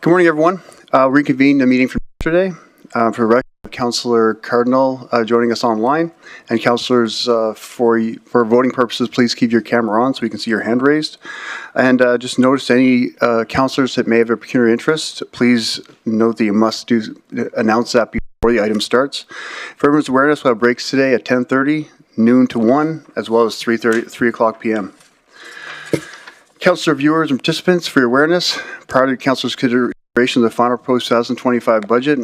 Good morning, everyone. Reconvene the meeting from yesterday. For the record, Councillor Cardinal joining us online, and councillors, for voting purposes, please keep your camera on so we can see your hand raised. And just notice any councillors that may have a pecuniary interest, please note that you must announce that before the item starts. For everyone's awareness, we'll have breaks today at 10:30, noon to 1, as well as 3 o'clock p.m. Councillor viewers and participants, for your awareness, prior to councillors' consideration of the final proposed 2025 budget,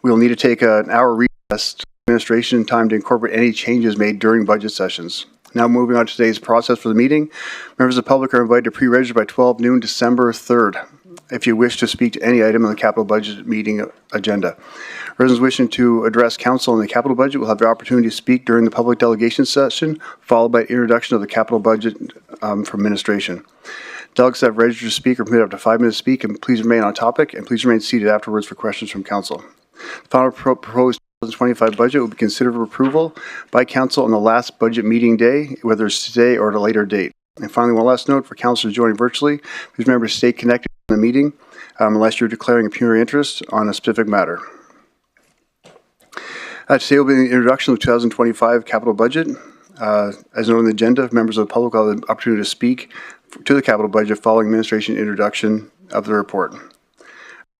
we will need to take an hour recess to administration time to incorporate any changes made during budget sessions. Now moving on to today's process for the meeting, members of the public are invited to pre-register by 12 noon December 3rd if you wish to speak to any item on the capital budget meeting agenda. Residents wishing to address council on the capital budget will have the opportunity to speak during the public delegation session, followed by introduction of the capital budget from administration. Delegates that have registered to speak are permitted up to 5 minutes to speak, and please remain on topic, and please remain seated afterwards for questions from council. The final proposed 2025 budget will be considered for approval by council on the last budget meeting day, whether it's today or at a later date. And finally, one last note for councillors joining virtually, please remember to stay connected in the meeting unless you're declaring a pecuniary interest on a specific matter. Today will be the introduction of the 2025 capital budget. As noted on the agenda, members of the public will have the opportunity to speak to the capital budget following administration introduction of the report. I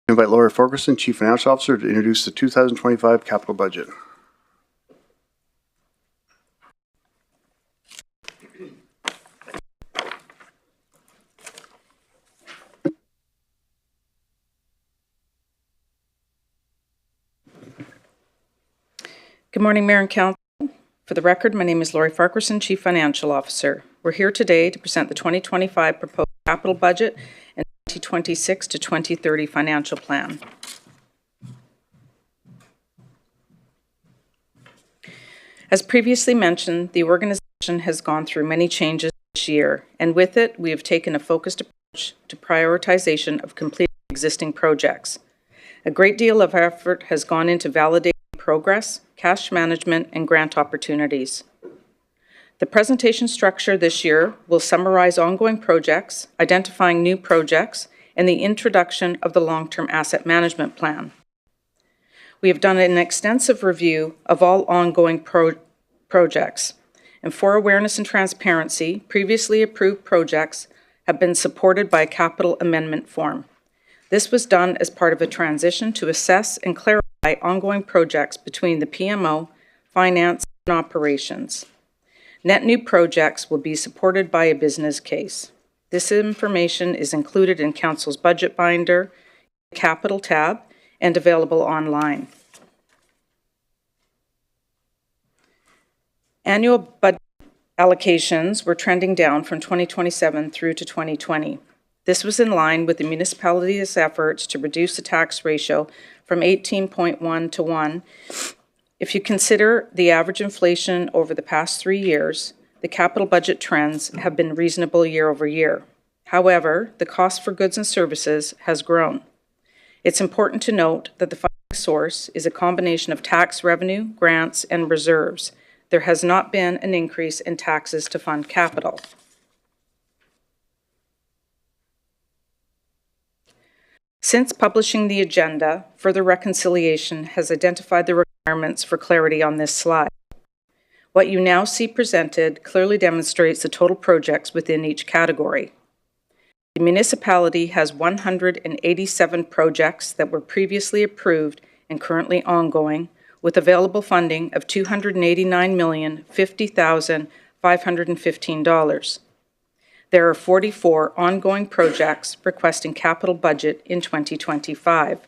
invite Lori Ferguson, Chief Financial Officer, to introduce the 2025 capital budget. Good morning, Mayor and Council. For the record, my name is Lori Farquharson, Chief Financial Officer. We're here today to present the 2025 proposed capital budget and 2026 to 2030 financial plan. As previously mentioned, the organization has gone through many changes this year, and with it, we have taken a focused approach to prioritization of completing existing projects. A great deal of effort has gone into validating progress, cash management, and grant opportunities. The presentation structure this year will summarize ongoing projects, identifying new projects, and the introduction of the long-term asset management plan. We have done an extensive review of all ongoing projects, and for awareness and transparency, previously approved projects have been supported by a capital amendment form. This was done as part of a transition to assess and clarify ongoing projects between the PMO, finance, and operations. Net new projects will be supported by a business case. This information is included in Council's budget binder, Capital tab, and available online. Annual budget allocations were trending down from 2027 through to 2020. This was in line with the municipality's efforts to reduce the tax ratio from 18.1 to 1. If you consider the average inflation over the past 3 years, the capital budget trends have been reasonable year over year. However, the cost for goods and services has grown. It's important to note that the funding source is a combination of tax revenue, grants, and reserves. There has not been an increase in taxes to fund capital. Since publishing the agenda, further reconciliation has identified the requirements for clarity on this slide. What you now see presented clearly demonstrates the total projects within each category. The municipality has 187 projects that were previously approved and currently ongoing, with available funding of $289,050,515. There are 44 ongoing projects requesting capital budget in 2025,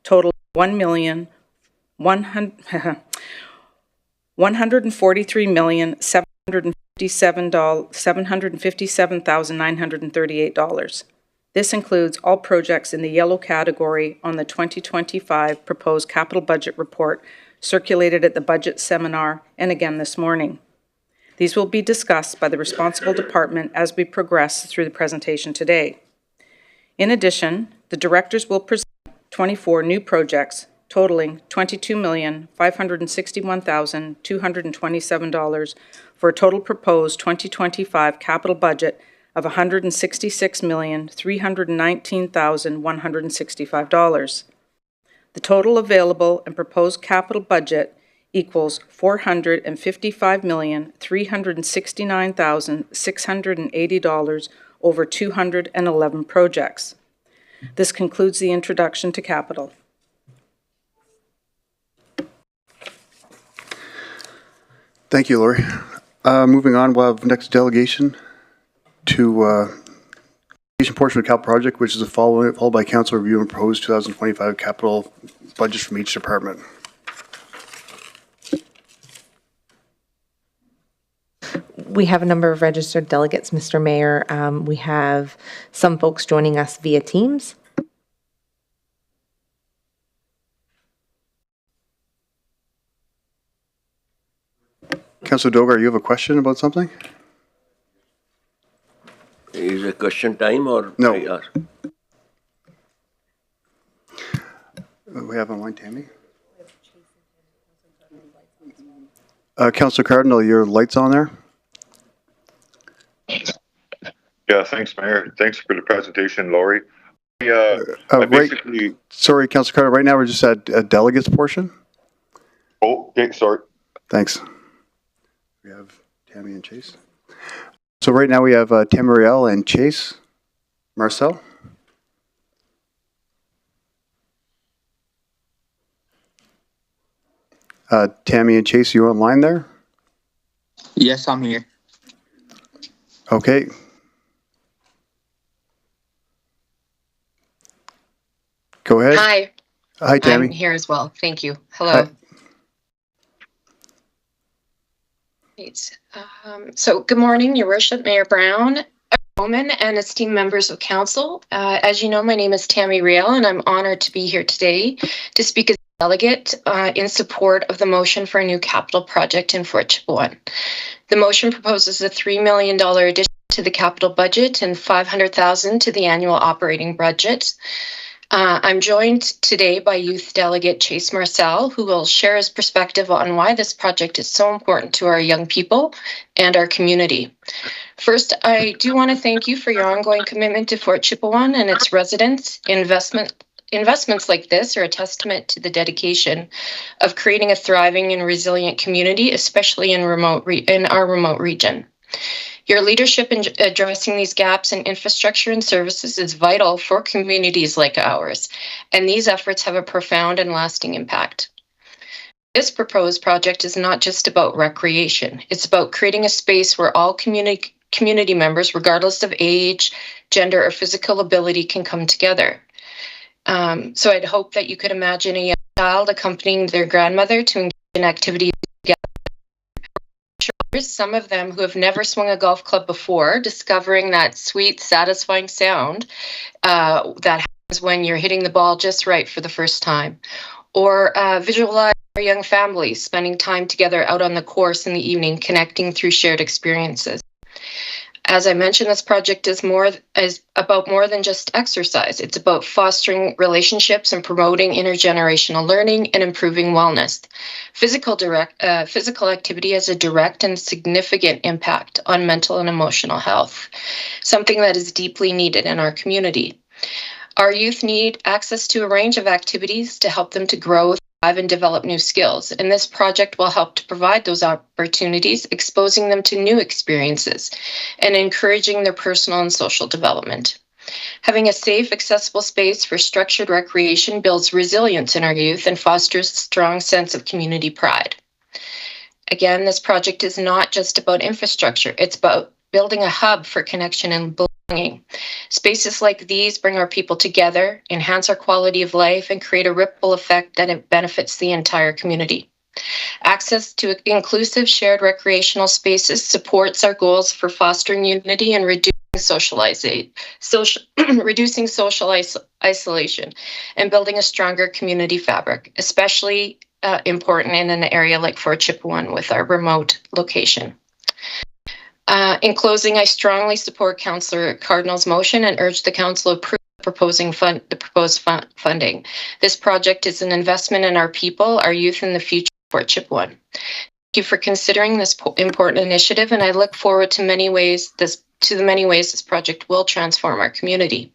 total $1,143,757,938. This includes all projects in the yellow category on the 2025 proposed capital budget report circulated at the budget seminar and again this morning. These will be discussed by the responsible department as we progress through the presentation today. In addition, the directors will present 24 new projects totaling $22,561,227 for a total proposed 2025 capital budget of $166,319,165. The total available and proposed capital budget equals $455,369,680 over 211 projects. This concludes the introduction to capital. Thank you, Lori. Moving on, we'll have next delegation to portion of the capital project, which is followed by council review and proposed 2025 capital budgets from each department. We have a number of registered delegates, Mr. Mayor. We have some folks joining us via Teams. Councillor Dogar, you have a question about something? Is it question time or? No. We have online Tammy. Councillor Cardinal, your light's on there? Yeah, thanks, Mayor. Thanks for the presentation, Laurie. Sorry, Councillor Cardinal, right now we're just at delegates portion. Oh, okay, sorry. Thanks. We have Tammy and Chase. So right now we have Tamariel and Chase. Marcel? Tammy and Chase, you online there? Yes, I'm here. Okay. Go ahead. Hi. Hi, Tammy. I'm here as well. Thank you. Hello. Hi. Great. So good morning, Your Worship, Mayor Brown, Bowman, and esteemed members of council. As you know, my name is Tammy Riel, and I'm honored to be here today to speak as a delegate in support of the motion for a new capital project in Fort Chipewyan. The motion proposes a $3 million addition to the capital budget and $500,000 to the annual operating budget. I'm joined today by Youth Delegate Chase Marcel, who will share his perspective on why this project is so important to our young people and our community. First, I do want to thank you for your ongoing commitment to Fort Chipewyan and its residents. Investments like this are a testament to the dedication of creating a thriving and resilient community, especially in our remote region. Your leadership in addressing these gaps in infrastructure and services is vital for communities like ours, and these efforts have a profound and lasting impact. This proposed project is not just about recreation. It's about creating a space where all community members, regardless of age, gender, or physical ability, can come together. So I'd hope that you could imagine a young child accompanying their grandmother to engage in activities together. Some of them who have never swung a golf club before, discovering that sweet, satisfying sound that happens when you're hitting the ball just right for the first time. Or visualize our young families spending time together out on the course in the evening, connecting through shared experiences. As I mentioned, this project is about more than just exercise. It's about fostering relationships and promoting intergenerational learning and improving wellness. Physical activity has a direct and significant impact on mental and emotional health, something that is deeply needed in our community. Our youth need access to a range of activities to help them to grow, thrive, and develop new skills. And this project will help to provide those opportunities, exposing them to new experiences and encouraging their personal and social development. Having a safe, accessible space for structured recreation builds resilience in our youth and fosters a strong sense of community pride. Again, this project is not just about infrastructure. It's about building a hub for connection and belonging. Spaces like these bring our people together, enhance our quality of life, and create a ripple effect that benefits the entire community. Access to inclusive shared recreational spaces supports our goals for fostering unity and reducing social isolation and building a stronger community fabric, especially important in an area like Fort Chipewyan with our remote location. In closing, I strongly support Councillor Cardinal's motion and urge the Council to approve the proposed funding. This project is an investment in our people, our youth, and the future of Fort Chipewyan. Thank you for considering this important initiative, and I look forward to many ways this to the many ways this project will transform our community.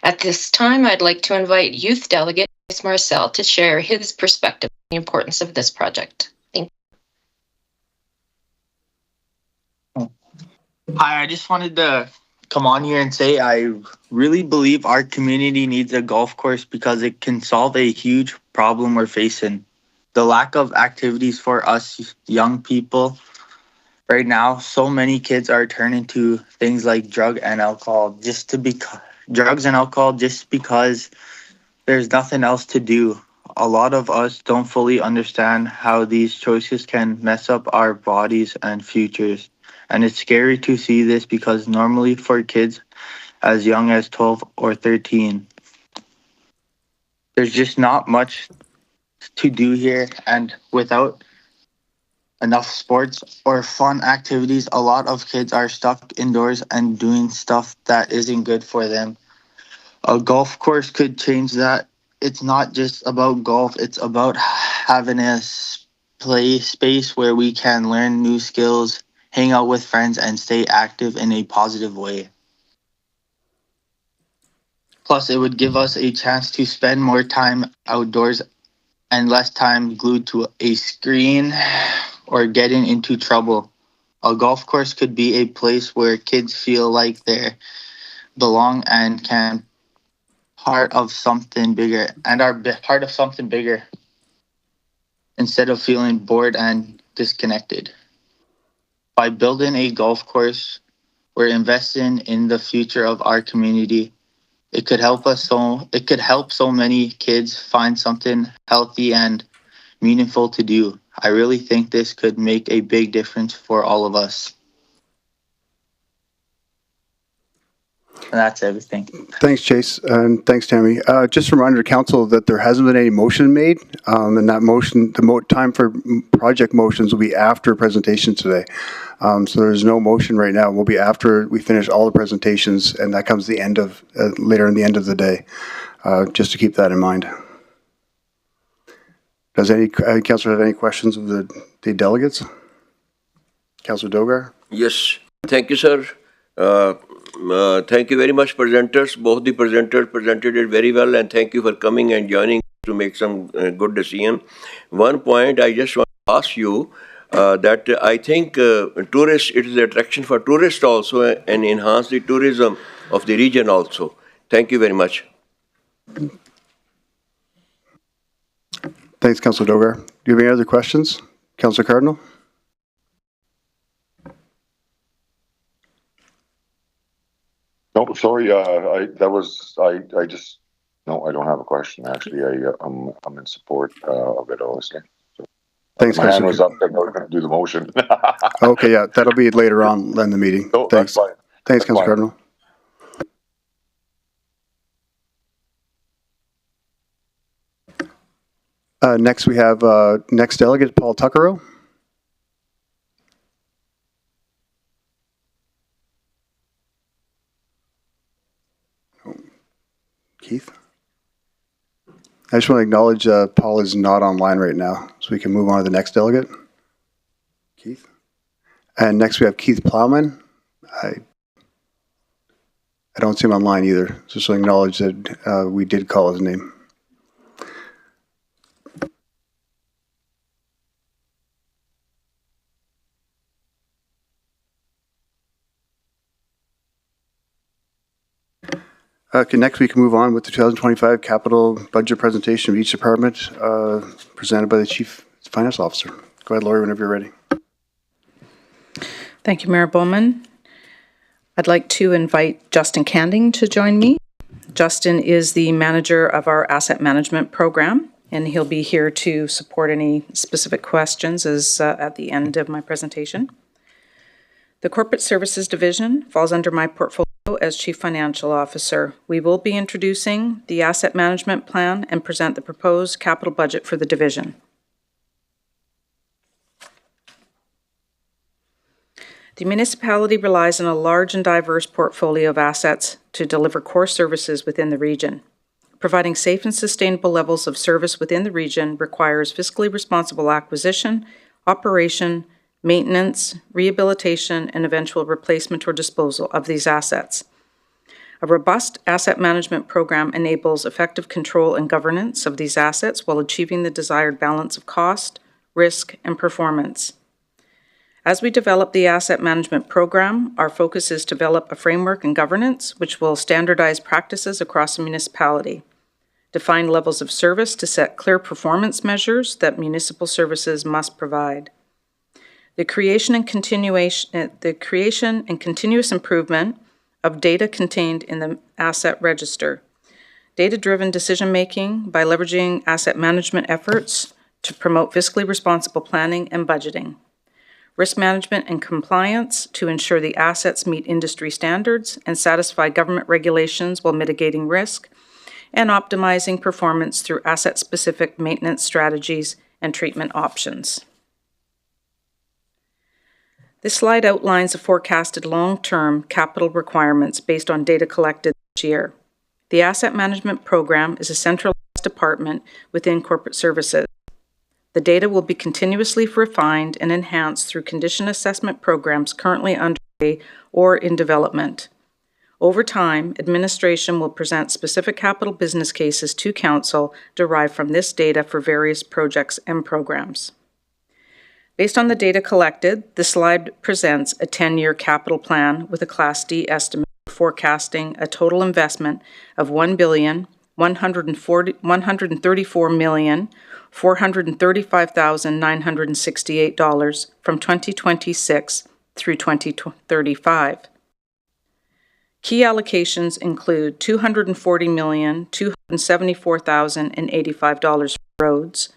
At this time, I'd like to invite Youth Delegate Marcel to share his perspective on the importance of this project. Thank Hi, I just wanted to come on here and say I really believe our community needs a golf course because it can solve a huge problem we're facing. The lack of activities for us young people right now. So many kids are turning to things like drugs and alcohol just because there's nothing else to do. A lot of us don't fully understand how these choices can mess up our bodies and futures. And it's scary to see this because normally for kids as young as 12 or 13, there's just not much to do here. And without enough sports or fun activities, a lot of kids are stuck indoors and doing stuff that isn't good for them. A golf course could change that. It's not just about golf, it's about having a play space where we can learn new skills, hang out with friends, and stay active in a positive way. Plus, it would give us a chance to spend more time outdoors and less time glued to a screen or getting into trouble. A golf course could be a place where kids feel like they belong and can part of something bigger and are part of something bigger instead of feeling bored and disconnected. By building a golf course, we're investing in the future of our community. It could help so many kids find something healthy and meaningful to do. I really think this could make a big difference for all of us. And that's everything. Thanks, Chase, and thanks, Tammy. Just a reminder to council that there hasn't been any motion made, and that motion, time for project motions will be after presentation today. So there's no motion right now. It will be after we finish all the presentations, and that comes the end of later in the end of the day. Just to keep that in mind. Does any councillor have any questions of the delegates? Councillor Dogar? yes, thank you, sir. Thank you very much, presenters. Both the presenters presented it very well, and thank you for coming and joining to make some good decision. One point I just want to ask you that I think tourists, it is an attraction for tourists also and enhance the tourism of the region also. Thank you very much. Thanks, Councillor Dogar. Do you have any other questions? Councillor Cardinal? No, sorry, I don't have a question, actually. I'm in support of it, honestly. So, Thanks, my hand Councillor. was up, and I was going to do the motion. Okay, yeah, that'll be later on in the meeting. No, Thanks. that's fine. Thanks, That's Councillor fine. Cardinal. Next, we have next delegate, Paul Tuckero. Keith? I just want to acknowledge Paul is not online right now, so we can move on to the next delegate. Keith? And next we have Keith Plowman. I don't see him online either, just to acknowledge that we did call his name. Okay, next we can move on with the 2025 capital budget presentation of each department presented by the Chief Finance Officer. Go ahead, Lori, whenever you're ready. Thank you, Mayor Bowman. I'd like to invite Justin Canding to join me. Justin is the manager of our asset management program, and he'll be here to support any specific questions at the end of my presentation. The Corporate Services Division falls under my portfolio as Chief Financial Officer. We will be introducing the asset management plan and present the proposed capital budget for the division. The municipality relies on a large and diverse portfolio of assets to deliver core services within the region. Providing safe and sustainable levels of service within the region requires fiscally responsible acquisition, operation, maintenance, rehabilitation, and eventual replacement or disposal of these assets. A robust asset management program enables effective control and governance of these assets while achieving the desired balance of cost, risk, and performance. As we develop the asset management program, our focus is to develop a framework and governance which will standardize practices across the municipality, define levels of service to set clear performance measures that municipal services must provide. The creation and continuous improvement of data contained in the asset register. Data-driven decision-making by leveraging asset management efforts to promote fiscally responsible planning and budgeting. Risk management and compliance to ensure the assets meet industry standards and satisfy government regulations while mitigating risk, and optimizing performance through asset-specific maintenance strategies and treatment options. This slide outlines the forecasted long-term capital requirements based on data collected this year. The Asset Management Program is a centralized department within corporate services. The data will be continuously refined and enhanced through condition assessment programs currently underway or in development. Over time, administration will present specific capital business cases to Council derived from this data for various projects and programs. Based on the data collected, the slide presents a 10-year capital plan with a Class D estimate forecasting a total investment of $1,134,435,968 from 2026 through 2035. Key allocations include $240,274,085 for roads,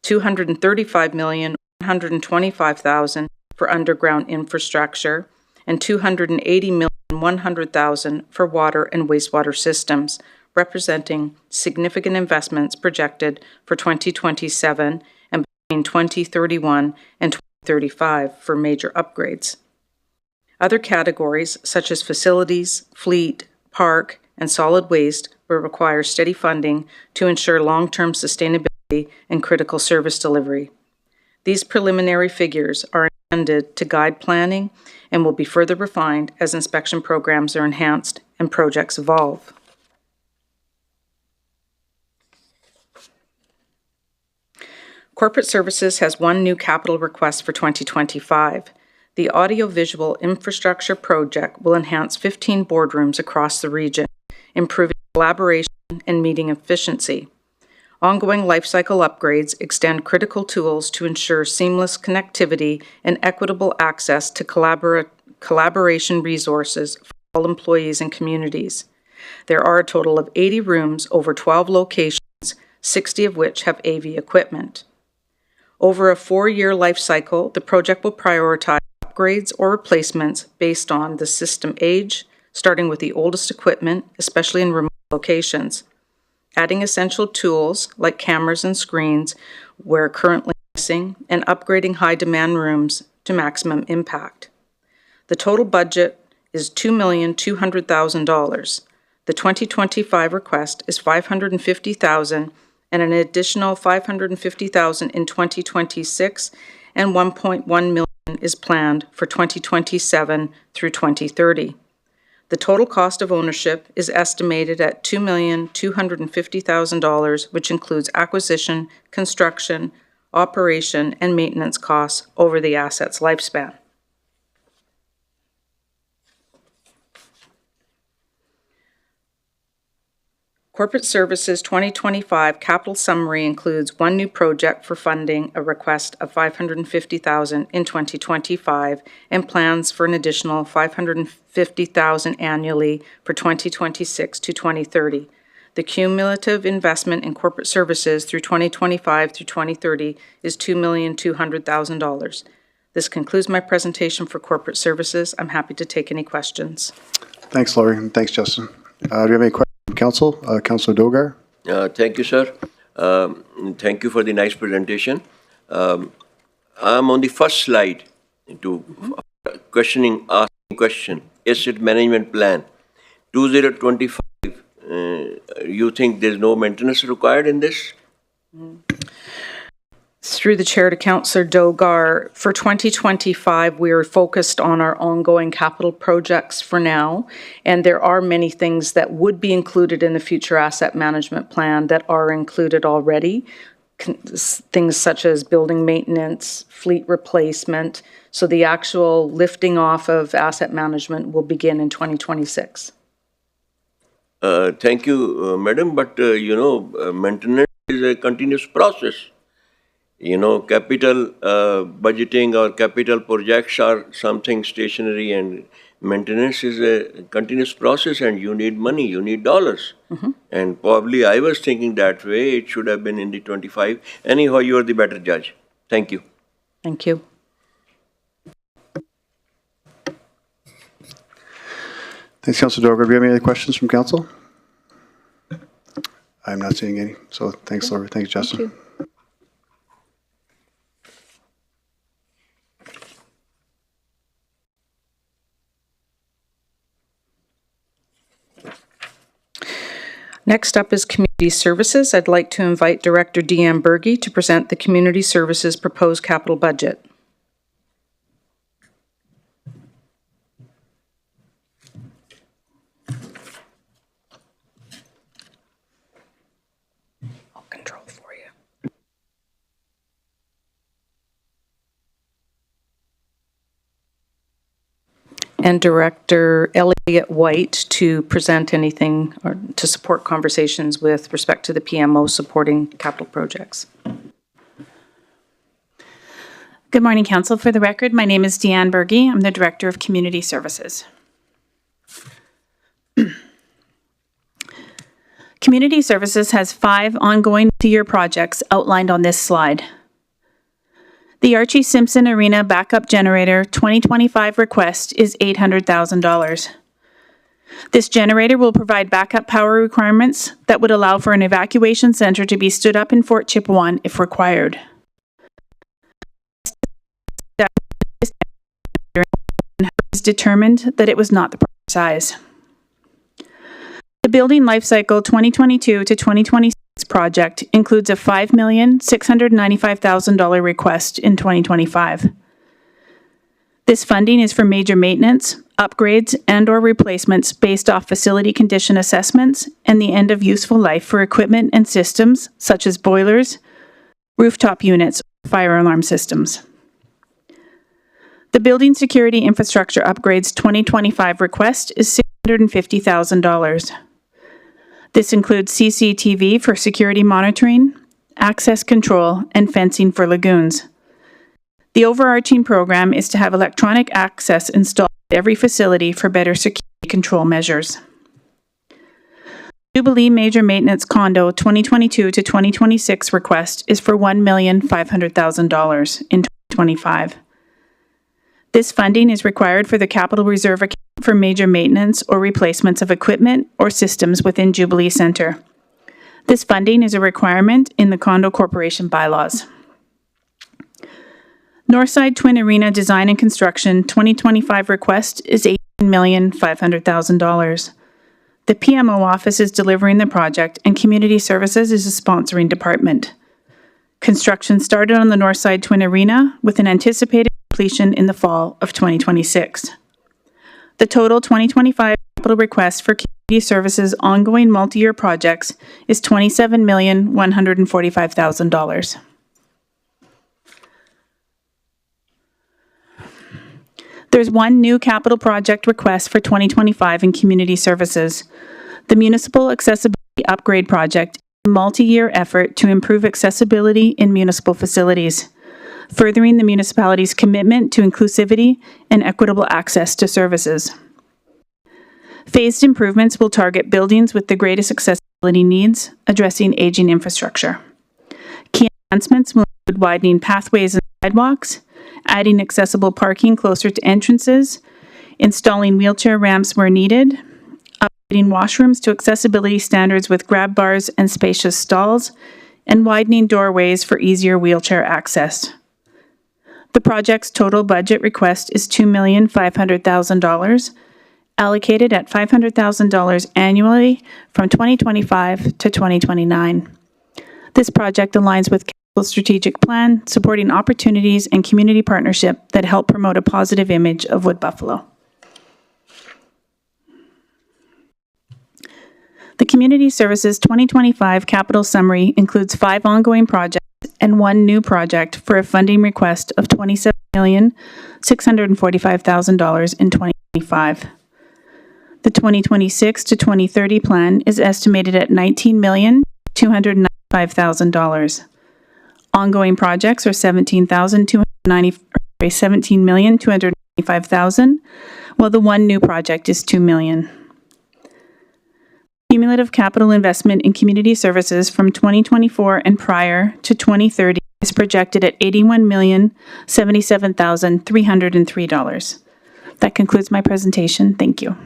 $235,125,000 for underground infrastructure, and $280,100,000 for water and wastewater systems, representing significant investments projected for 2027 and between 2031 and 2035 for major upgrades. Other categories, such as facilities, fleet, park, and solid waste, will require steady funding to ensure long-term sustainability and critical service delivery. These preliminary figures are intended to guide planning and will be further refined as inspection programs are enhanced and projects evolve. Corporate Services has one new capital request for 2025. The audiovisual infrastructure project will enhance 15 boardrooms across the region, improving collaboration and meeting efficiency. Ongoing lifecycle upgrades extend critical tools to ensure seamless connectivity and equitable access to collaboration resources for all employees and communities. There are a total of 80 rooms over 12 locations, 60 of which have AV equipment. Over a 4-year life cycle, the project will prioritize upgrades or replacements based on the system age, starting with the oldest equipment, especially in remote locations, adding essential tools like cameras and screens where currently missing, and upgrading high-demand rooms to maximum impact. The total budget is $2,200,000. The 2025 request is $550,000 and an additional $550,000 in 2026, and $1.1 million is planned for 2027 through 2030. The total cost of ownership is estimated at $2,250,000, which includes acquisition, construction, operation, and maintenance costs over the asset's lifespan. Corporate Services 2025 capital summary includes one new project for funding, a request of $550,000 in 2025, and plans for an additional $550,000 annually for 2026 to 2030. The cumulative investment in corporate services through 2025 through 2030 is $2,200,000. This concludes my presentation for corporate services. I'm happy to take any questions. Thanks, Laurie, and thanks, Justin. Do you have any questions from Council? Councillor Dogar? Thank you, sir. Thank you for the nice presentation. I'm on the first slide to asking question, asset management plan, 2025. You think there's no maintenance required in this? Through the chair to Councillor Dogar, for 2025, we are focused on our ongoing capital projects for now, and there are many things that would be included in the future asset management plan that are included already. Things such as building maintenance, fleet replacement. So the actual lifting off of asset management will begin in 2026. Thank you, madam. But, maintenance is a continuous process. Capital budgeting or capital projects are something stationary, and maintenance is a continuous process, and you need money, you need dollars. And probably I was thinking that way. It should have been in the 25. Anyhow, you are the better judge. Thank you. Thank you. Thanks, Councillor Dogar. Do we have any other questions from council? I'm not seeing any. So thanks, Laura. Thanks, Justin. Thank you. Next up is Community Services. I'd like to invite Director Deanne Berge to present the Community Services proposed capital budget. I'll control for you. And Director Elliott White to present anything or to support conversations with respect to the PMO supporting capital projects. Good morning, Council. For the record, my name is Deanne Berge. I'm the Director of Community Services. Community Services has 5 ongoing multi-year projects outlined on this slide. The Archie Simpson Arena Backup Generator 2025 request is $800,000. This generator will provide backup power requirements that would allow for an evacuation center to be stood up in Fort Chipewyan if required. It was determined that it was not the proper size. The Building Lifecycle 2022 to 2026 project includes a $5,695,000 request in 2025. This funding is for major maintenance, upgrades, and/or replacements based off facility condition assessments and the end of useful life for equipment and systems such as boilers, rooftop units, or fire alarm systems. The Building Security Infrastructure Upgrades 2025 request is $650,000. This includes CCTV for security monitoring, access control, and fencing for lagoons. The overarching program is to have electronic access installed at every facility for better security control measures. Jubilee Major Maintenance Condo 2022 to 2026 request is for $1,500,000 in 2025. This funding is required for the Capital Reserve account for major maintenance or replacements of equipment or systems within Jubilee Centre. This funding is a requirement in the Condo Corporation bylaws. Northside Twin Arena Design and Construction 2025 request is $18,500,000. The PMO office is delivering the project and Community Services is a sponsoring department. Construction started on the Northside Twin Arena with an anticipated completion in the fall of 2026. The total 2025 capital request for Community Services ongoing multi-year projects is $27,145,000. There's one new capital project request for 2025 in Community Services. The Municipal Accessibility Upgrade Project is a multi-year effort to improve accessibility in municipal facilities, furthering the municipality's commitment to inclusivity and equitable access to services. Phased improvements will target buildings with the greatest accessibility needs, addressing aging infrastructure. Key enhancements will include widening pathways and sidewalks, adding accessible parking closer to entrances, installing wheelchair ramps where needed, upgrading washrooms to accessibility standards with grab bars and spacious stalls, and widening doorways for easier wheelchair access. The project's total budget request is $2,500,000, allocated at $500,000 annually from 2025 to 2029. This project aligns with strategic plan, supporting opportunities and community partnership that help promote a positive image of Wood Buffalo. The Community Services 2025 Capital Summary includes 5 ongoing projects and 1 new project for a funding request of $27,645,000 in 2025. The 2026 to 2030 plan is estimated at $19,295,000. Ongoing projects are $17,295,000, while the 1 new project is $2 million. Cumulative capital investment in community services from 2024 and prior to 2030 is projected at $81,077,303. That concludes my presentation. Thank you.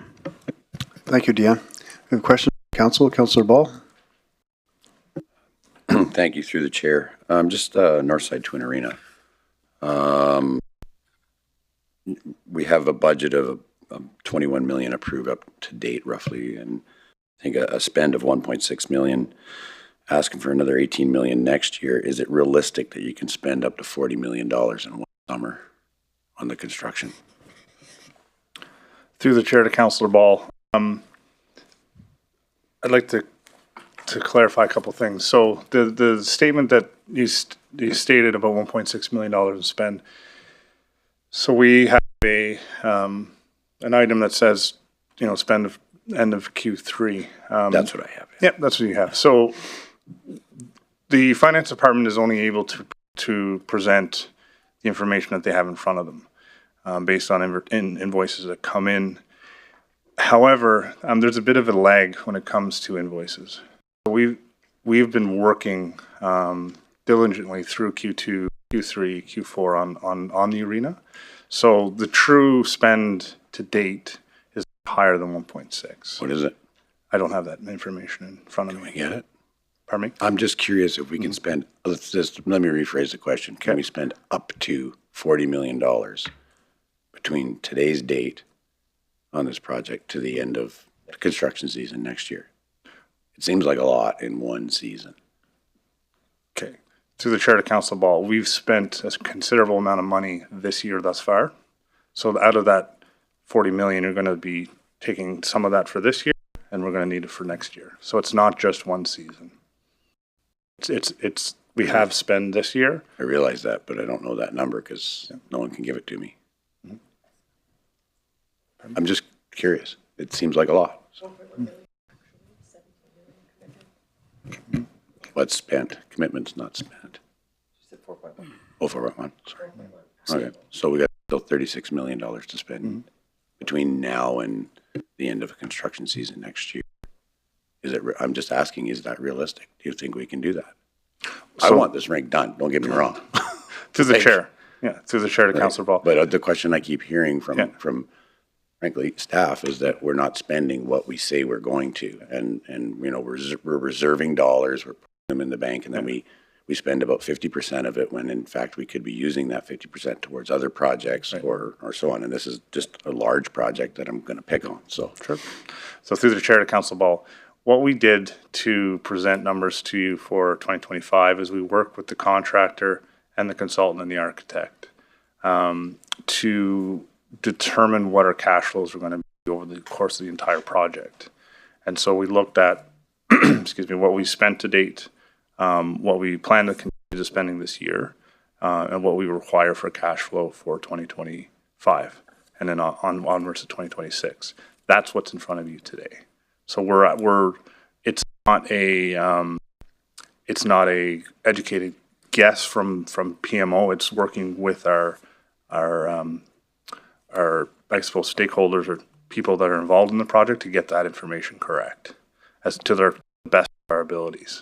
Thank you, Deanne. We have a question from Council. Councillor Ball. Thank you, through the chair. Just Northside Twin Arena. We have a budget of 21 million approved up to date, roughly, and I think a spend of 1.6 million. Asking for another 18 million next year. Is it realistic that you can spend up to 40 million dollars in one summer on the construction? Through the chair to Councillor Ball, I'd like to clarify a couple things. So the statement that you stated about 1.6 million dollars in spend. So we have an item that says, spend of end of Q3. That's what I have. Yeah, that's what you have. So the finance department is only able to present the information that they have in front of them based on invoices that come in. However, there's a bit of a lag when it comes to invoices. So we've been working diligently through Q2, Q3, Q4 on the arena. So the true spend to date is higher than 1.6. What is it? I don't have that information in front of me. Can we get it? Pardon me? I'm just curious if we can spend, let me rephrase the question. Can we spend up to $40 million between today's date on this project to the end of the construction season next year? It seems like a lot in one season. Okay. Through the chair to Council Ball, we've spent a considerable amount of money this year thus far. So out of that 40 million, you're going to be taking some of that for this year, and we're going to need it for next year. So it's not just one season. We have spent this year. I realize that, but I don't know that number because no one can give it to me. I'm just curious. It seems like a lot. What's spent? Commitment's not spent. Oh, 4.1. Sorry. Okay, so we got still $36 million to spend between now and the end of a construction season next year. Is it? I'm just asking. Is that realistic? Do you think we can do that? I want this rink done. Don't get me wrong. Through the chair. Yeah, through the chair to Councillor Ball. But the question I keep hearing from frankly staff is that we're not spending what we say we're going to, and we're reserving dollars, we're putting them in the bank, and then we spend about 50% of it when in fact we could be using that 50% towards other projects or so on. And this is just a large project that I'm going to pick on. So sure. So through the chair to Council Ball, what we did to present numbers to you for 2025 is we worked with the contractor and the consultant and the architect to determine what our cash flows were going to be over the course of the entire project. And so we looked at, what we spent to date, what we plan to continue spending this year, and what we require for cash flow for 2025, and then onwards to 2026. That's what's in front of you today. So it's not a educated guess from PMO. It's working with our I suppose stakeholders or people that are involved in the project to get that information correct as to their best of our abilities.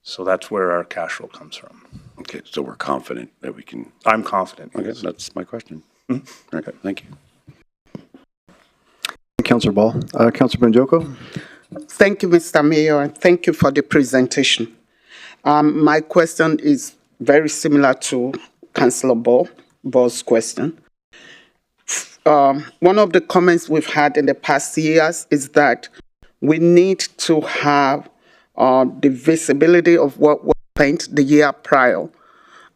So that's where our cash flow comes from. Okay, so we're confident that we can. I'm confident. Okay, yes. That's my question. Mm-hmm. Okay, thank you. Councillor Ball. Councillor Banjoko. Thank you, Mr. Mayor, and thank you for the presentation. My question is very similar to Councillor Ball's question. One of the comments we've had in the past years is that we need to have the visibility of what was spent the year prior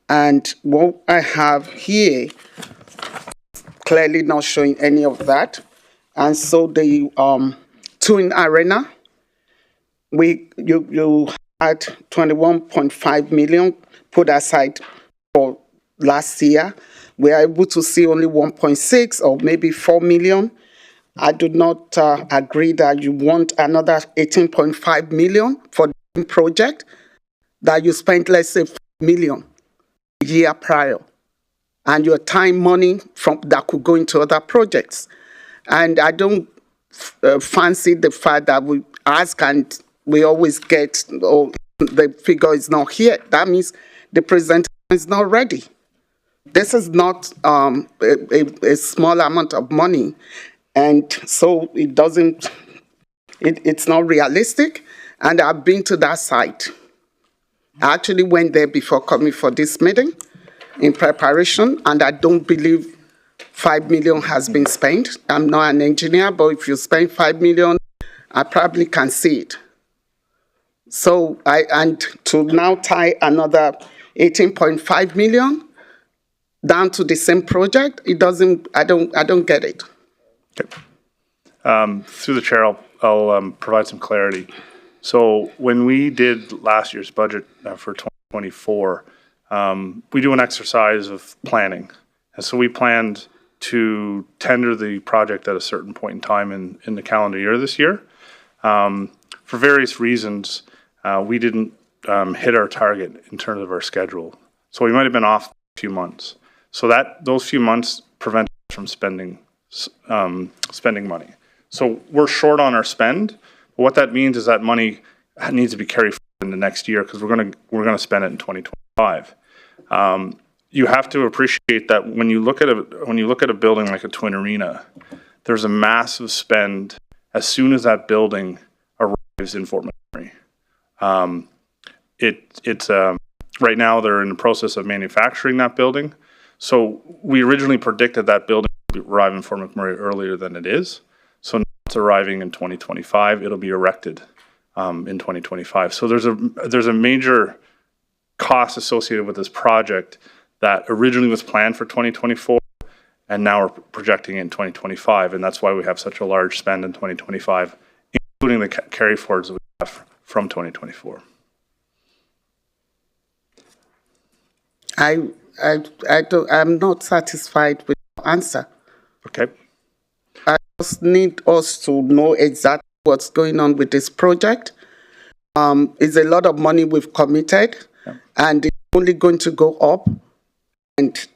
And what I have here clearly not showing any of that. And so the Twin Arena, you had 21.5 million put aside for last year. We are able to see only 1.6 or maybe 4 million. I do not agree that you want another 18.5 million for the project that you spent, let's say, 5 million a year prior, and your time money from that could go into other projects. And I don't fancy the fact that we ask and we always get, oh, the figure is not here. That means the presentation is not ready. This is not a small amount of money, and so it doesn't. It's not realistic. And I've been to that site. I actually went there before coming for this meeting in preparation, and I don't believe 5 million has been spent. I'm not an engineer, but if you spend 5 million, I probably can see it. So and to now tie another 18.5 million down to the same project, it doesn't. I don't get it. Okay. Through the chair, I'll provide some clarity. So when we did last year's budget for 2024, we do an exercise of planning, and so we planned to tender the project at a certain point in time in the calendar year this year. For various reasons, we didn't hit our target in terms of our schedule. So we might have been off a few months. So those few months prevented us from spending money. So we're short on our spend. What that means is that money needs to be carried forward in the next year because we're gonna spend it in 2025. You have to appreciate that when you look at a building like a Twin Arena, there's a massive spend as soon as that building arrives in Fort McMurray. It's right now they're in the process of manufacturing that building. So we originally predicted that building would arrive in Fort McMurray earlier than it is. So now it's arriving in 2025. It'll be erected in 2025. So there's a major cost associated with this project that originally was planned for 2024, and now we're projecting it in 2025, and that's why we have such a large spend in 2025, including the carry forwards that we have from 2024. I'm not satisfied with the answer. Okay. I just need us to know exactly what's going on with this project. It's a lot of money we've committed, and it's only going to go up. And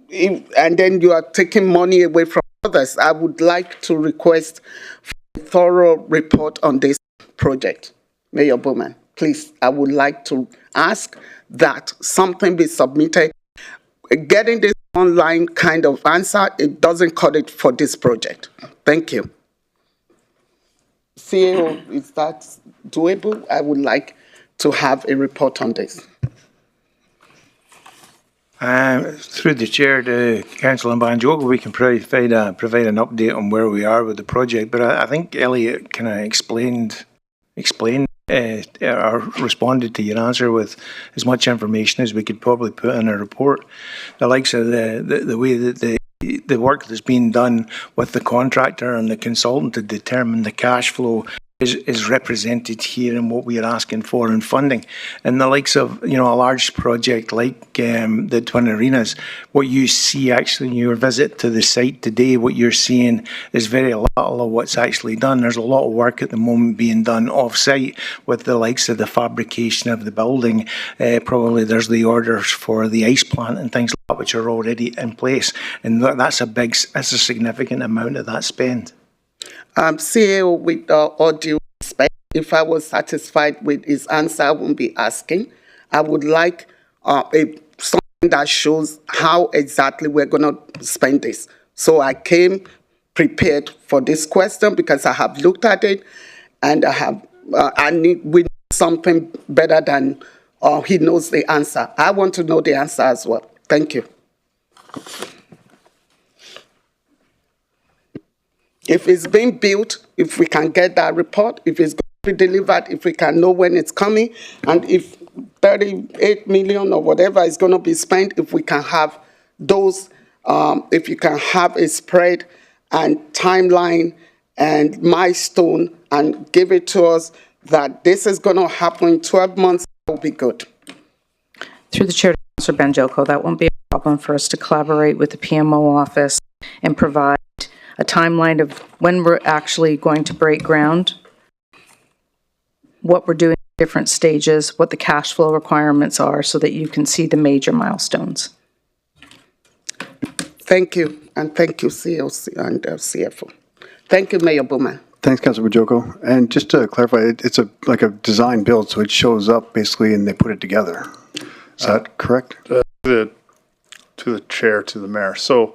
then you are taking money away from others. I would like to request a thorough report on this project. Mayor Bowman, please, I would like to ask that something be submitted. Getting this online kind of answer, it doesn't cut it for this project. Thank you. CEO, is that doable? I would like to have a report on this. Through the chair to Councillor Banjogo, we can provide an update on where we are with the project. But I think Elliot kind of explained or responded to your answer with as much information as we could probably put in a report. The likes of the way that the work that's being done with the contractor and the consultant to determine the cash flow is represented here in what we are asking for in funding. And the likes of, a large project like the Twin Arenas, what you see actually in your visit to the site today, what you're seeing is very little of what's actually done. There's a lot of work at the moment being done off-site with the likes of the fabrication of the building. Probably there's the orders for the ice plant and things like that which are already in place. And that's a significant amount of that spend. CEO, with all due respect, if I was satisfied with his answer, I wouldn't be asking. I would like something that shows how exactly we're going to spend this. So I came prepared for this question because I have looked at it, and we need something better than he knows the answer. I want to know the answer as well. Thank you. If it's being built, if we can get that report, if it's going to be delivered, if we can know when it's coming, and if 38 million or whatever is going to be spent, if we can have those, if you can have a spread and timeline and milestone and give it to us that this is going to happen in 12 months, that will be good. Through the chair to Councillor Banjoko, that won't be a problem for us to collaborate with the PMO office and provide a timeline of when we're actually going to break ground, what we're doing at different stages, what the cash flow requirements are, so that you can see the major milestones. Thank you, and thank you, COC and CFO. Thank you, Mayor Bowman. Thanks, Councilor Bajoko. And just to clarify, it's like a design build, so it shows up basically and they put it together. Is that correct? To the chair, to the mayor. So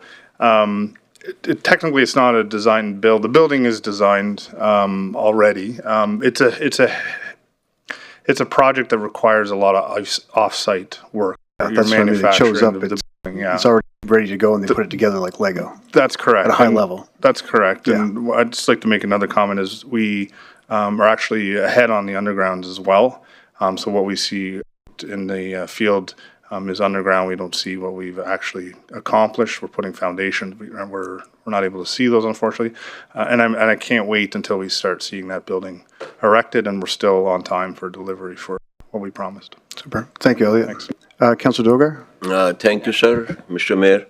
technically, it's not a design build. The building is designed already. It's a project that requires a lot of off-site work. That's when it shows up. It's already ready to go, and they put it together like Lego. That's correct. At a high level. That's correct. Yeah. And I'd just like to make another comment is we are actually ahead on the underground as well. So what we see in the field is underground. We don't see what we've actually accomplished. We're putting foundations. We're not able to see those, unfortunately. And I can't wait until we start seeing that building erected, and we're still on time for delivery for what we promised. Super. Thank you, Elliot. Thanks. Councilor Dogar? Thank you, sir, Mr. Mayor.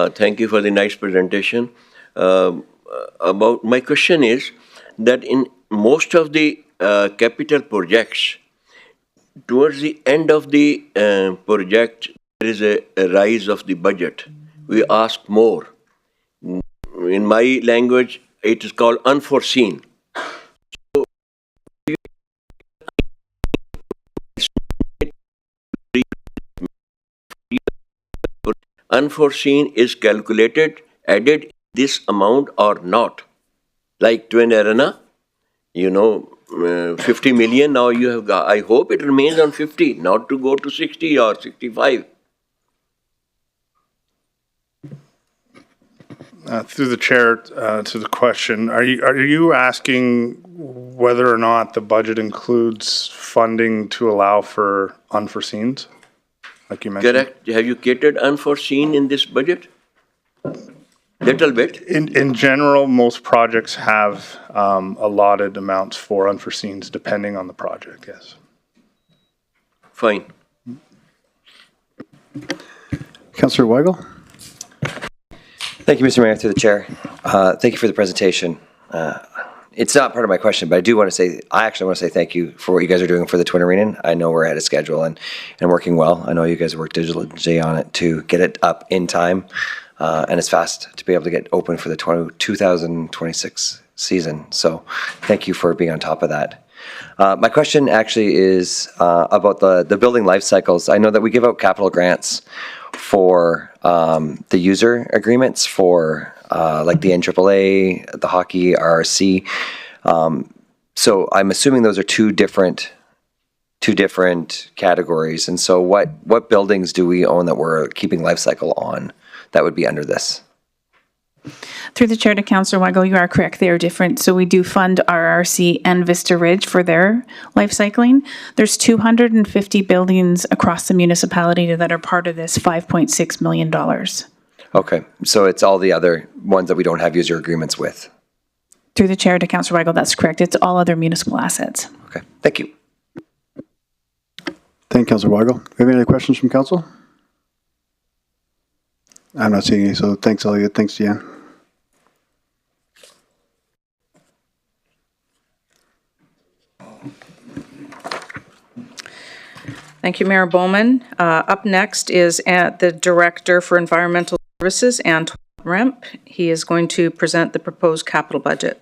Thank you for the nice presentation. About my question is that in most of the capital projects, towards the end of the project, there is a rise of the budget. We ask more. In my language, it is called unforeseen. So, unforeseen is calculated, added this amount or not. Like Twin Arena, 50 million, now you have got, I hope it remains on 50, not to go to 60 or 65. Through the chair to the question, are you asking whether or not the budget includes funding to allow for unforeseens, like you mentioned? Correct. Have you catered unforeseen in this budget? Little bit. In general, most projects have allotted amounts for unforeseens depending on the project, yes. Fine. Councilor Weigel? Thank you, Mr. Mayor, through the chair. Thank you for the presentation. It's not part of my question, but I actually want to say thank you for what you guys are doing for the Twin Arena. I know we're ahead of schedule and working well. I know you guys worked diligently on it to get it up in time. And it's fast to be able to get open for the 2026 season. So thank you for being on top of that. My question actually is about the building life cycles. I know that we give out capital grants for the user agreements for like the NAAA, the hockey, RRC. So I'm assuming those are two different categories. And so what buildings do we own that we're keeping life cycle on that would be under this? Through the chair to Councillor Weigel, you are correct. They are different. So we do fund RRC and Vista Ridge for their life cycling. There's 250 buildings across the municipality that are part of this $5.6 million. Okay, so it's all the other ones that we don't have user agreements with. Through the chair to Councillor Weigel, that's correct. It's all other municipal assets. Okay, thank you. Thank you, Councilor Weigel. Do we have any other questions from council? I'm not seeing any, so thanks, Elliot. Thanks, Deanne. Thank you, Mayor Bowman. Up next is the Director for Environmental Services, Antoine Remp. He is going to present the proposed capital budget.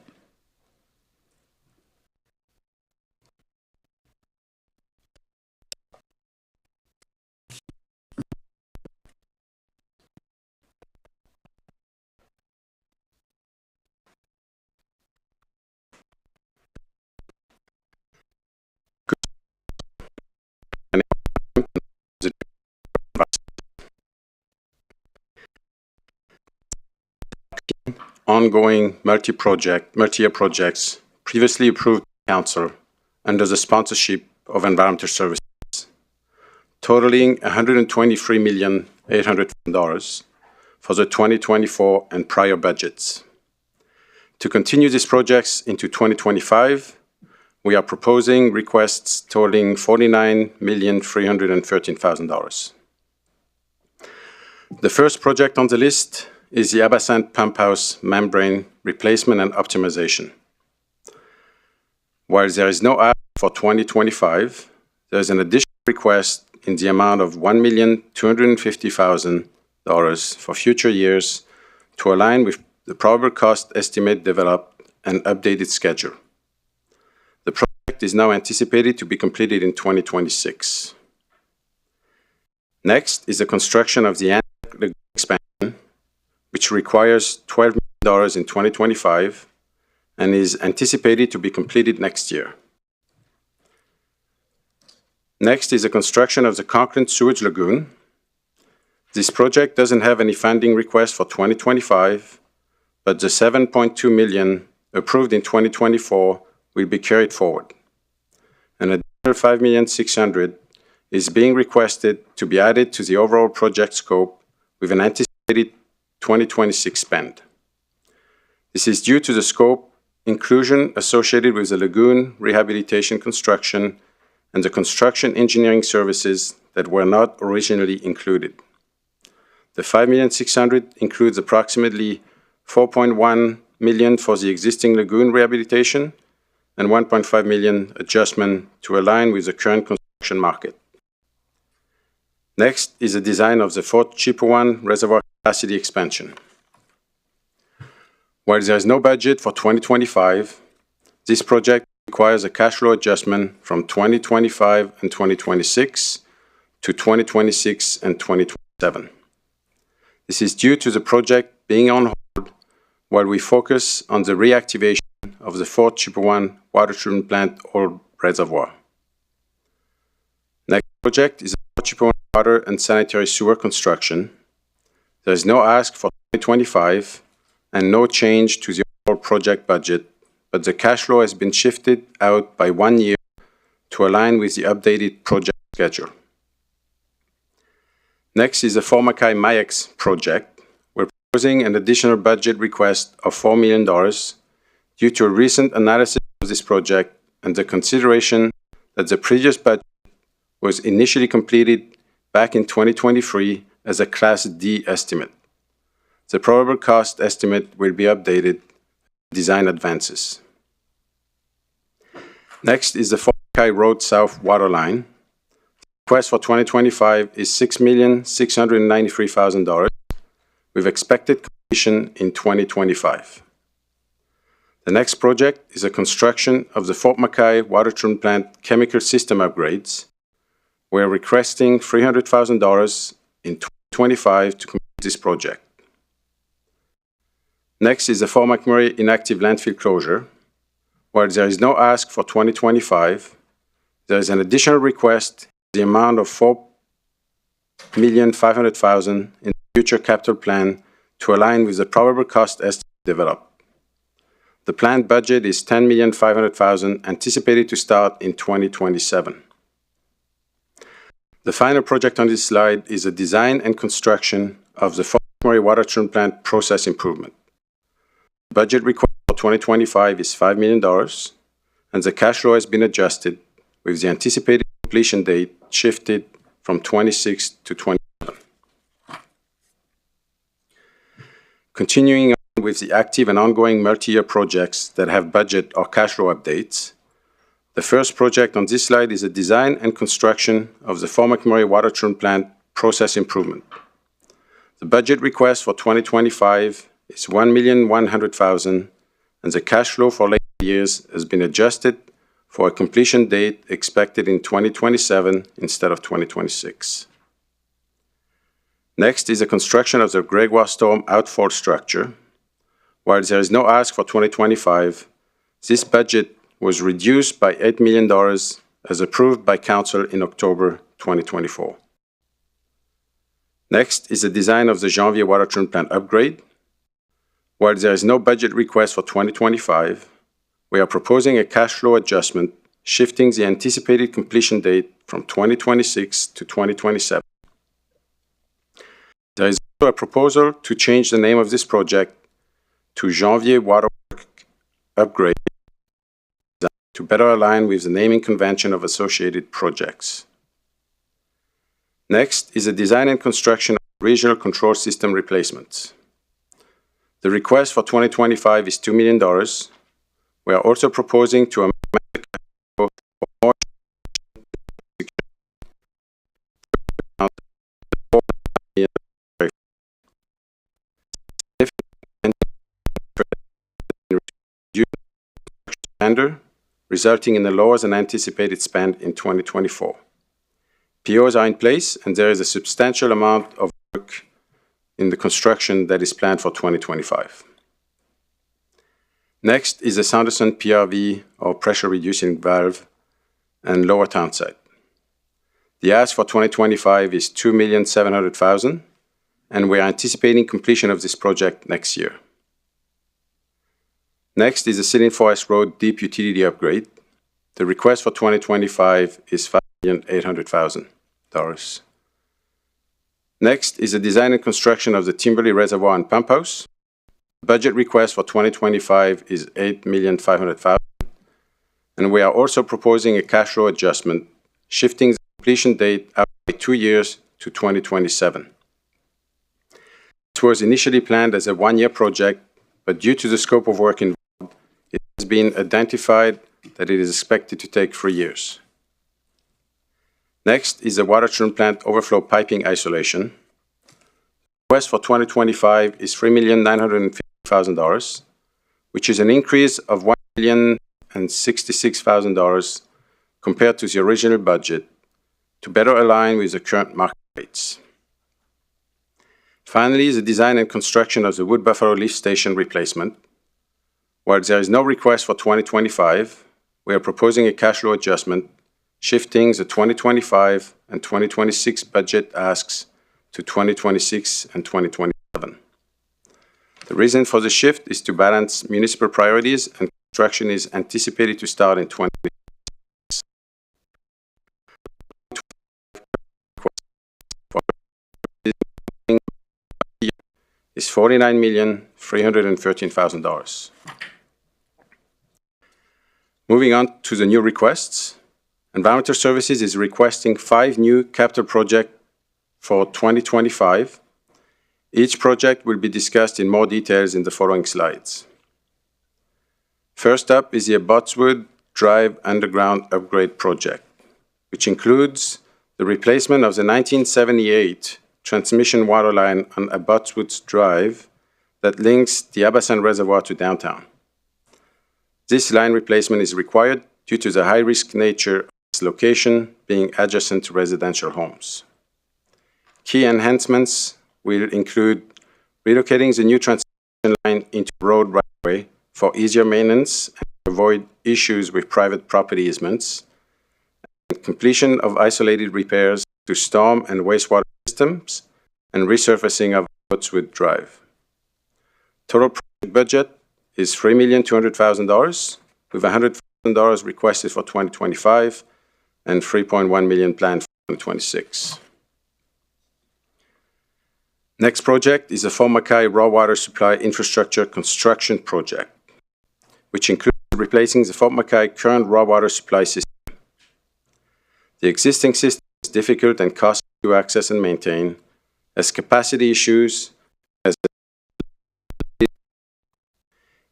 Ongoing multi-year projects previously approved by Council under the sponsorship of Environmental Services. totaling $123,800,000 for the 2024 and prior budgets. To continue these projects into 2025, we are proposing requests totaling $49,313,000. The first project on the list is the Abasant Pump House membrane replacement and optimization. While there is no ask for 2025, there is an additional request in the amount of $1,250,000 for future years to align with the probable cost estimate developed and updated schedule. The project is now anticipated to be completed in 2026. Next is the construction of the Lagoon expansion, which requires $12 million in 2025 and is anticipated to be completed next year. Next is the construction of the Conklin Sewage Lagoon. This project doesn't have any funding request for 2025, but the $7.2 million approved in 2024 will be carried forward. An additional $5,600,000 is being requested to be added to the overall project scope with an anticipated 2026 spend. This is due to the scope inclusion associated with the lagoon rehabilitation construction and the construction engineering services that were not originally included. The $5,600,000 includes approximately $4.1 million for the existing lagoon rehabilitation and $1.5 million adjustment to align with the current construction market. Next is the design of the Fort Chipewyan Reservoir capacity expansion. While there is no budget for 2025, this project requires a cash flow adjustment from 2025 and 2026 to 2026 and 2027. This is due to the project being on hold while we focus on the reactivation of the Fort Chipewyan water treatment plant old reservoir. Next project is the Fort Chipewyan water and sanitary sewer construction. There is no ask for 2025 and no change to the overall project budget, but the cash flow has been shifted out by 1 year to align with the updated project schedule. Next is the Fort McKay MIAX project. We're proposing an additional budget request of $4 million due to a recent analysis of this project and the consideration that the previous budget was initially completed back in 2023 as a Class D estimate. The probable cost estimate will be updated as design advances. Next is the Fort McKay Road South water line. The request for 2025 is $6,693,000 with expected completion in 2025. The next project is the construction of the Fort McKay water treatment plant chemical system upgrades. We are requesting $300,000 in 2025 to complete this project. Next is the Fort McMurray inactive landfill closure. While there is no ask for 2025, there is an additional request in the amount of $4,500,000 in the future capital plan to align with the probable cost estimate developed. The planned budget is $10,500,000, anticipated to start in 2027. The final project on this slide is the design and construction of the Fort McMurray water treatment plant process improvement. The budget request for 2025 is $5 million, and the cash flow has been adjusted with the anticipated completion date shifted from 26 to 27. Continuing on with the active and ongoing multi-year projects that have budget or cash flow updates, the first project on this slide is the design and construction of the Fort McMurray water treatment plant process improvement. The budget request for 2025 is $1,100,000, and the cash flow for later years has been adjusted for a completion date expected in 2027 instead of 2026. Next is the construction of the Gregoire Storm outfall structure. While there is no ask for 2025, this budget was reduced by $8 million as approved by Council in October 2024. Next is the design of the Janvier water treatment plant upgrade. While there is no budget request for 2025, we are proposing a cash flow adjustment shifting the anticipated completion date from 2026 to 2027. There is also a proposal to change the name of this project to Janvier Waterwork Upgrade to better align with the naming convention of associated projects. Next is the design and construction of regional control system replacements. The request for 2025 is $2 million. We are also proposing to amend the cash flow for more standard, resulting in a lower than anticipated spend in 2024. POs are in place, and there is a substantial amount of work in the construction that is planned for 2025. Next is the Sanderson PRV, or pressure reducing valve, and Lower Townside. The ask for 2025 is $2,700,000, and we are anticipating completion of this project next year. Next is the Silin Forest Road Deep Utility Upgrade. The request for 2025 is $5,800,000. Next is the design and construction of the Timberley Reservoir and Pump House. The budget request for 2025 is $8,500,000, and we are also proposing a cash flow adjustment, shifting the completion date out by 2 years to 2027. It was initially planned as a one-year project, but due to the scope of work involved, it has been identified that it is expected to take 3 years. Next is the water treatment plant overflow piping isolation. The request for 2025 is $3,950,000, which is an increase of $1,066,000 compared to the original budget to better align with the current market rates. Finally, the design and construction of the Wood Buffalo lift station replacement. While there is no request for 2025, we are proposing a cash flow adjustment, shifting the 2025 and 2026 budget asks to 2026 and 2027. The reason for the shift is to balance municipal priorities, and construction is anticipated to start in 2026. Is $49,313,000. Moving on to the new requests, Environmental Services is requesting 5 new capital projects for 2025. Each project will be discussed in more details in the following slides. First up is the Abbotswood Drive Underground Upgrade Project, which includes the replacement of the 1978 transmission water line on Abbotswood Drive that links the Abassan Reservoir to downtown. This line replacement is required due to the high-risk nature of its location being adjacent to residential homes. Key enhancements will include relocating the new transmission line into road right-of-way for easier maintenance and to avoid issues with private property easements, and completion of isolated repairs to storm and wastewater systems, and resurfacing of Abbotswood Drive. Total project budget is $3,200,000, with $100,000 requested for 2025 and $3.1 million planned for 2026. Next project is the Fort McKay Raw Water Supply Infrastructure Construction Project, which includes replacing the Fort McKay current raw water supply system. The existing system is difficult and costly to access and maintain, has capacity issues.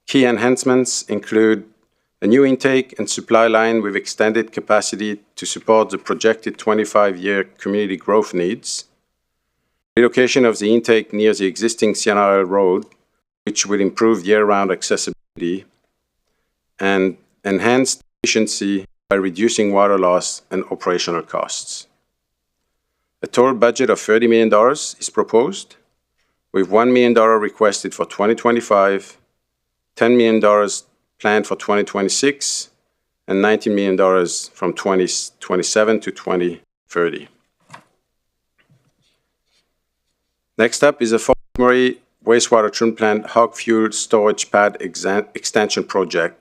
Key enhancements include a new intake and supply line with extended capacity to support the projected 25-year community growth needs, relocation of the intake near the existing CNRL road, which will improve year-round accessibility, and enhanced efficiency by reducing water loss and operational costs. A total budget of $30 million is proposed, with $1 million requested for 2025, $10 million planned for 2026, and $19 million from 2027 to 2030. Next up is the Fort McMurray Wastewater Treatment Plant Hog Fuel Storage Pad Extension Project,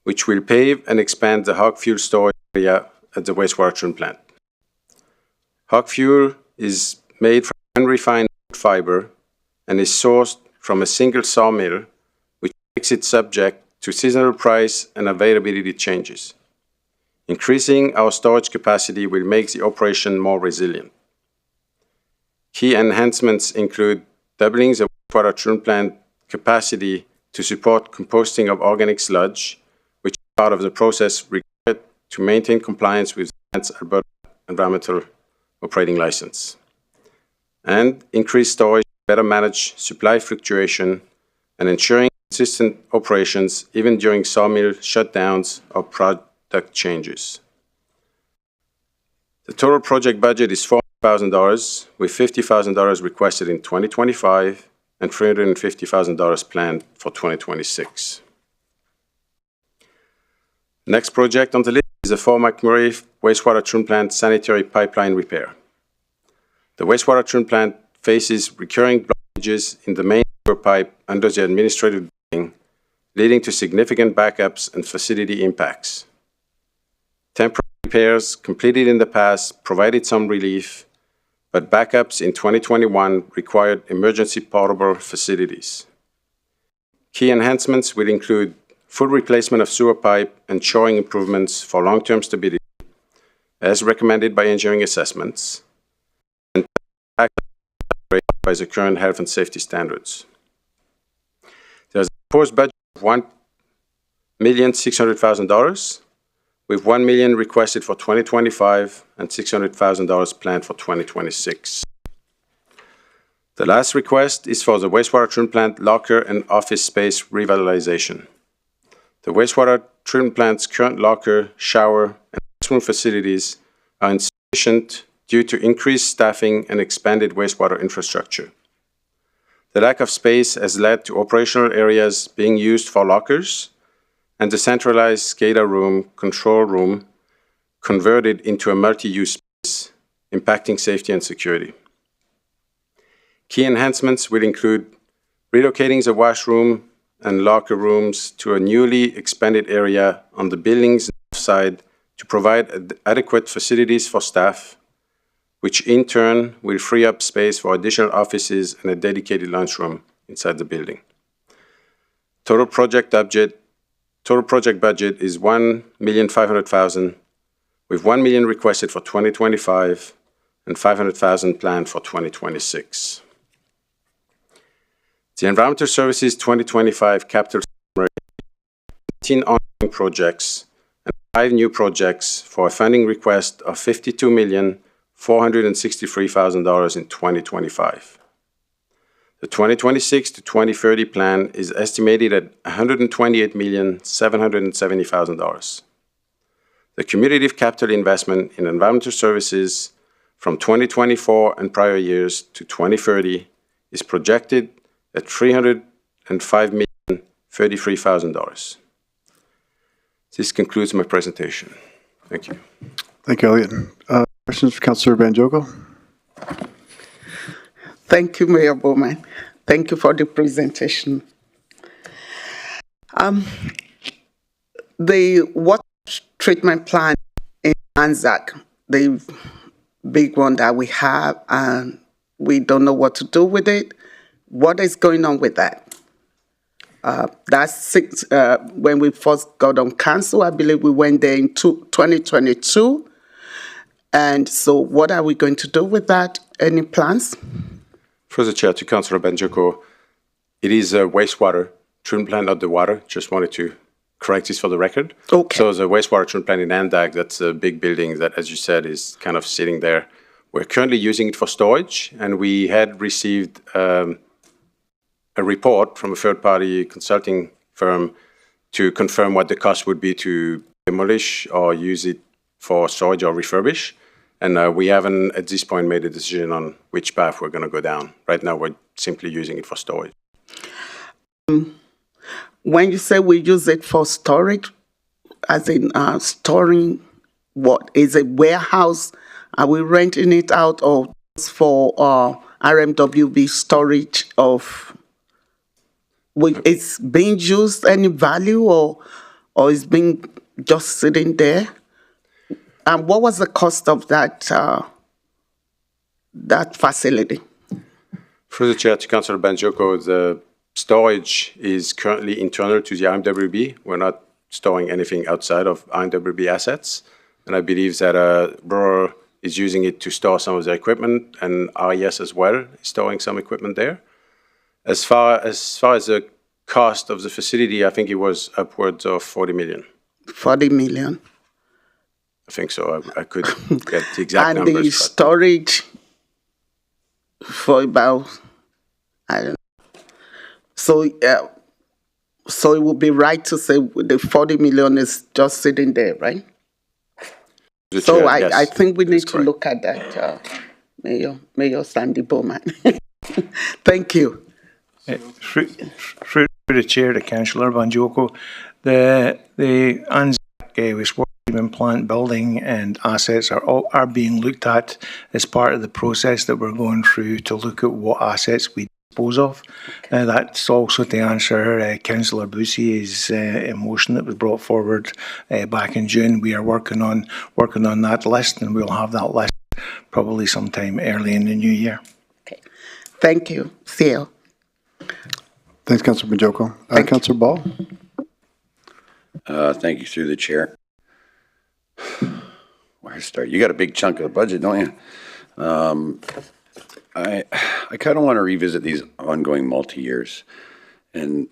which will pave and expand the hog fuel storage area at the wastewater treatment plant. Hog fuel is made from unrefined fiber and is sourced from a single sawmill, which makes it subject to seasonal price and availability changes. Increasing our storage capacity will make the operation more resilient. Key enhancements include doubling the wastewater treatment plant capacity to support composting of organic sludge, which is part of the process required to maintain compliance with the plant's Alberta Environmental Operating License. And increased storage to better manage supply fluctuation and ensuring consistent operations even during sawmill shutdowns or product changes. The total project budget is $400,000, with $50,000 requested in 2025 and $350,000 planned for 2026. Next project on the list is the Fort McMurray wastewater treatment plant sanitary pipeline repair. The wastewater treatment plant faces recurring blockages in the main sewer pipe under the administrative building, leading to significant backups and facility impacts. Temporary repairs completed in the past provided some relief, but backups in 2021 required emergency portable facilities. Key enhancements will include full replacement of sewer pipe and shoring improvements for long-term stability, as recommended by engineering assessments, and by the current health and safety standards. There's a proposed budget of $1,600,000, with $1 million requested for 2025 and $600,000 planned for 2026. The last request is for the wastewater treatment plant locker and office space revitalization. The wastewater treatment plant's current locker, shower, and restroom facilities are insufficient due to increased staffing and expanded wastewater infrastructure. The lack of space has led to operational areas being used for lockers and the centralized SCADA room, control room, converted into a multi-use space, impacting safety and security. Key enhancements will include relocating the washroom and locker rooms to a newly expanded area on the building's north side to provide adequate facilities for staff, which in turn will free up space for additional offices and a dedicated lunchroom inside the building. Total project budget is $1,500,000, with $1 million requested for 2025 and $500,000 planned for 2026. The Environmental Services 2025 capital summary 18 ongoing projects and 5 new projects for a funding request of $52,463,000 in 2025. The 2026 to 2030 plan is estimated at $128,770,000. The cumulative capital investment in environmental services from 2024 and prior years to 2030 is projected at $305,033,000. This concludes my presentation. Thank you. Thank you, Elliot. Questions for Councillor Banjogo? Thank you, Mayor Bowman. Thank you for the presentation. The water treatment plant in Anzac, the big one that we have, and we don't know what to do with it. What is going on with that? When we first got on council, I believe we went there in 2022. And so what are we going to do with that? Any plans? For the chair, to Councillor Banjogo, it is a wastewater treatment plant, not the water. Just wanted to correct this for the record. Okay. So the wastewater treatment plant in Anzac, that's a big building that, as you said, is kind of sitting there. We're currently using it for storage, and we had received a report from a third-party consulting firm to confirm what the cost would be to demolish or use it for storage or refurbish. And we haven't, at this point, made a decision on which path we're going to go down. Right now, we're simply using it for storage. When you say we use it for storage, as in storing what? Is it warehouse? Are we renting it out, or just for RMWB storage of... It's being used any value, or or it's been just sitting there? And what was the cost of that that facility? Through the chair to Councillor Banjoko, the storage is currently internal to the IMWB. We're not storing anything outside of IMWB assets. And I believe that Brewer is using it to store some of their equipment, and RES as well is storing some equipment there. As far as the cost of the facility, I think it was upwards of 40 million. 40 million. I think so. I could get the exact and numbers. the storage for about, I don't know. So it would be right to say the 40 million is just sitting there, right? So I think we need to look at that, Mayor Sandy Bowman. Thank you. Through the chair to Councillor Banjoko, the ANZAC wastewater treatment plant building and assets are being looked at as part of the process that we're going through to look at what assets we dispose of. That's also to answer Councillor Boussy's motion that was brought forward back in June. We are working on that list, and we'll have that list probably sometime early in the new year. Okay. Thank you. Theo. Thanks, Councillor Banjoko. Councillor Ball. Thank you, through the chair. Where to start? You got a big chunk of the budget, don't you? I kind of want to revisit these ongoing multi-years, and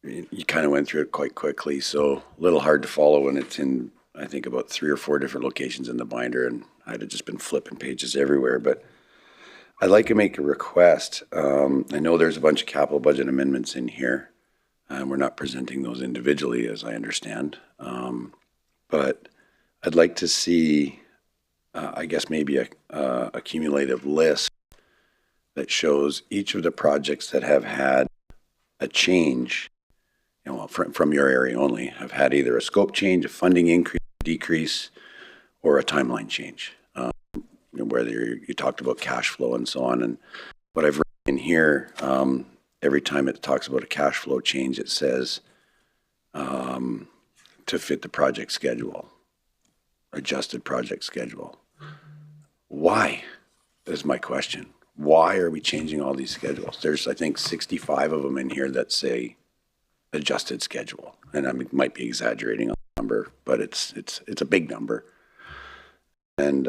you kind of went through it quite quickly, so a little hard to follow when it's in, I think, about 3 or 4 different locations in the binder, and I'd have just been flipping pages everywhere. But I'd like to make a request. I know there's a bunch of capital budget amendments in here, and we're not presenting those individually, as I understand. But I'd like to see, I guess, maybe a cumulative list that shows each of the projects that have had a change, from your area only, have had either a scope change, a funding increase, decrease, or a timeline change. Whether you talked about cash flow and so on. And what I've read in here, every time it talks about a cash flow change, it says to fit the project schedule, adjusted project schedule. Why is my question. Why are we changing all these schedules? There's, I think, 65 of them in here that say adjusted schedule. And I might be exaggerating on the number, but it's a big number. And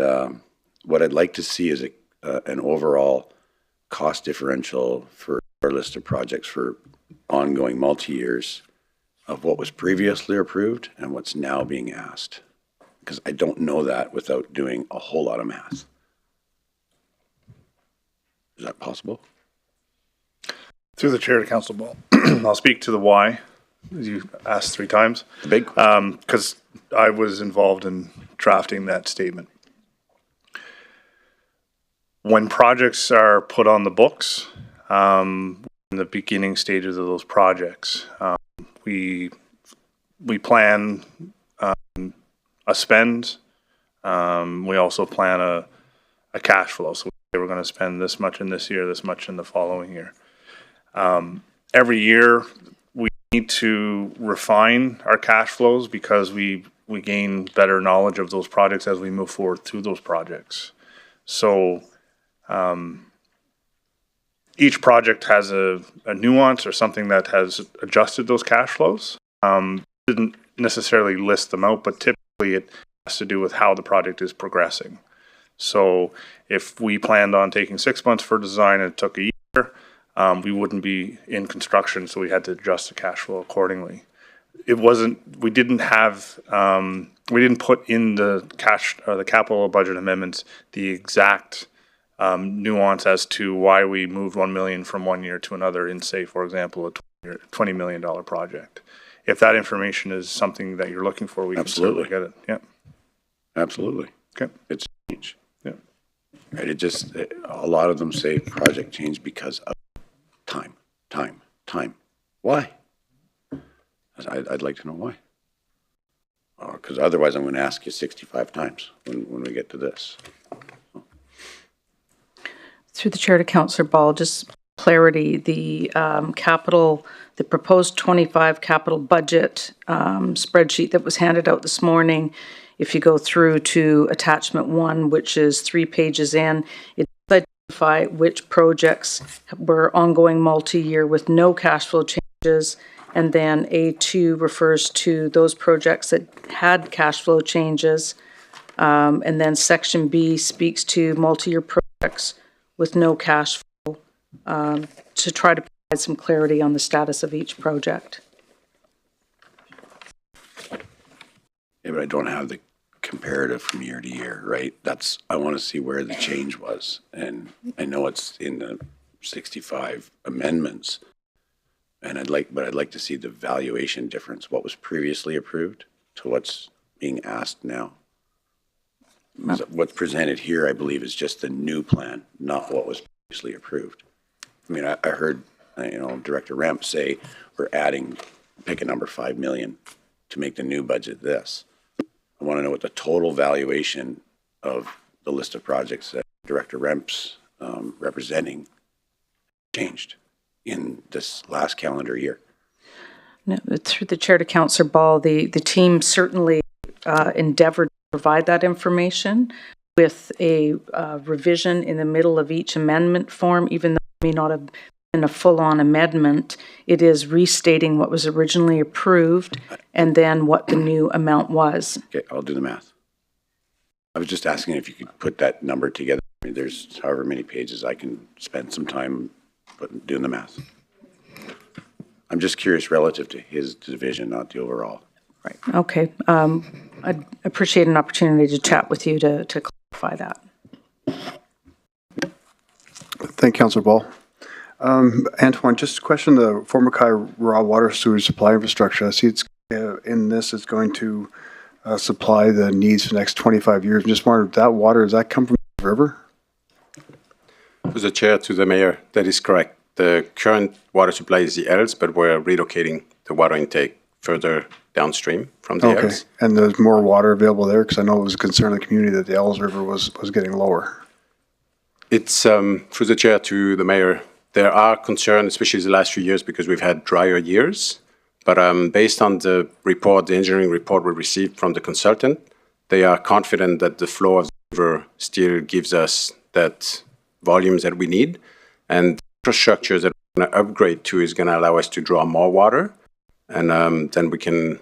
what I'd like to see is an overall cost differential for our list of projects for ongoing multi-years of what was previously approved and what's now being asked. Because I don't know that without doing a whole lot of math. Is that possible? Through the chair to Councillor Ball. I'll speak to the why, as you asked 3 times. The big because I was involved in drafting that statement. When projects are put on the books, in the beginning stages of those projects, we plan a spend. We also plan a cash flow. So we're going to spend this much in this year, this much in the following year. Every year we need to refine our cash flows because we gain better knowledge of those projects as we move forward through those projects. So each project has a nuance or something that has adjusted those cash flows. Didn't necessarily list them out, but typically it has to do with how the project is progressing. So if we planned on taking 6 months for design and it took a year, we wouldn't be in construction, so we had to adjust the cash flow accordingly. We didn't put in the capital budget amendments the exact nuance as to why we moved 1 million from one year to another in, say, for example, a $20 million project. If that information is something that you're looking for, we can certainly get it. Yeah. Absolutely. Okay. It's change. Yeah. Right. A lot of them say project change because of time. Why? I'd like to know why. Because otherwise I'm going to ask you 65 times when we get to this. Through the chair to Councillor Ball, just clarity, the the proposed 25 capital budget spreadsheet that was handed out this morning, if you go through to attachment 1, which is 3 pages in, it does identify which projects were ongoing multi-year with no cash flow changes, and then A2 refers to those projects that had cash flow changes, and then section B speaks to multi-year projects with no cash flow, to try to provide some clarity on the status of each project. Yeah, but I don't have the comparative from year to year, right? I want to see where the change was. And I know it's in the 65 amendments. And I'd like to see the valuation difference, what was previously approved to what's being asked now. What's presented here, I believe, is just the new plan, not what was previously approved. I mean, I heard, Director Remp say we're adding, pick a number, 5 million to make the new budget this. I want to know what the total valuation of the list of projects that Director Remp's representing changed in this last calendar year. No, through the chair to Councillor Ball, the team certainly endeavored to provide that information with a revision in the middle of each amendment form, even though it may not have been a full-on amendment. It is restating what was originally approved and then what the new amount was. Okay, I'll do the math. I was just asking if you could put that number together. I mean, there's however many pages. I can spend some time doing the math. I'm just curious relative to his division, not the overall. Right. Okay. I'd appreciate an opportunity to chat with you to clarify that. Thank you, Councillor Ball. Antoine, just a question, the Fort McKay raw water sewage supply infrastructure. I see it's in this, it's going to supply the needs for the next 25 years. I'm just wondering, that water, does that come from the river? To the chair, to the mayor, that is correct. The current water supply is the Ells, but we're relocating the water intake further downstream from the Ells. And there's more water available there? Because I know it was a concern of the community that the Ells River was getting lower. It's, through the chair to the mayor, there are concerns, especially the last few years, because we've had drier years. But based on the report, the engineering report we received from the consultant, they are confident that the flow of the river still gives us that volumes that we need. And the infrastructure that we're going to upgrade to is going to allow us to draw more water. And then we can,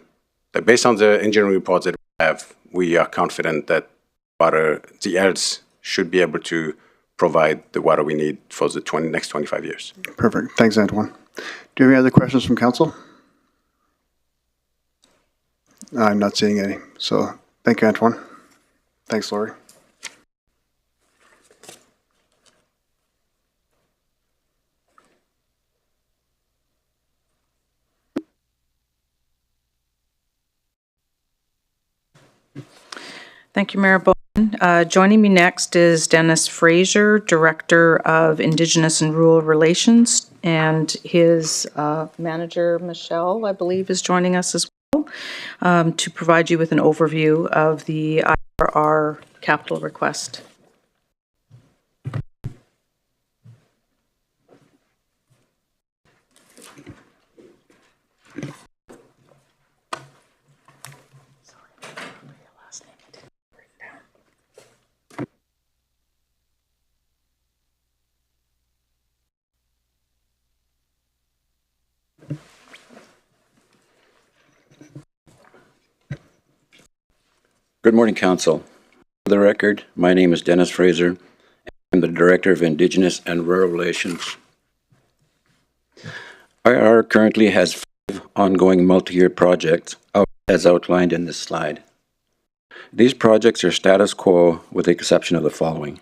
based on the engineering reports that we have, we are confident that the Ells should be able to provide the water we need for the next 25 years. Perfect. Thanks, Antoine. Do you have any other questions from council? I'm not seeing any. So thank you, Antoine. Thanks, Lori. Thank you, Mayor Bowen. Joining me next is Dennis Fraser, Director of Indigenous and Rural Relations, and his manager, Michelle, I believe, is joining us as well, to provide you with an overview of the IRR capital request. Good morning, Council. For the record, my name is Dennis Fraser, and I'm the Director of Indigenous and Rural Relations. IR currently has 5 ongoing multi-year projects, as outlined in this slide. These projects are status quo with the exception of the following.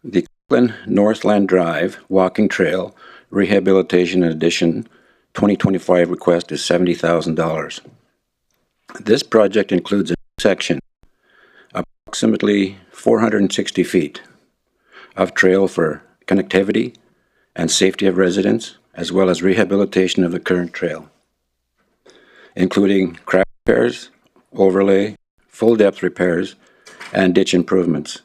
The Cleveland Northland Drive Walking Trail Rehabilitation Addition 2025 request is $70,000. This project includes a section, approximately 460 feet, of trail for connectivity and safety of residents, as well as rehabilitation of the current trail, including crack repairs, overlay, full-depth repairs, and ditch improvements.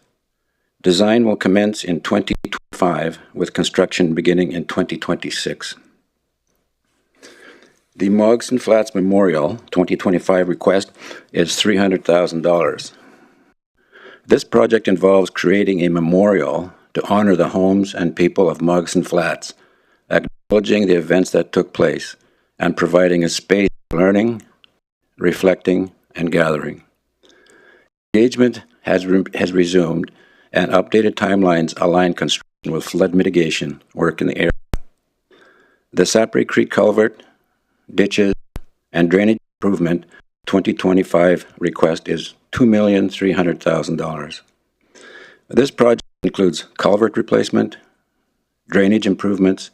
Design will commence in 2025 2025, with construction beginning in 2026. The Mogson Flats Memorial 2025 request is $300,000. This project involves creating a memorial to honor the homes and people of Mogson Flats, acknowledging the events that took place, and providing a space for learning, reflecting, and gathering. Engagement has resumed, and updated timelines align construction with flood mitigation work in the area. The Sapri Creek Culvert, ditches, and drainage improvement 2025 request is $2,300,000. This project includes culvert replacement, drainage improvements,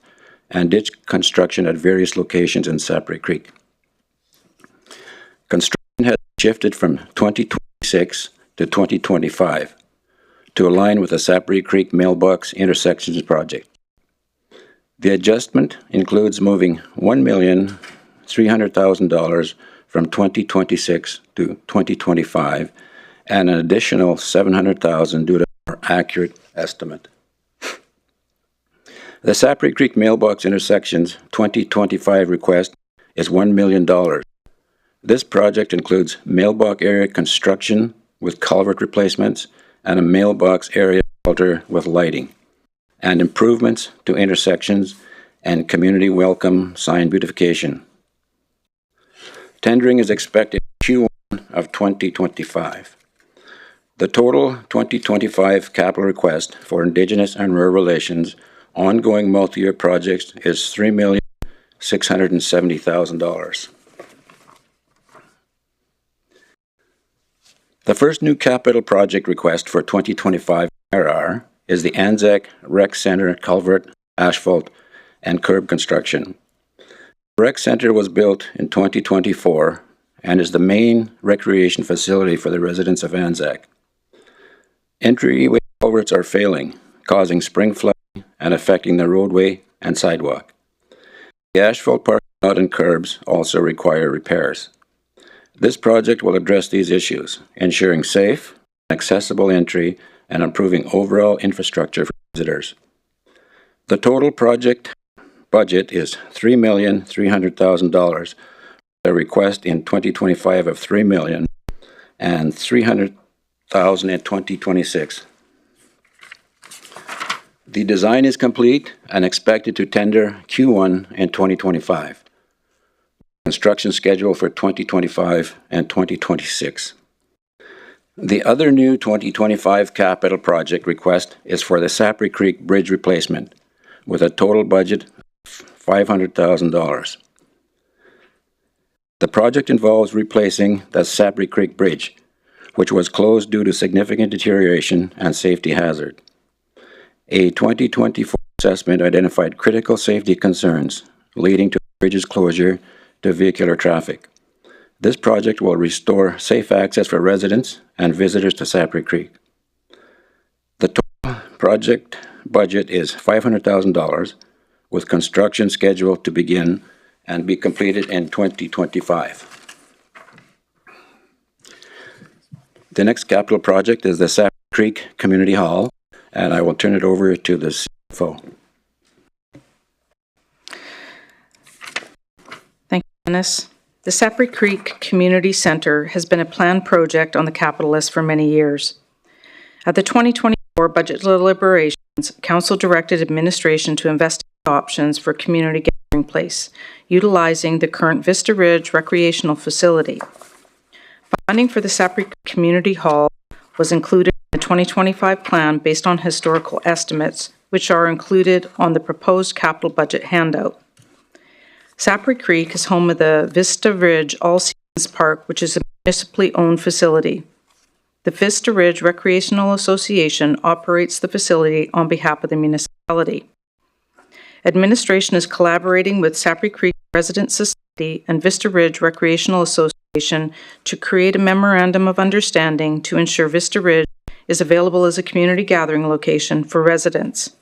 and ditch construction at various locations in Sapri Creek. Construction has shifted from 2026 to 2025 to align with the Sapri Creek Mailbox Intersections project. The adjustment includes moving $1,300,000 from 2026 to 2025 and an additional $700,000 due to a more accurate estimate. The Sapri Creek Mailbox Intersections 2025 request is $1 million. This project includes mailbox area construction with culvert replacements and a mailbox area shelter with lighting, and improvements to intersections and community welcome sign beautification. Tendering is expected in Q1 of 2025. The total 2025 capital request for Indigenous and Rural Relations ongoing multi-year projects is $3,670,000. The first new capital project request for 2025 RR is the Anzac Rec Center culvert, asphalt, and curb construction. The Rec Center was built in 2024 and is the main recreation facility for the residents of Anzac. Entryway culverts are failing, causing spring flooding and affecting the roadway and sidewalk. The asphalt parking lot and curbs also require repairs. This project will address these issues, ensuring safe, accessible entry and improving overall infrastructure for visitors. The total project budget is $3,300,000, a request in 2025 of $3 million and $300,000 in 2026. The design is complete and expected to tender Q1 in 2025. Construction schedule for 2025 and 2026. The other new 2025 capital project request is for the Sapri Creek Bridge replacement, with a total budget of $500,000. The project involves replacing the Sapri Creek Bridge, which was closed due to significant deterioration and safety hazard. A 2024 assessment identified critical safety concerns leading to the bridge's closure to vehicular traffic. This project will restore safe access for residents and visitors to Sapri Creek. The total project budget is $500,000, with construction scheduled to begin and be completed in 2025. The next capital project is the Sapri Creek Community Hall, and I will turn it over to the CFO. Thank you, Dennis. The Sapri Creek Community Center has been a planned project on the capital list for many years. At the 2024 budget deliberations, Council directed administration to investigate options for community gathering place, utilizing the current Vista Ridge recreational facility. Funding for the Sapri Community Hall was included in the 2025 plan based on historical estimates, which are included on the proposed capital budget handout. Sapri Creek is home of the Vista Ridge All Seasons Park, which is a municipally owned facility. The Vista Ridge Recreational Association operates the facility on behalf of the municipality. Administration is collaborating with Sapri Creek Resident Society and Vista Ridge Recreational Association to create a memorandum of understanding to ensure Vista Ridge is available as a community gathering location for residents.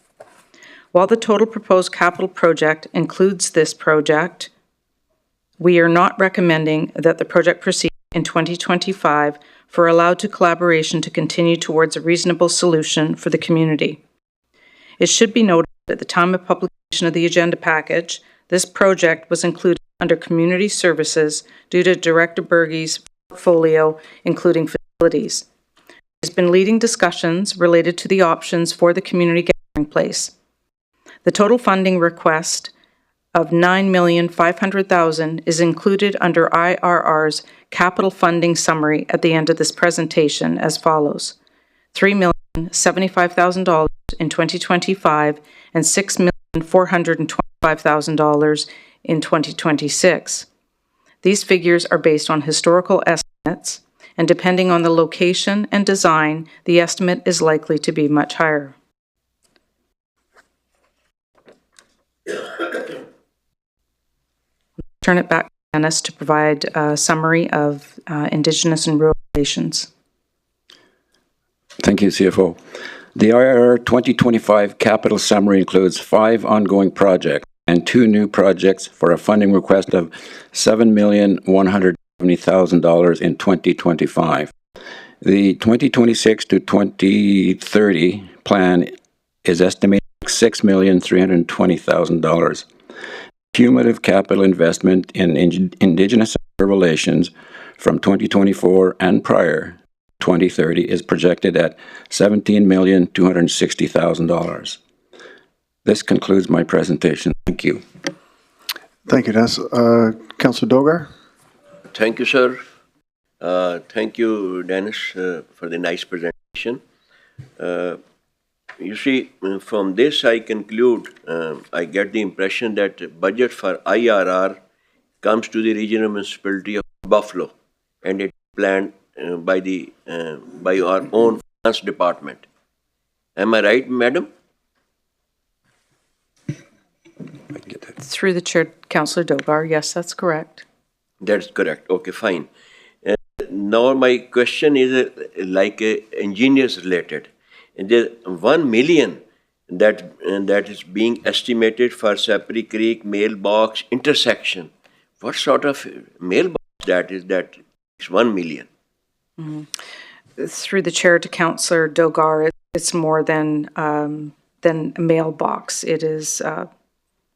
While the total proposed capital project includes this project, we are not recommending that the project proceed in 2025 for allowed to collaboration to continue towards a reasonable solution for the community. It should be noted at the time of publication of the agenda package, this project was included under Community Services due to Director Berge's portfolio, including facilities. He has been leading discussions related to the options for the community gathering place. The total funding request of $9,500,000 is included under IRR's capital funding summary at the end of this presentation as follows: $3,075,000 in 2025 and $6,425,000 in 2026. These figures are based on historical estimates, and depending on the location and design, the estimate is likely to be much higher. Turn it back to Dennis to provide a summary of Indigenous and rural relations. Thank you, CFO. The IRR 2025 capital summary includes 5 ongoing projects and 2 new projects for a funding request of $7,170,000 in 2025. The 2026 to 2030 plan is estimated at $6,320,000. Cumulative capital investment in Indigenous relations from 2024 and prior 2030 is projected at $17,260,000. This concludes my presentation. Thank you. Thank you, Dennis. Councillor Dogar? Thank you, sir. Thank you, Dennis, for the nice presentation. You see, from this I conclude, I get the impression that budget for IRR comes to the regional municipality of Buffalo, and it's planned by our own finance department. Am I right, madam? Through the chair, Councillor Dogar, yes, that's correct. That's correct. Okay, fine. Now my question is engineers related. And there's 1 million that is being estimated for Sapri Creek mailbox intersection. What sort of mailbox that is? That is 1 million. Mm-hmm. Through the chair to Councillor Dogar, it's more than a mailbox. It is.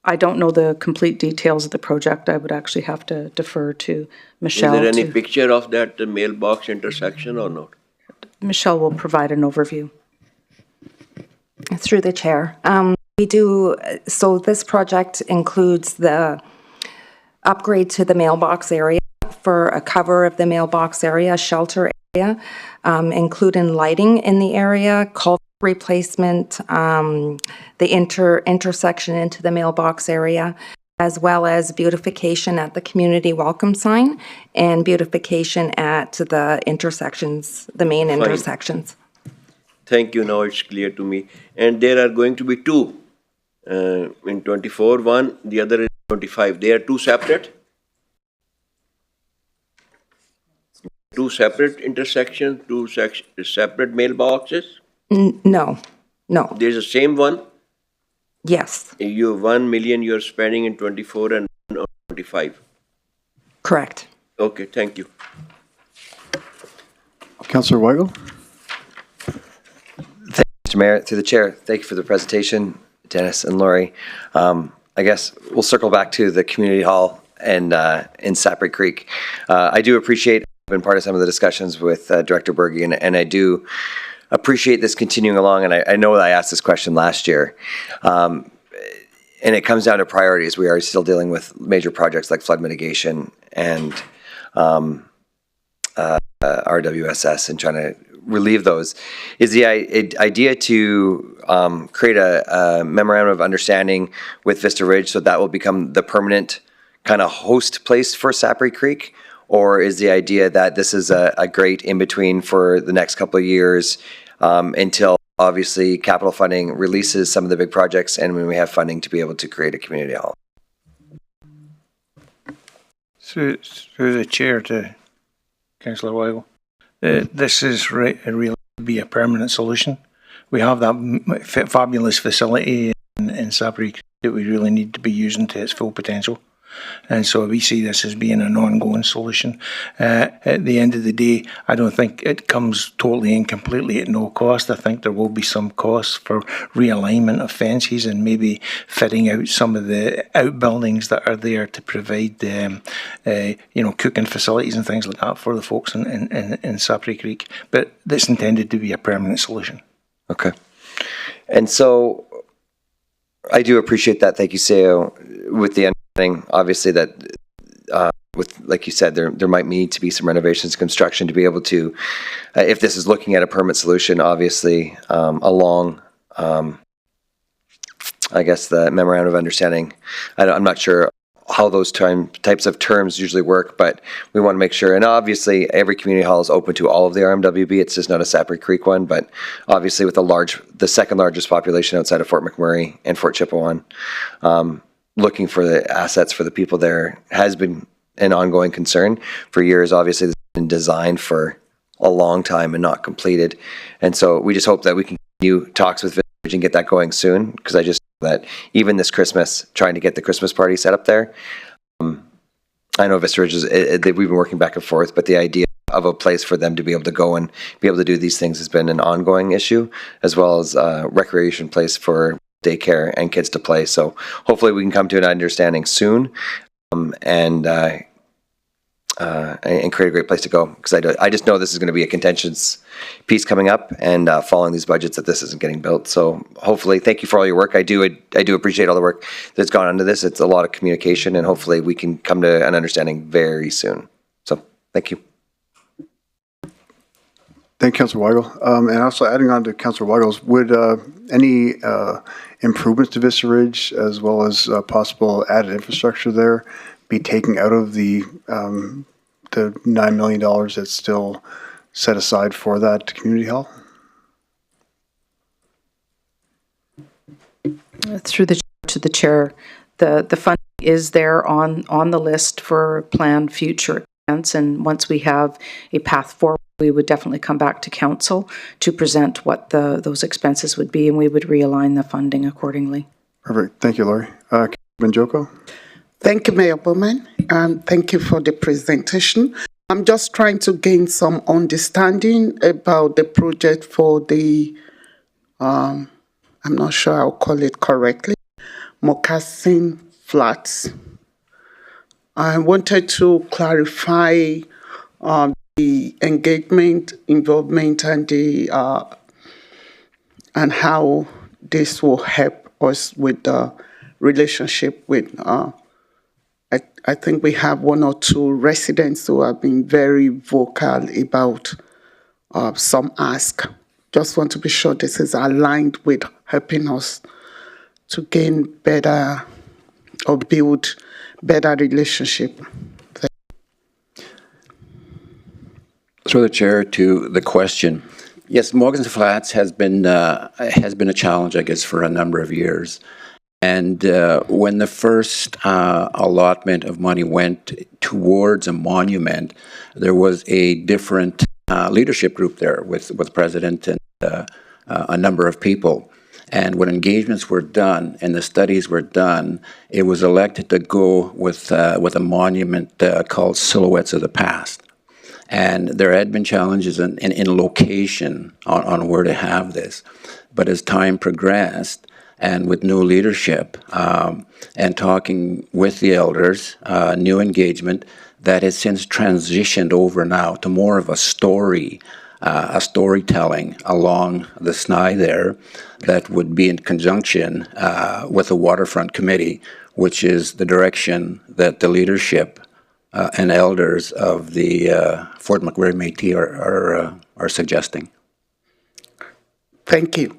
I don't know the complete details of the project. I would actually have to defer to Michelle. Is there any picture of that mailbox intersection or not? Michelle will provide an overview. Through the chair. We do, so this project includes the upgrade to the mailbox area for a cover of the mailbox area, shelter area, including lighting in the area, culvert replacement, the intersection into the mailbox area, as well as beautification at the community welcome sign and beautification at the intersections, the main Fine. intersections. Thank you. Now it's clear to me. And there are going to be 2 in 24, one, the other in 25. They are 2 separate? 2 separate intersections, 2 separate mailboxes? No. There's the same one? Yes. You 1 million you're spending in 24 and 25. Correct. Okay, thank you. Councillor Weigel? Mr. Mayor, through the chair, thank you for the presentation, Dennis and Lori. I guess we'll circle back to the community hall and in Sapri Creek. I do appreciate, I've been part of some of the discussions with Director Berge, and I do appreciate this continuing along, and I know that I asked this question last year. And it comes down to priorities. We are still dealing with major projects like flood mitigation and RWSS and trying to relieve those. Is the idea to create a memorandum of understanding with Vista Ridge so that will become the permanent kind of host place for Sapri Creek? Or is the idea that this is a great in-between for the next couple of years until obviously capital funding releases some of the big projects and when we have funding to be able to create a community hall? Through the chair to Councillor Weigel. This is really be a permanent solution. We have that fabulous facility in Sapri that we really need to be using to its full potential. And so we see this as being an ongoing solution. At the end of the day, I don't think it comes totally and completely at no cost. I think there will be some costs for realignment of fences and maybe fitting out some of the outbuildings that are there to provide, cooking facilities and things like that for the folks in Sapri Creek. But it's intended to be a permanent solution. Okay. And so I do appreciate that. Thank you, Seo, with the understanding, obviously, that with, like you said, there might need to be some renovations, construction to be able to, if this is looking at a permanent solution, obviously, along, I guess, the memorandum of understanding. I'm not sure how those types of terms usually work, but we want to make sure. And obviously, every community hall is open to all of the RMWB. It's just not a Sapri Creek one. But obviously, with the second largest population outside of Fort McMurray and Fort Chipewyan, looking for the assets for the people there has been an ongoing concern for years. Obviously, it's been designed for a long time and not completed. And so we just hope that we can continue talks with Village and get that going soon, because I just that even this Christmas, trying to get the Christmas party set up there. I know Vista Ridge we've been working back and forth, but the idea of a place for them to be able to go and be able to do these things has been an ongoing issue, as well as a recreation place for daycare and kids to play. So hopefully we can come to an understanding soon, and create a great place to go, because I just know this is going to be a contentious piece coming up, and following these budgets that this isn't getting built. So hopefully, thank you for all your work. I do appreciate all the work that's gone into this. It's a lot of communication, and hopefully we can come to an understanding very soon. So thank you. Thank you, Councillor Weigel. And also adding on to Councillor Weigel's, would any improvements to Vista Ridge, as well as possible added infrastructure there, be taken out of the $9 million that's still set aside for that community hall? Through to the chair, the funding is there on the list for planned future events, and once we have a path forward, we would definitely come back to council to present what those expenses would be, and we would realign the funding accordingly. Perfect. Thank you, Laurie. Benjoko? Thank you, Mayor Bowman, and thank you for the presentation. I'm just trying to gain some understanding about the project for the, I'm not sure I'll call it correctly, Moccasin Flats. I wanted to clarify the engagement, involvement, and and how this will help us with the relationship with. I think we have one or two residents who have been very vocal about some ask. Just want to be sure this is aligned with helping us to gain better or build better relationship. Through the chair to the question. Yes, Morgan's Flats has been a challenge, I guess, for a number of years. And when the first allotment of money went towards a monument, there was a different leadership group there with president and a number of people. And when engagements were done and the studies were done, it was elected to go with a monument called Silhouettes of the Past. And there had been challenges in location on where to have this. But as time progressed, and with new leadership and talking with the elders, new engagement, that has since transitioned over now to more of a storytelling along the SNI there that would be in conjunction with the Waterfront Committee, which is the direction that the leadership and elders of the Fort McMurray Métis are suggesting. Thank you.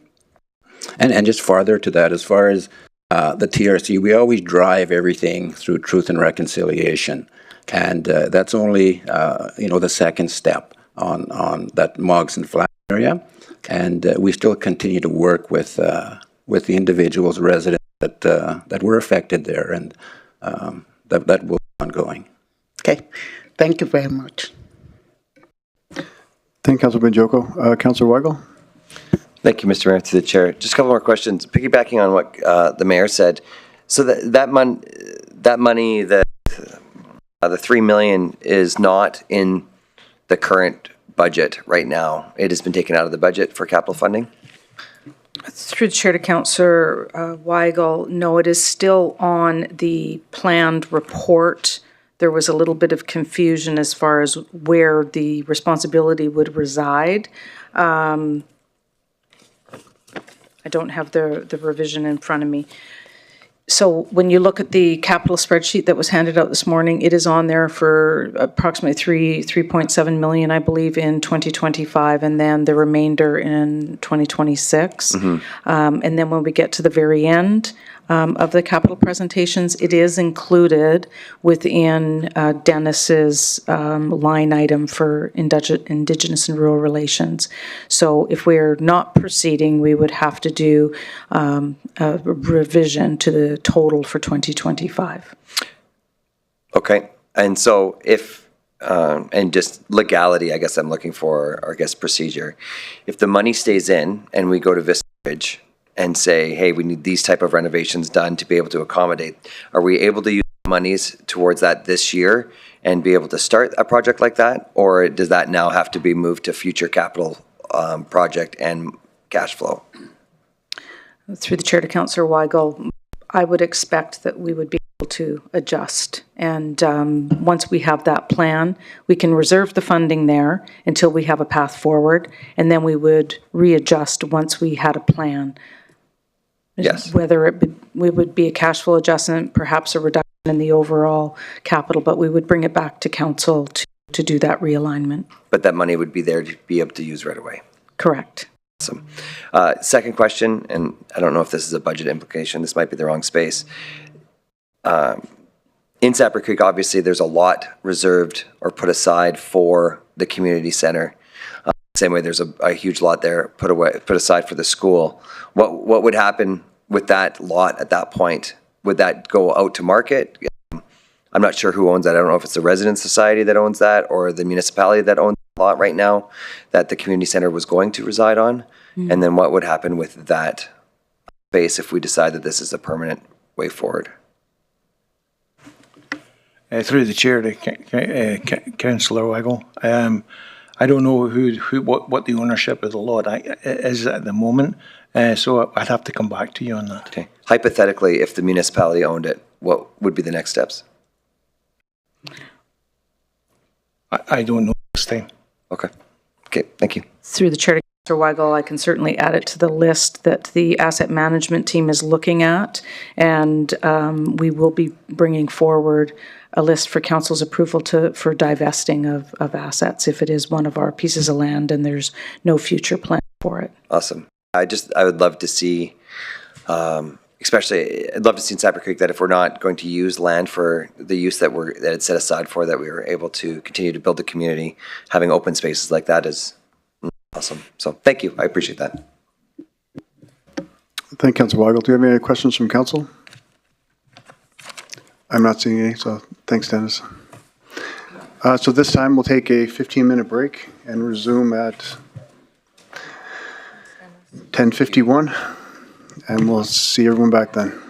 And just farther to that, as far as the TRC, we always drive everything through truth and reconciliation. And that's only, the second step on that Moggs and Flat area. And we still continue to work with the individuals, residents that were affected there, and that will be ongoing. Okay. Thank you very much. Thank you, Councilor Benjoko. Councilor Weigel? Thank you, Mr. Mayor, to the chair. Just a couple more questions. Piggybacking on what the mayor said, so that that money, the 3 million is not in the current budget right now. It has been taken out of the budget for capital funding. Through the chair to Councillor Weigel, no, it is still on the planned report. There was a little bit of confusion as far as where the responsibility would reside. I don't have the revision in front of me. So when you look at the capital spreadsheet that was handed out this morning, it is on there for approximately 3.7 million, I believe, in 2025, and then the remainder in 2026. And then when we get to the very end of the capital presentations, it is included within Dennis's line item for Indigenous and rural relations. So if we're not proceeding, we would have to do a revision to the total for 2025. Okay. And so if, and just legality, I guess I'm looking for, or I guess procedure. If the money stays in and we go to Vista Ridge and say, hey, we need these type of renovations done to be able to accommodate, are we able to use monies towards that this year and be able to start a project like that? Or does that now have to be moved to future capital project and cash flow? Through the chair to Councillor Weigel, I would expect that we would be able to adjust. And once we have that plan, we can reserve the funding there until we have a path forward, and then we would readjust once we had a plan. Yes. Whether we would be a cash flow adjustment, perhaps a reduction in the overall capital, but we would bring it back to council to do that realignment. But that money would be there to be able to use right away. Correct. Awesome. Second question, and I don't know if this is a budget implication, this might be the wrong space. In Sapper Creek, obviously, there's a lot reserved or put aside for the community center. Same way there's a huge lot there put aside for the school. What would happen with that lot at that point? Would that go out to market? I'm not sure who owns that. I don't know if it's the resident society that owns that or the municipality that owns the lot right now that the community center was going to reside on. And then what would happen with that space if we decide that this is a permanent way forward? Through the chair to Councillor Weigel, I don't know what the ownership of the lot is at the moment, so I'd have to come back to you on that. Okay. Hypothetically, if the municipality owned it, what would be the next steps? I don't know this time. Okay. Okay, thank you. Through the chair to Councillor Weigel, I can certainly add it to the list that the asset management team is looking at, and we will be bringing forward a list for council's approval for divesting of assets if it is one of our pieces of land and there's no future plan for it. Awesome. I would love to see, especially, I'd love to see in Sapper Creek that if we're not going to use land for the use that it's set aside for, that we were able to continue to build the community. Having open spaces like that is awesome. So thank you. I appreciate that. Thank you, Councillor Weigel. Do you have any questions from council? I'm not seeing any, so thanks, Dennis. So this time we'll take a 15-minute break and resume at 10:51, and we'll see everyone back then.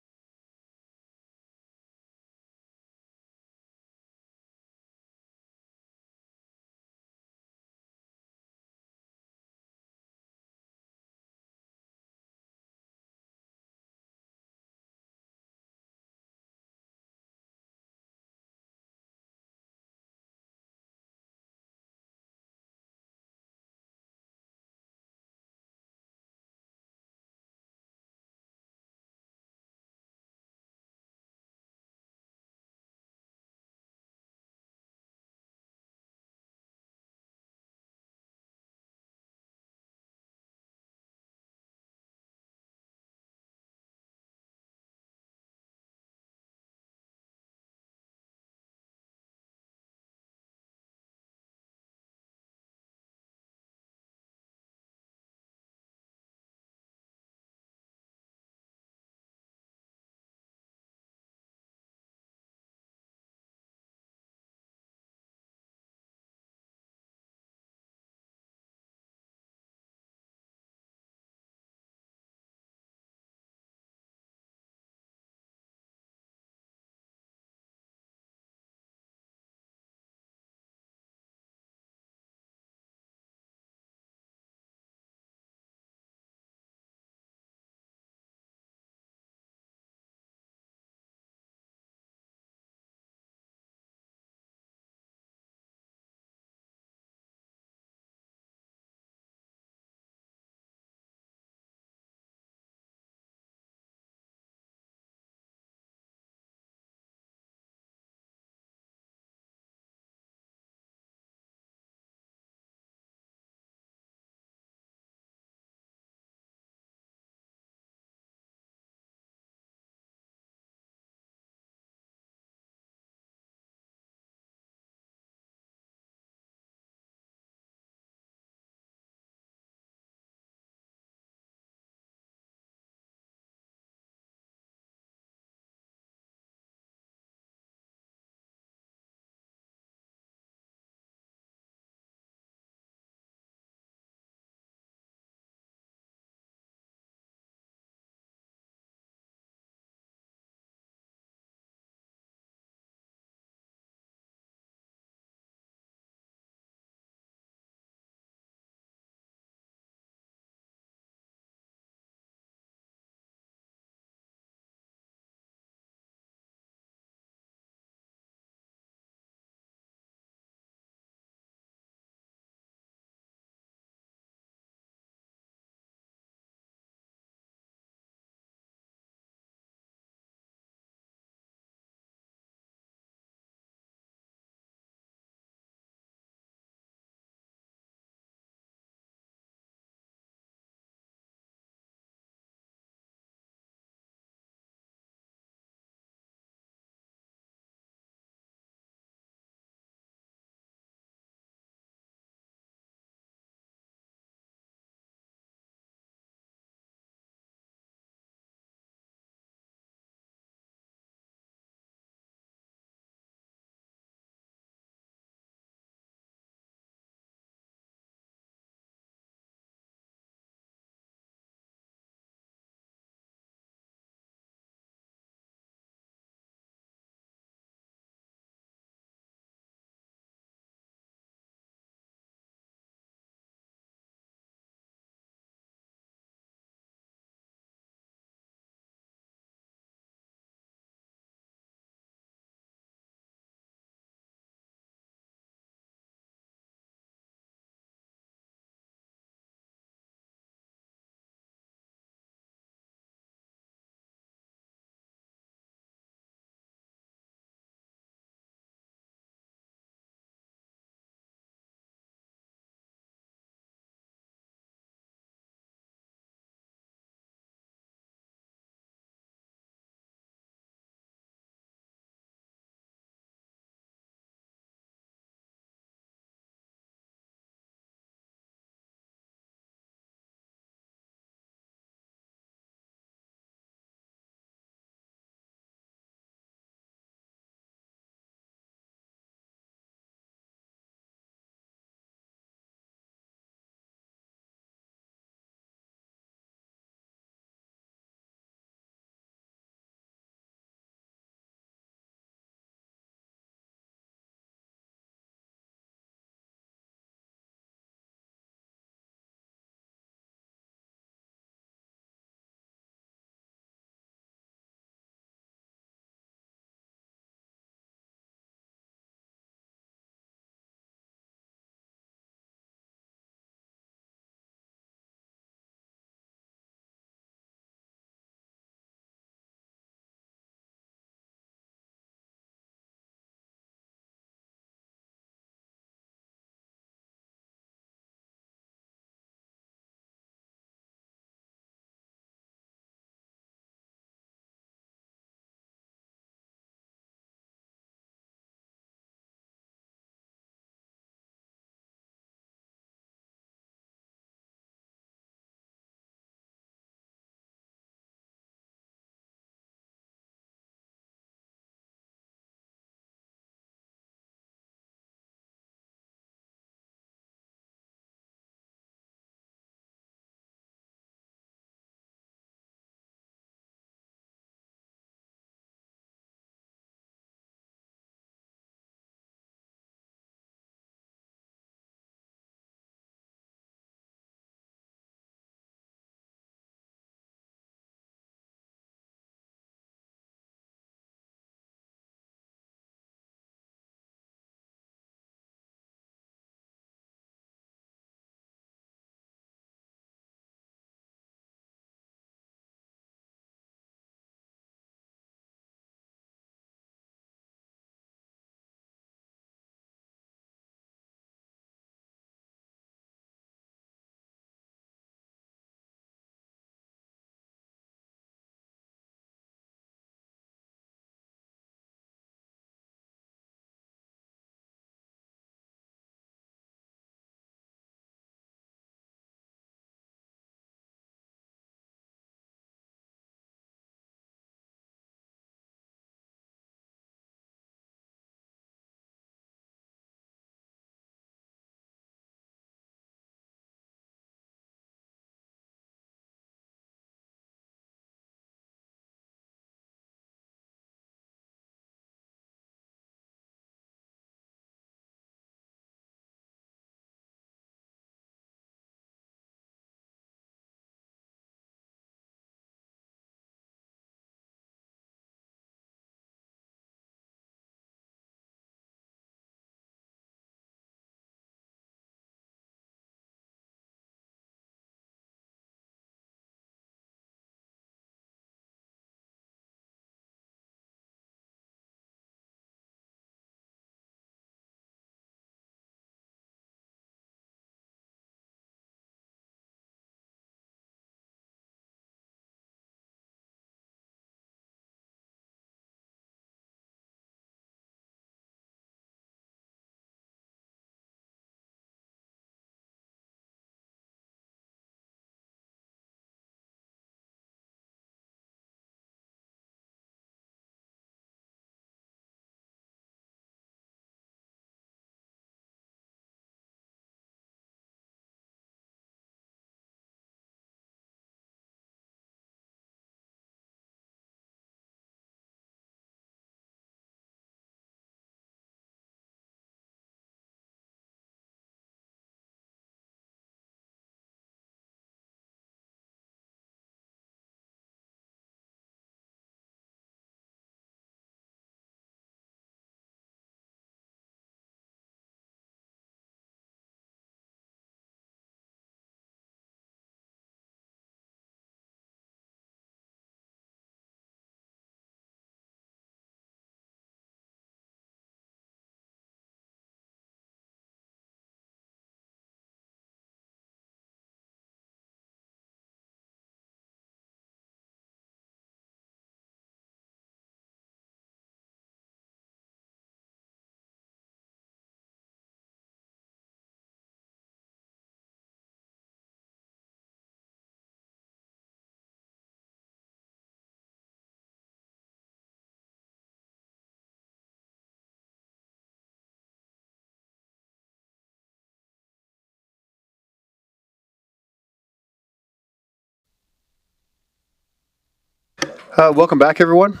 Welcome back, everyone.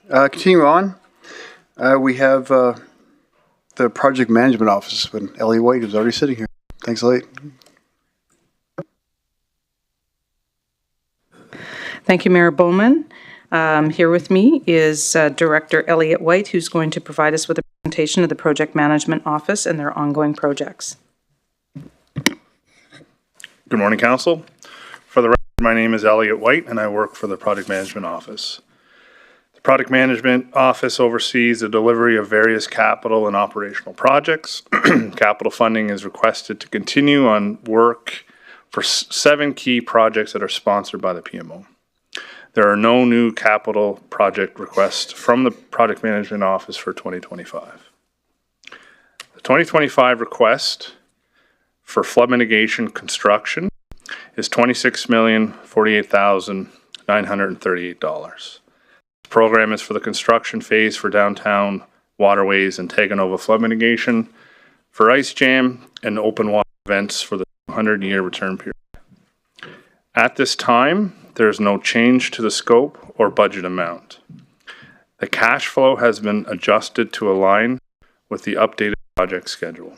Continue on. We have the project management office with Elliot White, who's already sitting here. Thanks, Elliot. Thank you, Mayor Bowman. Here with me is Director Elliot White, who's going to provide us with a presentation of the Project Management Office and their ongoing projects. Good morning, Council. For the record, my name is Elliot White, and I work for the Project Management Office. The Project Management Office oversees the delivery of various capital and operational projects. Capital funding is requested to continue on work for 7 key projects that are sponsored by the PMO. There are no new capital project requests from the Project Management Office for 2025. The 2025 request for flood mitigation construction is $26,048,938. The program is for the construction phase for downtown waterways and Taganova flood mitigation, for ice jam and open water events for the 200-year return period. At this time, there is no change to the scope or budget amount. The cash flow has been adjusted to align with the updated project schedule.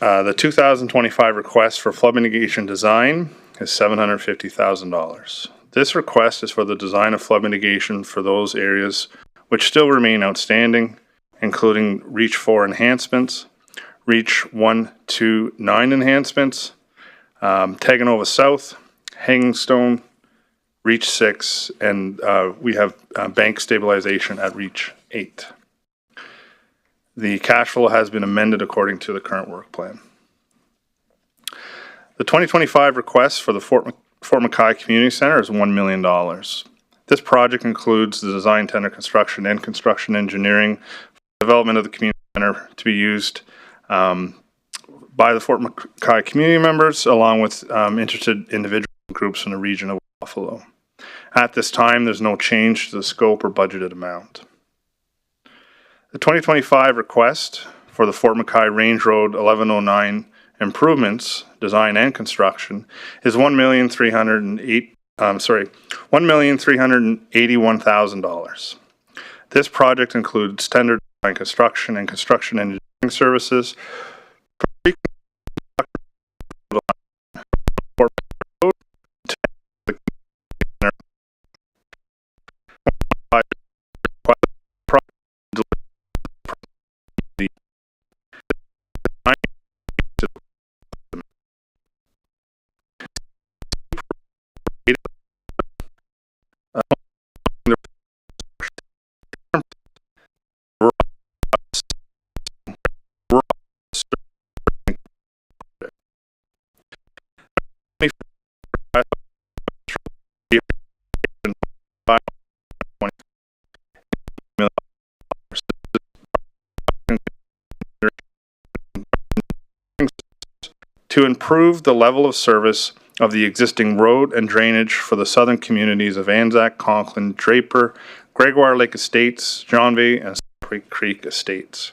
The 2025 request for flood mitigation design is $750,000. This request is for the design of flood mitigation for those areas which still remain outstanding, including Reach 4 enhancements, Reach 1, 2, 9 enhancements, Taganova South, Hanging Stone, Reach 6, and we have bank stabilization at Reach 8. The cash flow has been amended according to the current work plan. The 2025 request for the Fort McKay Community Centre is $1 million. This project includes the design, tender, construction, and construction engineering for the development of the community centre to be used by the Fort McKay community members, along with interested individual groups in the region of Buffalo. At this time, there's no change to the scope or budgeted amount. The 2025 request for the Fort McKay Range Road 1109 improvements, design and construction is $1,381,000. This project includes tender design construction and construction engineering services for to improve the level of service of the existing road and drainage for the southern communities of Anzac, Conklin, Draper, Gregoire Lake Estates, Jeanville, and Sapri Creek Estates.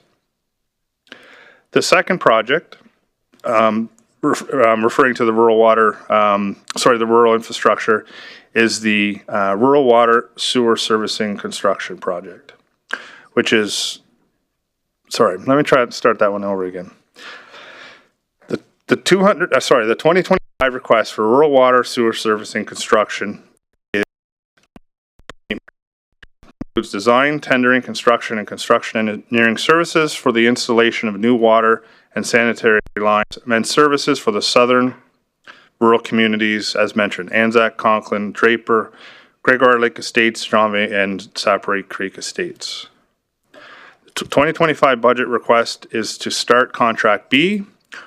The second project, referring to the rural water, the rural infrastructure, is the rural water sewer servicing construction project, which is, let me try to start that one over again. The 2025 request for rural water sewer servicing construction includes design, tendering, construction, and construction engineering services for the installation of new water and sanitary lines and services for the southern rural communities, as mentioned, Anzac, Conklin, Draper, Gregoire Lake Estates, Jeanville, and Sapri Creek Estates. The 2025 budget request is to start Contract B,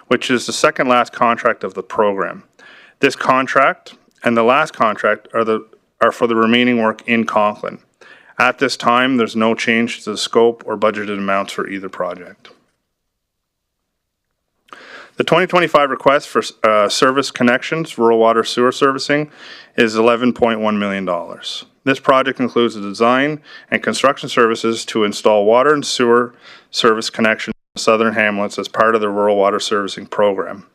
which is the second last contract of the program. This contract and the last contract are for the remaining work in Conklin. At this time, there's no change to the scope or budgeted amounts for either project. The 2025 request for service connections, rural water sewer servicing, is $11.1 million. This project includes the design and construction services to install water and sewer service connections in southern hamlets as part of the rural water servicing program.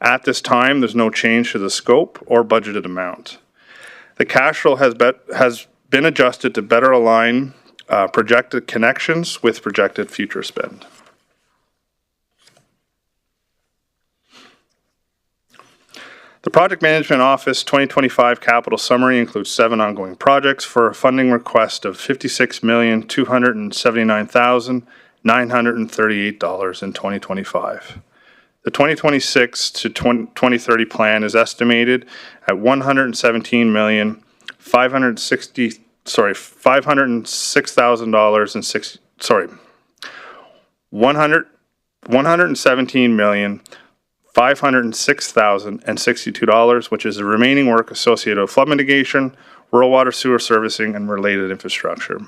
At this time, there's no change to the scope or budgeted amount. The cash flow has been adjusted to better align projected connections with projected future spend. The Project Management Office 2025 capital summary includes 7 ongoing projects for a funding request of $56,279,938 in 2025. The 2026 to 2030 plan is estimated at $117,506,062, which is the remaining work associated with flood mitigation, rural water sewer servicing, and related infrastructure.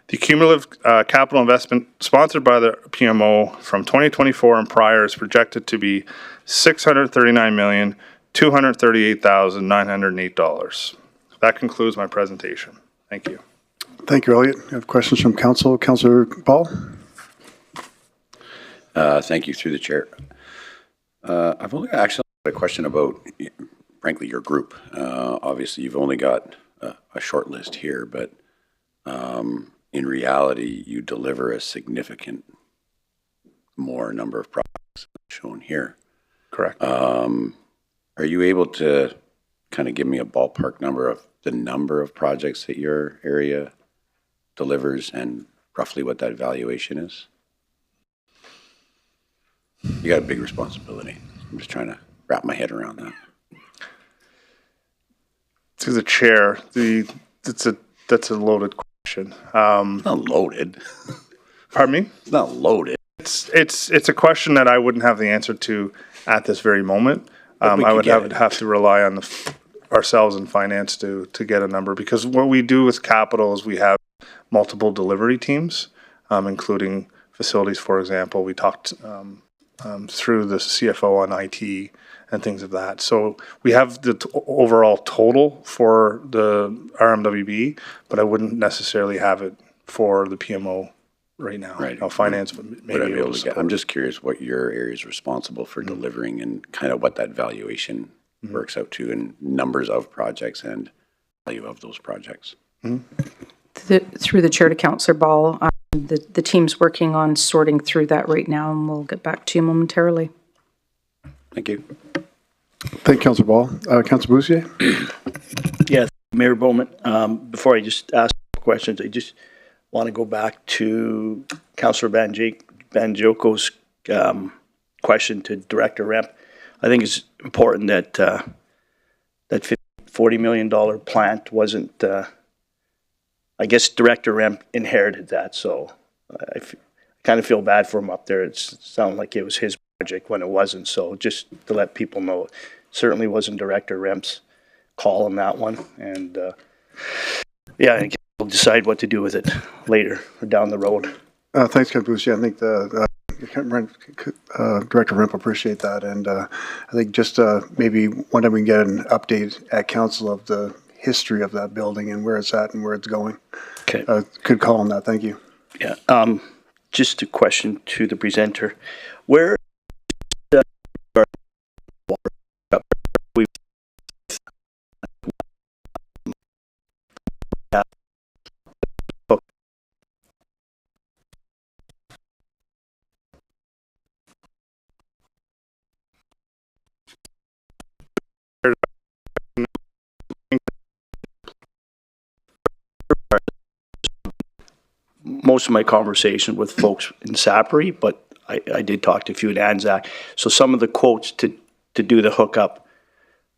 The cumulative capital investment sponsored by the PMO from 2024 and prior is projected to be $639,238,908. That concludes my presentation. Thank you. Thank you, Elliot. I have questions from Council. Councillor Paul? Thank you, through the chair. I've only actually got a question about, frankly, your group. Obviously, you've only got a short list here, but in reality, you deliver a significant more number of projects shown here. Correct. Are you able to kind of give me a ballpark number of the number of projects that your area delivers and roughly what that valuation is? You got a big responsibility. I'm just trying to wrap my head around that. To the chair, that's a loaded question. Not loaded. Pardon me? It's not loaded. It's a question that I wouldn't have the answer to at this very moment. I would have to rely on ourselves in finance to get a number, because what we do with capital is we have multiple delivery teams, including facilities, for example. We talked through the CFO on IT and things of that. So we have the overall total for the RMWB, but I wouldn't necessarily have it for the PMO right now. Right. Finance may be able to support. I'm just curious what your area is responsible for delivering and kind of what that valuation works out to in numbers of projects and value of those projects. Through the chair to Councillor Ball, the team's working on sorting through that right now, and we'll get back to you momentarily. Thank you. Thank you, Councillor Ball. Councillor Boussier? Yes, Mayor Bowman. Before I just ask questions, I just want to go back to Councillor Banjoko's question to Director Remp. I think it's important that that $40 million plant wasn't. I guess Director Remp inherited that, so I kind of feel bad for him up there. It sounded like it was his project when it wasn't. So just to let people know, it certainly wasn't Director Remp's call on that one. And yeah, I guess we'll decide what to do with it later or down the road. Thanks, Councillor Boussier. I think Director Remp will appreciate that. And I think just maybe one time we can get an update at Council of the history of that building and where it's at and where it's going. Okay. Good call on that. Thank you. Yeah. Just a question to the presenter. Where the water we most of my conversation with folks in Sapri, but I did talk to a few at Anzac. So some of the quotes to do the hookup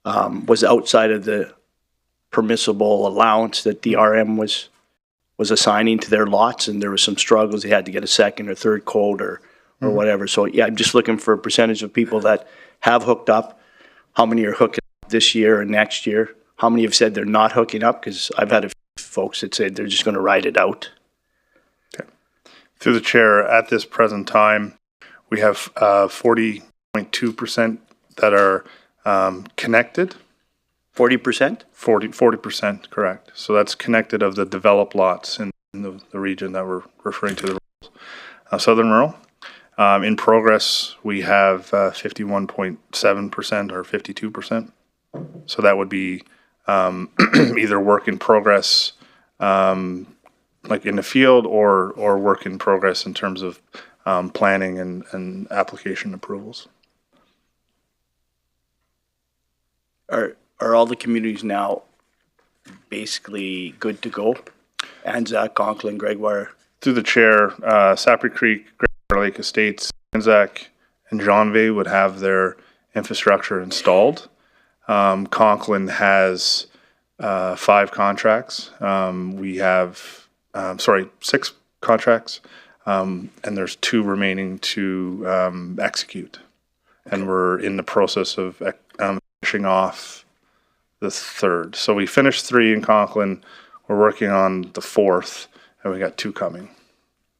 was outside of the permissible allowance that the RM was assigning to their lots, and there was some struggles. They had to get a second or third quote or whatever. So yeah, I'm just looking for a percentage of people that have hooked up. How many are hooking up this year and next year? How many have said they're not hooking up? Because I've had a few folks that say they're just going to ride it out. Through the chair, at this present time, we have 40.2% that are connected. 40%? 40%, correct. So that's connected of the developed lots in the region that we're referring to, the Southern Rural. In progress, we have 51.7% or 52%. So that would be either work in progress, like in the field, or work in progress in terms of planning and application approvals. Are all the communities now basically good to go? Anzac, Conklin, Gregoire? Through the chair, Sapri Creek, Gregoire Lake Estates, Anzac, and Jeanvay would have their infrastructure installed. Conklin has 5 contracts. We have, 6 contracts, and there's 2 remaining to execute. And we're in the process of finishing off the 3rd. So we finished 3 in Conklin. We're working on the 4th, and we got 2 coming.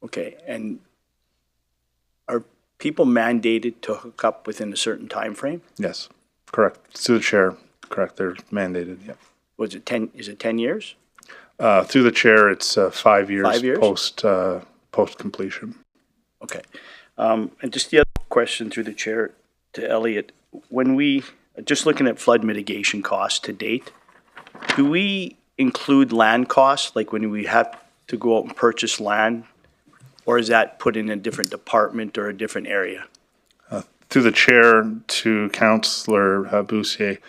Okay, and are people mandated to hook up within a certain time frame? Yes, correct. Through the chair, correct. They're mandated. Yeah. Was it 10? Is it 10 years? Through the chair, it's 5 years, 5 years? post completion. Okay, and just the other question through the chair to Elliot: when we just looking at flood mitigation costs to date, do we include land costs, like when we have to go out and purchase land, or is that put in a different department or a different area? Through the chair to Councillor Boussier,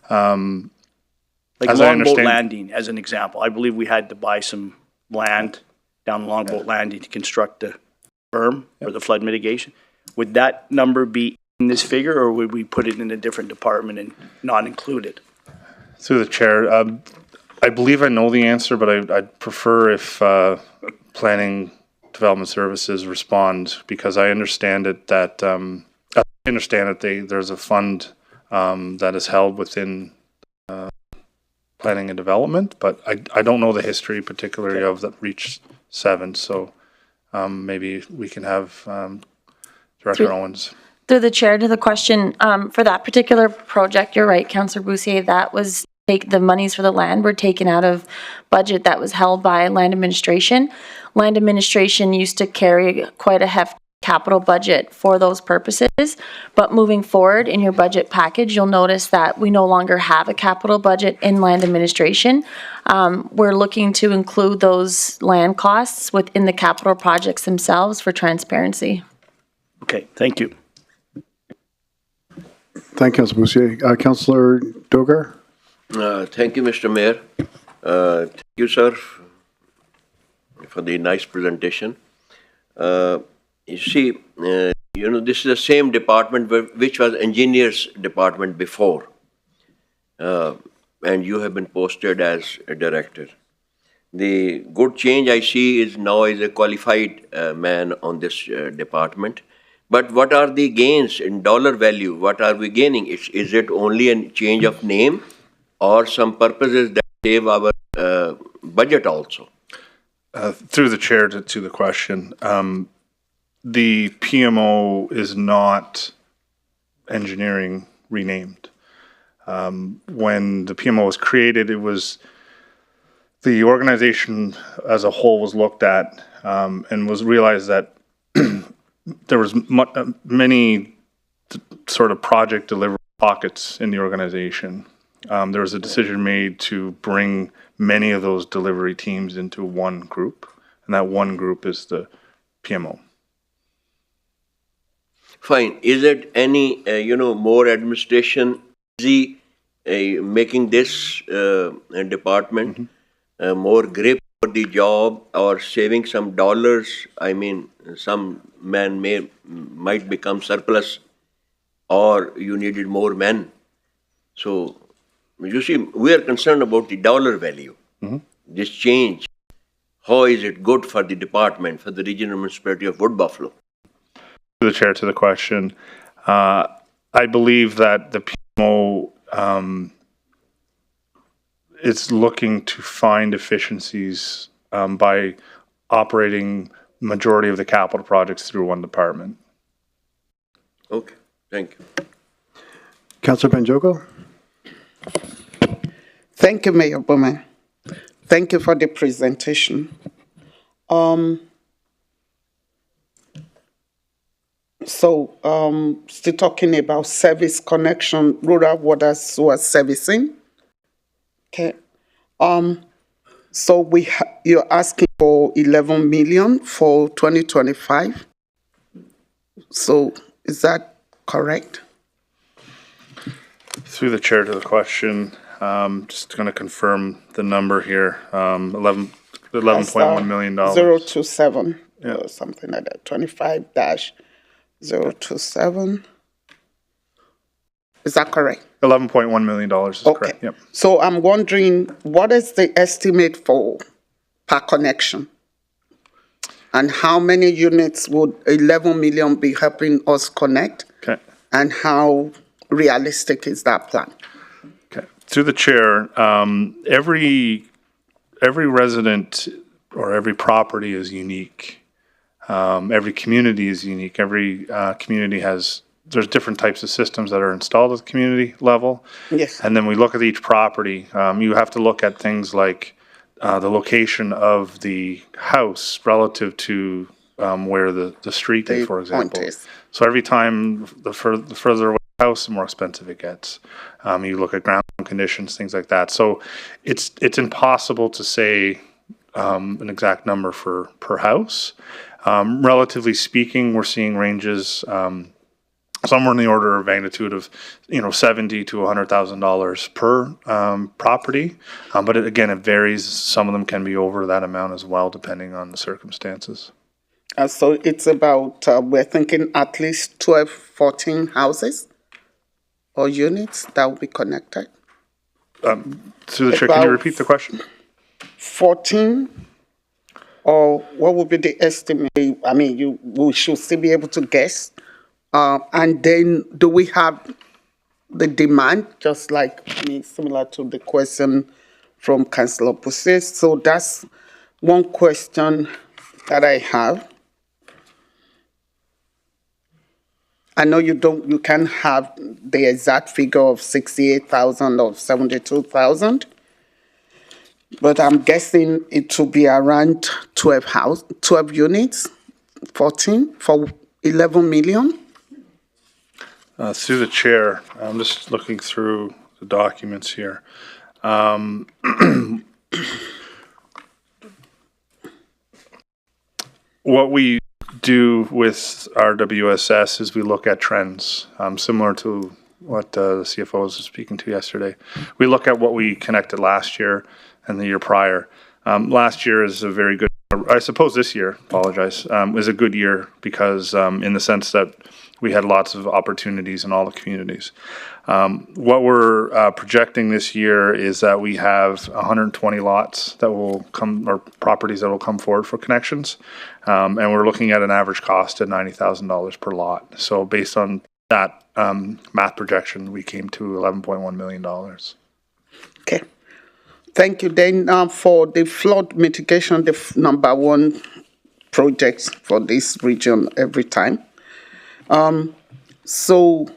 Like Longboat Landing, as an example. I believe we had to buy some land down Longboat Landing to construct the berm or the flood mitigation. Would that number be in this figure, or would we put it in a different department and not include it? Through the chair, I believe I know the answer, but I'd prefer if Planning Development Services respond, because I understand it that there's a fund that is held within planning and development, but I don't know the history particularly of the Reach 7, so maybe we can have Director Owens. Through the chair to the question, for that particular project, you're right, Councillor Boussier, that was the monies for the land were taken out of budget that was held by land administration. Land administration used to carry quite a hefty capital budget for those purposes, but moving forward in your budget package, you'll notice that we no longer have a capital budget in land administration. We're looking to include those land costs within the capital projects themselves for transparency. Okay, thank you. Thank you, Councillor Boussier. Councillor Dogar? Thank you, Mr. Mayor. Thank you, sir, for the nice presentation. You see, this is the same department which was engineers department before, and you have been posted as a director. The good change I see is now is a qualified man on this department. But what are the gains in dollar value? What are we gaining? Is it only a change of name, or some purposes that save our budget also? Through the chair to the question, the PMO is not engineering renamed. When the PMO was created, it was the organization as a whole was looked at and was realized that there was many sort of project delivery pockets in the organization. There was a decision made to bring many of those delivery teams into one group, and that one group is the PMO. Fine. Is it any, more administration easy making this department more grip for the job, or saving some dollars? I mean, some men might become surplus, or you needed more men. So, you see, we are concerned about the dollar value. This change, how is it good for the department, for the regional municipality of Wood Buffalo? To the chair to the question, I believe that the PMO is looking to find efficiencies by operating majority of the capital projects through one department. Okay, thank you. Councillor Banjoko? Thank you, Mayor Bowman. Thank you for the presentation. So, still talking about service connection, rural water sewer servicing. Okay. So you're asking for 11 million for 2025. So is that correct? Through the chair to the question, just going to confirm the number here, $11.1 million. 027 Yeah. or something like that. 25-027. Is that correct? $11.1 million is correct. Yep. So I'm wondering, what is the estimate for per connection? And how many units would 11 million be helping us connect? Okay. And how realistic is that plan? Okay. Through the chair, every resident or every property is unique. Every community is unique. Every community there's different types of systems that are installed at the community level. Yes. And then we look at each property. You have to look at things like the location of the house relative to where the street is, for example. So every time the further away the house, the more expensive it gets. You look at ground conditions, things like that. So it's impossible to say an exact number per house. Relatively speaking, we're seeing ranges somewhere in the order of magnitude of $70,000 to $100,000 per property, but it varies. Some of them can be over that amount as well, depending on the circumstances. So it's about we're thinking at least 12, 14 houses or units that will be connected. Through the chair, can you repeat the question? 14, or what would be the estimate? I mean, we should still be able to guess. And then do we have the demand, just like similar to the question from Councillor Pousse? So that's one question that I have. I know you can't have the exact figure of 68,000 or 72,000, but I'm guessing it will be around 12 units, 14 for 11 million. Through the chair, I'm just looking through the documents here. What we do with our WSS is we look at trends, similar to what the CFO was speaking to yesterday. We look at what we connected last year and the year prior. Last year is a very good, I suppose this year, is a good year because in the sense that we had lots of opportunities in all the communities. What we're projecting this year is that we have 120 lots that will come, or properties that will come forward for connections. And we're looking at an average cost of $90,000 per lot. So based on that math projection, we came to $11.1 million. Okay. Thank you. Then for the flood mitigation, the number one project for this region every time. So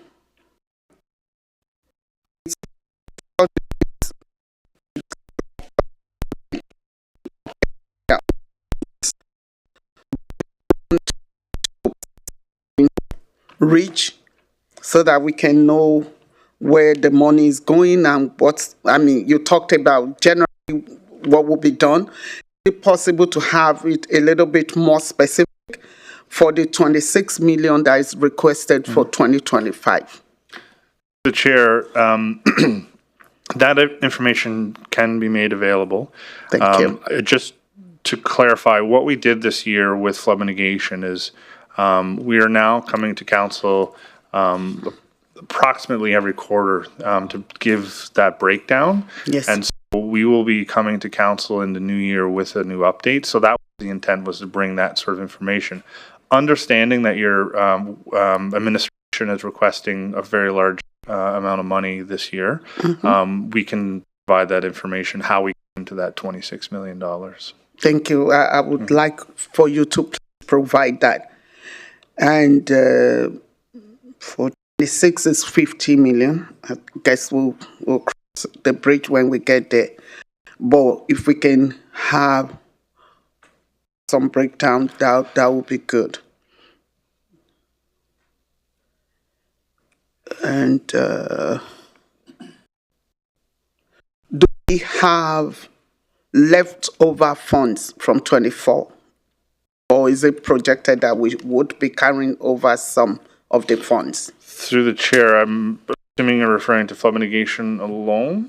reach so that we can know where the money is going and you talked about generally what will be done. Is it possible to have it a little bit more specific for the 26 million that is requested for 2025? The chair, that information can be made available. Thank you. Just to clarify, what we did this year with flood mitigation is we are now coming to council approximately every quarter to give that breakdown. Yes. And so we will be coming to council in the new year with a new update. So that was the intent, was to bring that sort of information. Understanding that your administration is requesting a very large amount of money this year, we can provide that information, how we came to that $26 million. Thank you. I would like for you to provide that. And for 26 is 50 million. I guess we'll cross the bridge when we get there. But if we can have some breakdown, that would be good. And do we have leftover funds from 24? Or is it projected that we would be carrying over some of the funds? Through the chair, I'm assuming you're referring to flood mitigation alone?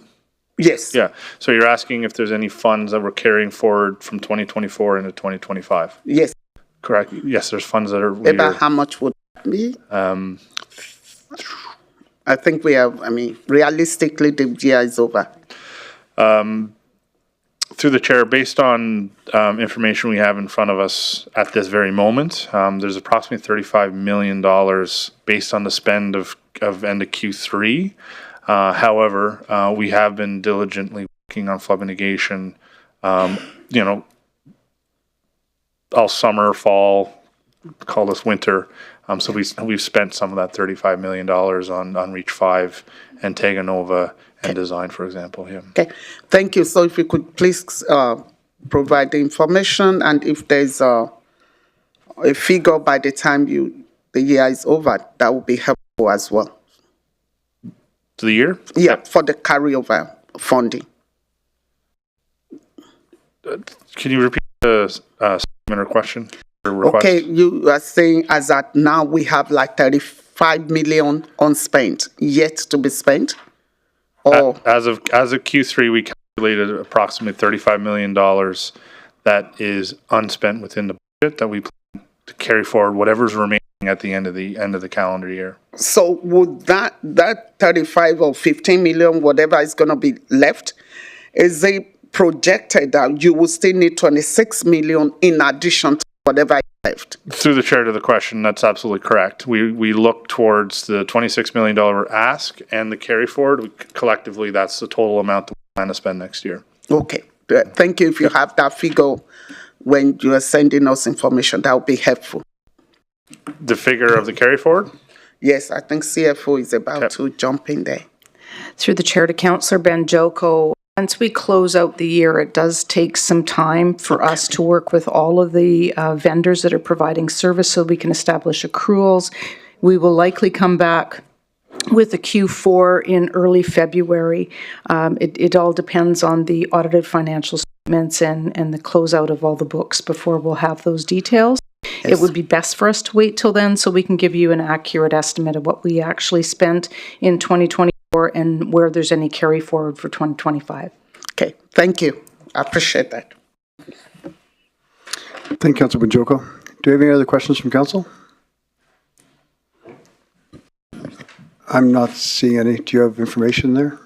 Yes. Yeah. So you're asking if there's any funds that we're carrying forward from 2024 into 2025? Yes. Correct. Yes, there's funds that are. About how much would that be? I think we have, realistically, the year is over. Through the chair, based on information we have in front of us at this very moment, there's approximately $35 million based on the spend of end of Q3. However, we have been diligently working on flood mitigation, all summer, fall, call this winter. So we've spent some of that $35 million on Reach 5 and Taganova and design, for example. Yeah. Okay, thank you. So if you could please provide the information, and if there's a figure by the time the year is over, that would be helpful as well. To the year? Yeah, for the carryover funding. Can you repeat the statement or question or request? Okay, you are saying as at now we have like 35 million unspent, yet to be spent? Or As of Q3, we calculated approximately $35 million that is unspent within the budget that we plan to carry forward whatever's remaining at the end of the calendar year. so would that 35 or 15 million, whatever is going to be left, is it projected that you will still need 26 million in addition to whatever is left? Through the chair to the question, that's absolutely correct. We look towards the $26 million ask and the carry forward. Collectively, that's the total amount that we plan to spend next year. Okay, thank you. If you have that figure when you are sending us information, that would be helpful. The figure of the carry forward? Yes, I think CFO is about to jump in there. Through the chair to Councillor Banjoko, once we close out the year, it does take some time for us to work with all of the vendors that are providing service so we can establish accruals. We will likely come back with a Q4 in early February. It all depends on the audited financial statements and the closeout of all the books before we'll have those details. Yes. It would be best for us to wait till then so we can give you an accurate estimate of what we actually spent in 2024 and where there's any carry forward for 2025. Okay, thank you. I appreciate that. Thank you, Councillor Banjoko. Do you have any other questions from council? I'm not seeing any. Do you have information there?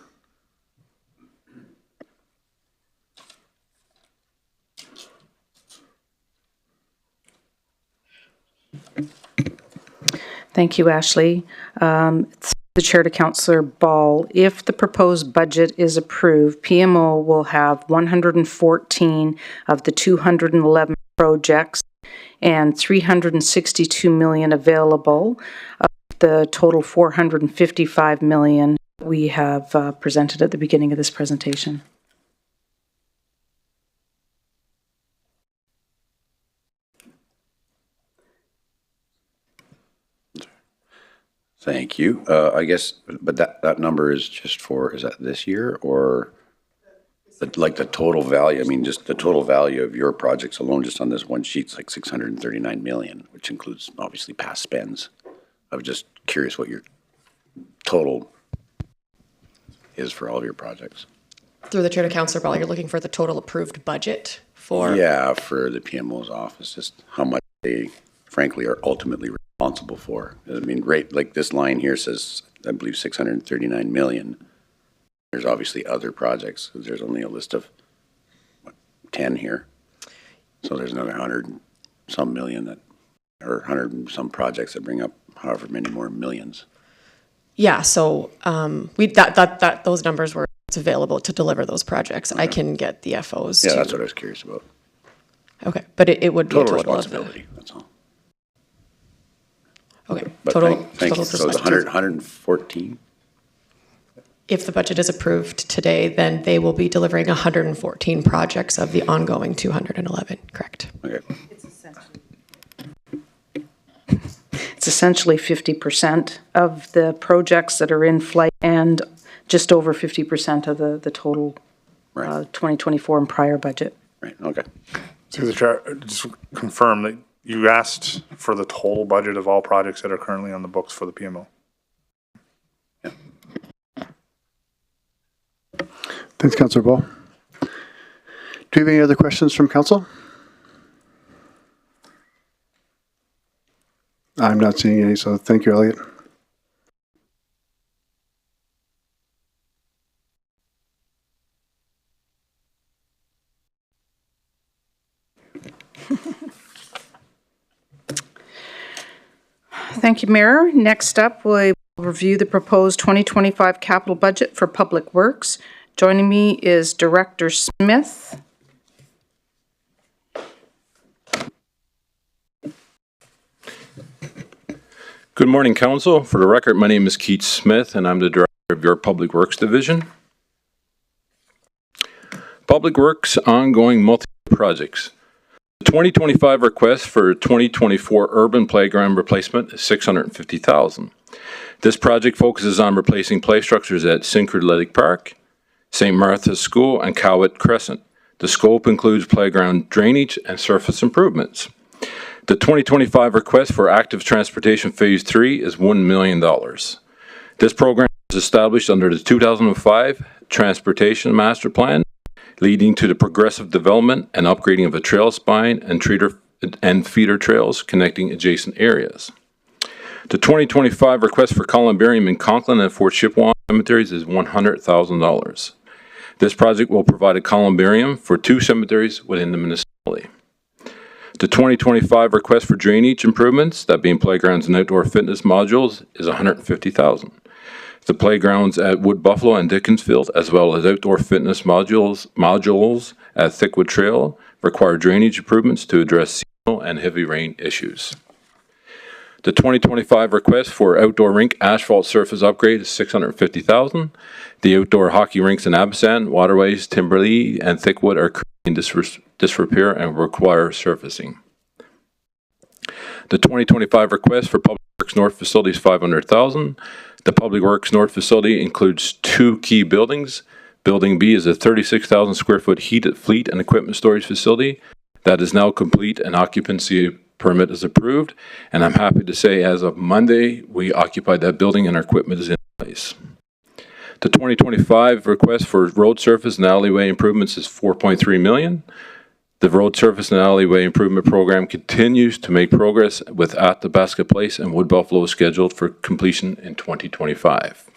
Thank you, Ashley. The chair to Councillor Ball. If the proposed budget is approved, PMO will have 114 of the 211 projects and 362 million available of the total 455 million we have presented at the beginning of this presentation. Thank you. I guess, but that number is just for, is that this year or like the total value? I mean, just the total value of your projects alone, just on this one sheet, is like 639 million, which includes obviously past spends. I was just curious what your total is for all of your projects. Through the chair to Councillor Ball, you're looking for the total approved budget for? Yeah, for the PMO's office, just how much they frankly are ultimately responsible for. I mean, right, like this line here says, I believe 639 million. There's obviously other projects. There's only a list of 10 here. So there's another 100 some million that, or 100 some projects that bring up however many more millions. Yeah, so those numbers were available to deliver those projects. Okay. I can get the FOs. Yeah, that's what I was curious about. Okay, but it would be a total responsibility. That's all. Okay, but total. Thank you. So it's 114. If the budget is approved today, then they will be delivering 114 projects of the ongoing 211. Correct. Okay. It's essentially 50% of the projects that are in flight and just over 50% of the total 2024 and prior budget. Right, okay. Through the chair, just confirm that you asked for the total budget of all projects that are currently on the books for the PMO. Thanks, Councillor Ball. Do you have any other questions from council? I'm not seeing any, so thank you, Elliot. Thank you, Mayor. Next up, we'll review the proposed 2025 capital budget for Public Works. Joining me is Director Smith. Good morning, Council. For the record, my name is Keith Smith, and I'm the Director of your Public Works Division. Public Works ongoing multi-projects. The 2025 request for 2024 urban playground replacement is $650,000. This project focuses on replacing play structures at Syncretic Park, St. Martha's School, and Cowett Crescent. The scope includes playground drainage and surface improvements. The 2025 request for active transportation phase 3 is $1 million. This program was established under the 2005 Transportation Master Plan, leading to the progressive development and upgrading of a trail spine and feeder trails connecting adjacent areas. The 2025 request for columbarium in Conklin and Fort Chippewa cemeteries is $100,000. This project will provide a columbarium for 2 cemeteries within the municipality. The 2025 request for drainage improvements, that being playgrounds and outdoor fitness modules, is $150,000. The playgrounds at Wood Buffalo and Dickinsfield, as well as outdoor fitness modules at Thickwood Trail, require drainage improvements to address seasonal and heavy rain issues. The 2025 request for outdoor rink asphalt surface upgrade is $650,000. The outdoor hockey rinks in Absent, Waterways, Timberlea, and Thickwood are currently in disrepair and require surfacing. The 2025 request for Public Works North facility is $500,000. The Public Works North facility includes 2 key buildings. Building B is a 36,000 square foot heated fleet and equipment storage facility that is now complete and occupancy permit is approved. And I'm happy to say as of Monday, we occupied that building and our equipment is in place. The 2025 request for road surface and alleyway improvements is $4.3 million. The road surface and alleyway improvement program continues to make progress with At the Basket Place and Wood Buffalo scheduled for completion in 2025.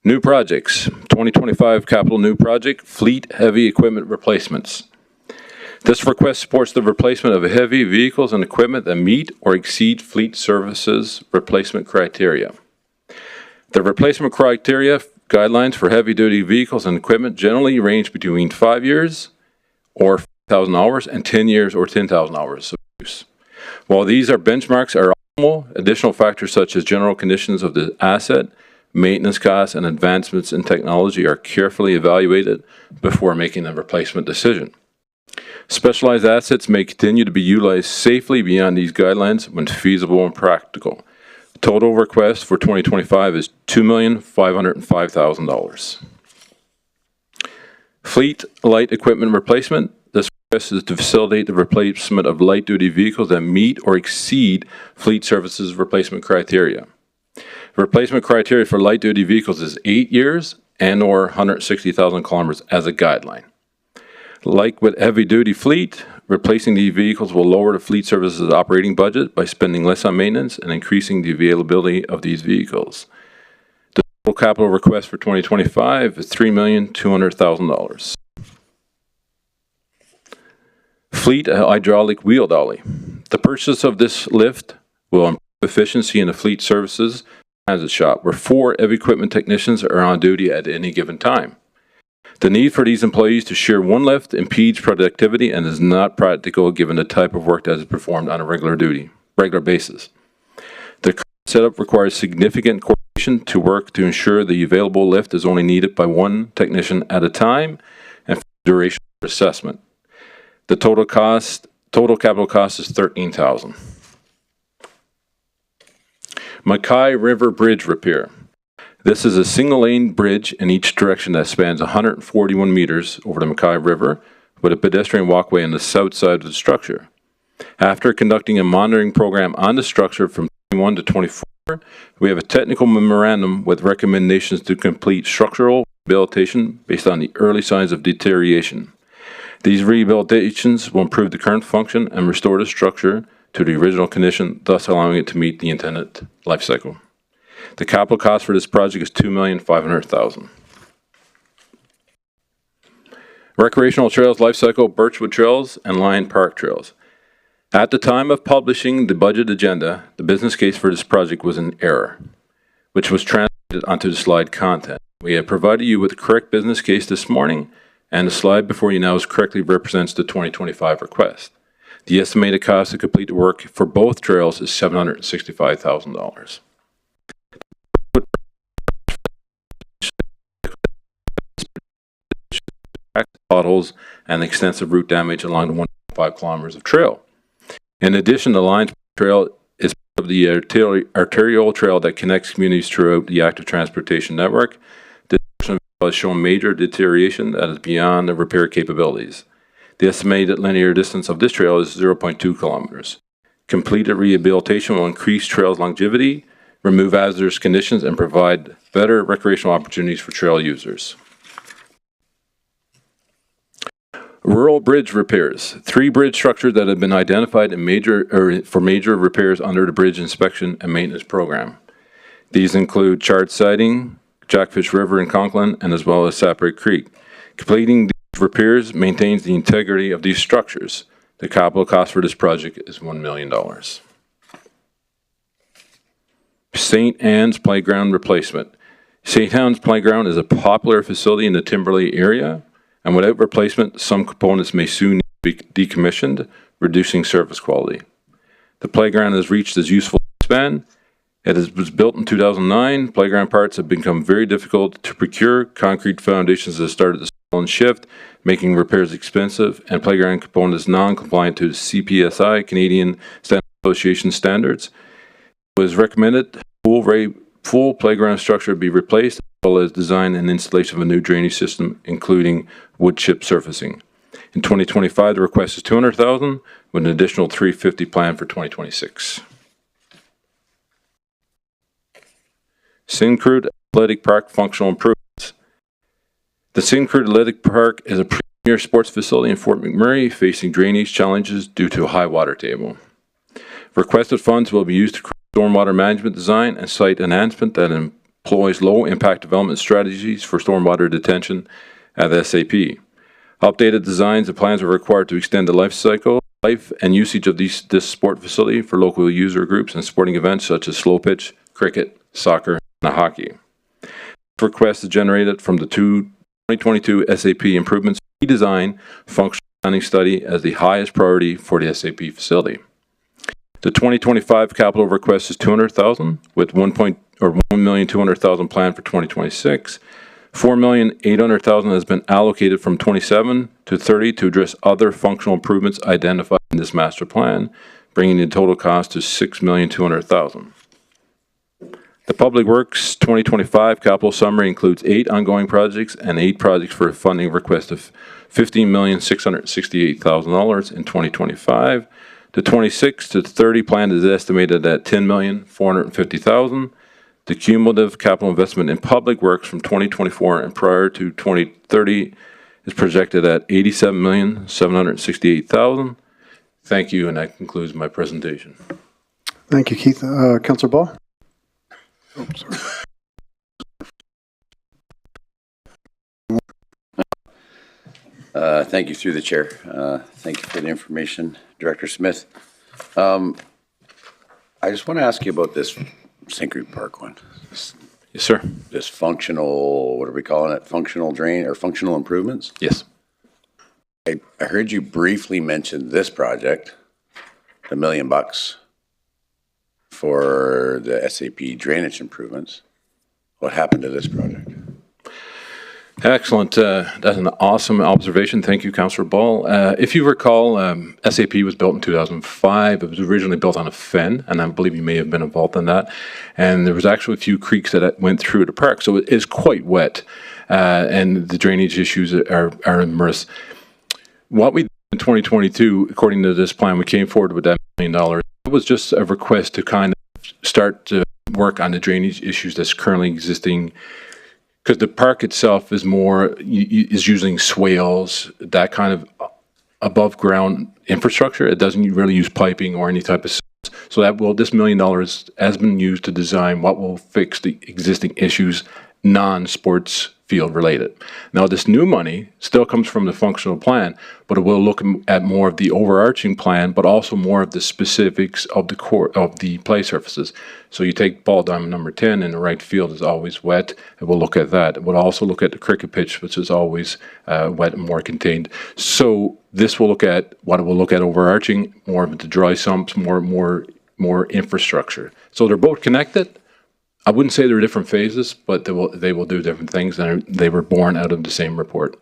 New projects, 2025 capital new project, fleet heavy equipment replacements. This request supports the replacement of heavy vehicles and equipment that meet or exceed fleet services replacement criteria. The replacement criteria guidelines for heavy-duty vehicles and equipment generally range between 5 years or 5,000 hours and 10 years or 10,000 hours of use. While these are benchmarks are optimal, additional factors such as general conditions of the asset, maintenance costs, and advancements in technology are carefully evaluated before making a replacement decision. Specialized assets may continue to be utilized safely beyond these guidelines when feasible and practical. Total request for 2025 is $2,505,000. Fleet light equipment replacement. This request is to facilitate the replacement of light-duty vehicles that meet or exceed fleet services replacement criteria. Replacement criteria for light-duty vehicles is 8 years and or 160,000 kilometers as a guideline. Like with heavy-duty fleet, replacing these vehicles will lower the fleet services operating budget by spending less on maintenance and increasing the availability of these vehicles. The total capital request for 2025 is $3,200,000. Fleet hydraulic wheel dolly. The purchase of this lift will improve efficiency in the fleet services transit shop, where 4 heavy equipment technicians are on duty at any given time. The need for these employees to share one lift impedes productivity and is not practical given the type of work that is performed on a regular basis. The current setup requires significant coordination to work to ensure the available lift is only needed by one technician at a time and for the duration of assessment. The total capital cost is $13,000. Mackay River Bridge Repair. This is a single-lane bridge in each direction that spans 141 meters over the Mackay River with a pedestrian walkway on the south side of the structure. After conducting a monitoring program on the structure from 21 to 24, we have a technical memorandum with recommendations to complete structural rehabilitation based on the early signs of deterioration. These rehabilitations will improve the current function and restore the structure to the original condition, thus allowing it to meet the intended life cycle. The capital cost for this project is $2,500,000. Recreational Trails Life Cycle, Birchwood Trails, and Lion Park Trails. At the time of publishing the budget agenda, the business case for this project was in error, which was translated onto the slide content. We have provided you with the correct business case this morning, and the slide before you now correctly represents the 2025 request. The estimated cost to complete the work for both trails is $765,000. Potholes and extensive root damage along the 1.5 kilometers of trail. In addition, the Lions Trail is part of the arterial trail that connects communities throughout the active transportation network. This portion has shown major deterioration that is beyond the repair capabilities. The estimated linear distance of this trail is 0.2 kilometers. Completed rehabilitation will increase trail's longevity, remove hazardous conditions, and provide better recreational opportunities for trail users. Rural bridge repairs. 3 bridge structures that have been identified for major repairs under the Bridge Inspection and Maintenance Program. These include charred siding, Jackfish River in Conklin, and as well as Sapper Creek. Completing these repairs maintains the integrity of these structures. The capital cost for this project is $1 million. St. Anne's Playground Replacement. St. Anne's Playground is a popular facility in the Timberley area, and without replacement, some components may soon need to be decommissioned, reducing service quality. The playground has reached its useful lifespan. It was built in 2009. Playground parts have become very difficult to procure. Concrete foundations have started to swell and shift, making repairs expensive, and playground components non-compliant to the CPSI, Canadian Standard Association standards. It was recommended full playground structure be replaced, as well as design and installation of a new drainage system, including wood chip surfacing. In 2025, the request is $200,000, with an additional $350,000 planned for 2026. Syncrude Athletic Park functional improvements. The Syncrude Athletic Park is a premier sports facility in Fort McMurray, facing drainage challenges due to a high water table. Requested funds will be used to create stormwater management design and site enhancement that employs low-impact development strategies for stormwater detention at SAP. Updated designs and plans are required to extend the life and usage of this sport facility for local user groups and sporting events such as slow pitch, cricket, soccer, and hockey. This request is generated from the 2022 SAP Improvements Redesign Functional Planning Study as the highest priority for the SAP facility. The 2025 capital request is $200,000, with $1,200,000 planned for 2026. $4,800,000 has been allocated from 27 to 30 to address other functional improvements identified in this master plan, bringing the total cost to $6,200,000. The Public Works 2025 capital summary includes 8 ongoing projects and 8 projects for a funding request of $15,668,000 in 2025. The 26 to 30 plan is estimated at $10,450,000. The cumulative capital investment in public works from 2024 and prior to 2030 is projected at $87,768,000. Thank you, and that concludes my presentation. Thank you, Keith. Councillor Ball. Oh, sorry. Thank you through the chair. Thank you for the information, Director Smith. I just want to ask you about this Syncrude Park one. Yes, sir. This functional, what are we calling it? Functional drain or functional improvements? Yes. I heard you briefly mention this project, the $1 million for the SAP drainage improvements. What happened to this project? Excellent. That's an awesome observation. Thank you, Councillor Ball. If you recall, SAP was built in 2005. It was originally built on a fen, and I believe you may have been involved in that. And there was actually a few creeks that went through the park, so it is quite wet, and the drainage issues are immense. What we did in 2022, according to this plan, we came forward with that $1 million. It was just a request to kind of start to work on the drainage issues that's currently existing, because the park itself is is using swales, that kind of above ground infrastructure. It doesn't really use piping or any type of systems. So this $1 million has been used to design what will fix the existing issues, non-sports field related. Now, this new money still comes from the functional plan, but it will look at more of the overarching plan, but also more of the specifics of the core of the play surfaces. So you take ball diamond number 10, and the right field is always wet. It will look at that. It will also look at the cricket pitch, which is always wet and more contained. So this will look at what it will look at overarching, more of the dry sumps, more infrastructure. So they're both connected. I wouldn't say they're different phases, but they will do different things, and they were born out of the same report.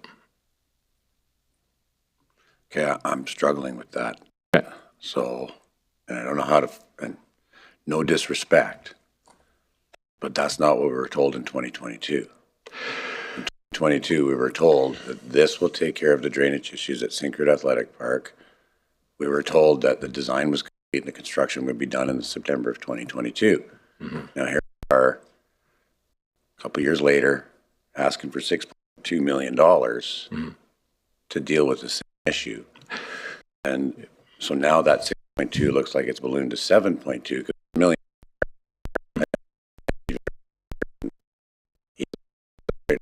Okay, I'm struggling with that. Okay. So, and I don't know how to, and no disrespect, but that's not what we were told in 2022. In 2022, we were told that this will take care of the drainage issues at Syncrude Athletic Park. We were told that the design was complete and the construction would be done in September of 2022. Mm-hmm. Now here we are, a couple years later, asking for $6.2 million to deal with the same issue. And so now that 6.2 looks like it's ballooned to 7.2 because $1 million. I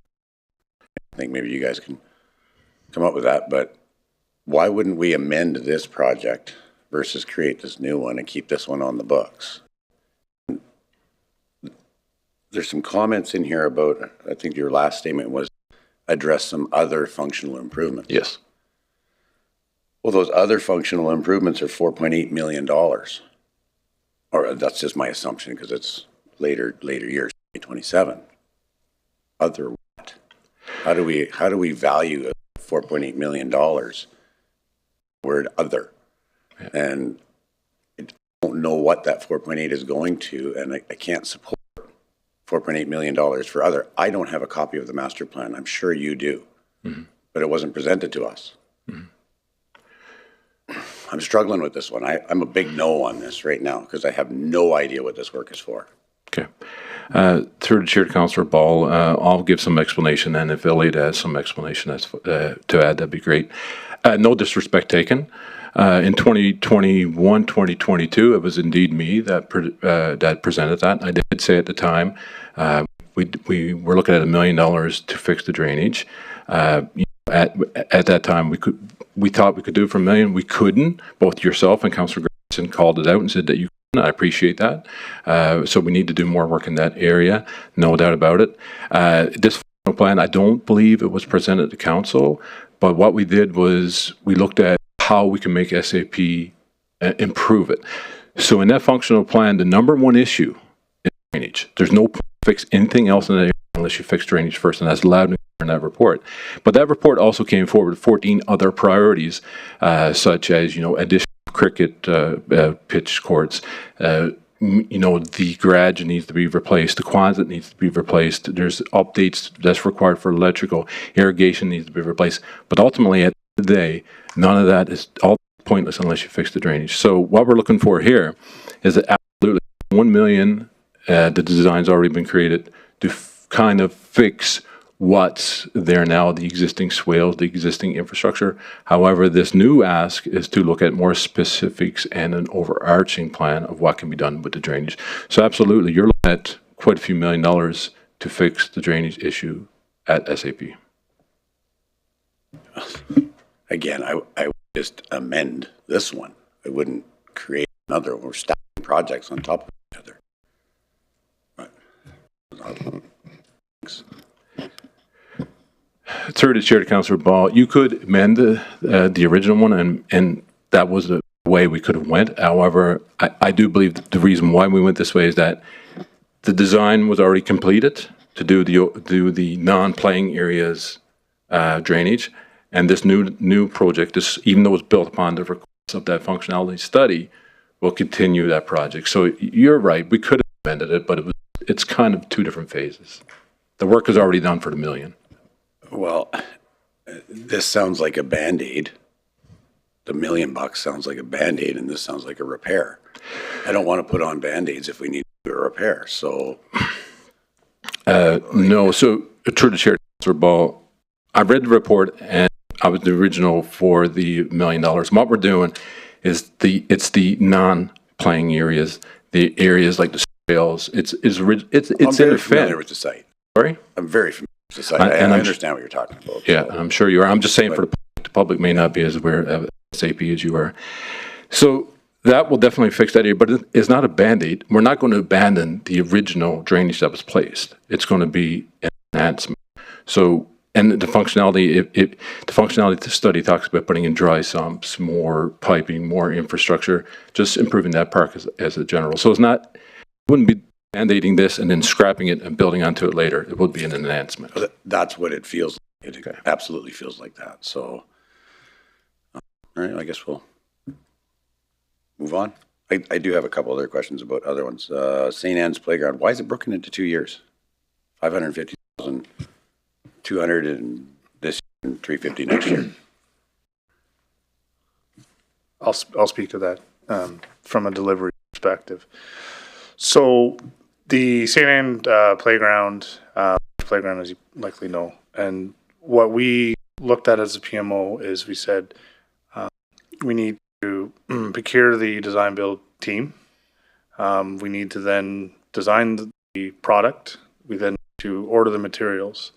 think maybe you guys can come up with that, but why wouldn't we amend this project versus create this new one and keep this one on the books? There's some comments in here about, I think your last statement was address some other functional improvements. Yes. Well, those other functional improvements are $4.8 million. Or that's just my assumption because it's later years, 2027. Other what? How do we value $4.8 million? Word other. Yeah. And I don't know what that 4.8 is going to, and I can't support $4.8 million for other. I don't have a copy of the master plan. I'm sure you do, but it wasn't presented to us. I'm struggling with this one. I'm a big no on this right now because I have no idea what this work is for. Okay. Through the chair to Councillor Ball, I'll give some explanation, and if Elliot has some explanation to add, that'd be great. No disrespect taken. In 2021, 2022, it was indeed me that presented that. I did say at the time, we were looking at $1 million to fix the drainage. At that time, we thought we could do it for $1 million. We couldn't. Both yourself and Councillor Granson called it out and said that you couldn't. I appreciate that. So we need to do more work in that area, no doubt about it. This plan, I don't believe it was presented to council, but what we did was we looked at how we can make SAP improve it. So in that functional plan, the number one issue is drainage. There's no point to fix anything else in that area unless you fix drainage first, and that's loud in that report. But that report also came forward with 14 other priorities, such as, additional cricket pitch courts, the garage needs to be replaced, the Quonset needs to be replaced, there's updates that's required for electrical, irrigation needs to be replaced. But ultimately, at the end of the day, none of that is all pointless unless you fix the drainage. So what we're looking for here is that absolutely $1 million, the design's already been created to kind of fix what's there now, the existing swales, the existing infrastructure. However, this new ask is to look at more specifics and an overarching plan of what can be done with the drainage. So absolutely, you're looking at quite a few $1 million to fix the drainage issue at SAP. Again, I would just amend this one. I wouldn't create another. We're stacking projects on top of each other. Thanks. Through the chair to Councillor Ball, you could amend the original one, and that was the way we could have went. However, I do believe that the reason why we went this way is that the design was already completed. to do the non-playing areas drainage. And this new project, even though it's built upon the request of that functionality study, will continue that project. So you're right, we could have amended it, but it's kind of two different phases. The work is already done for the $1 million. Well, this sounds like a Band-Aid. The $1 million sounds like a Band-Aid, and this sounds like a repair. I don't want to put on Band-Aids if we need to do a repair, so. No, so through the chair, Councillor Ball, I read the report and I was the original for the $1 million. What we're doing is it's the non-playing areas, the areas like the trails. It's I'm very familiar with the site. Sorry? I'm very familiar with the site. I understand what you're talking about. Yeah, I'm sure you are. I'm just saying for the public may not be as aware of SAP as you are. So that will definitely fix that area, but it's not a Band-Aid. We're not going to abandon the original drainage that was placed. It's going to be an enhancement. So, and the functionality, the functionality study talks about putting in dry sumps, more piping, more infrastructure, just improving that park as a general. So it wouldn't be Band-Aiding this and then scrapping it and building onto it later. It would be an enhancement. That's what it feels like. It absolutely feels like that. So, all right, I guess we'll move on. I do have a couple other questions about other ones. St. Anne's Playground, why is it broken into 2 years? 550,000, 200 in this year and 350 next year. I'll speak to that from a delivery perspective. So the St. Anne playground, as you likely know, and what we looked at as a PMO is we said we need to procure the design build team. We need to then design the product. We then need to order the materials.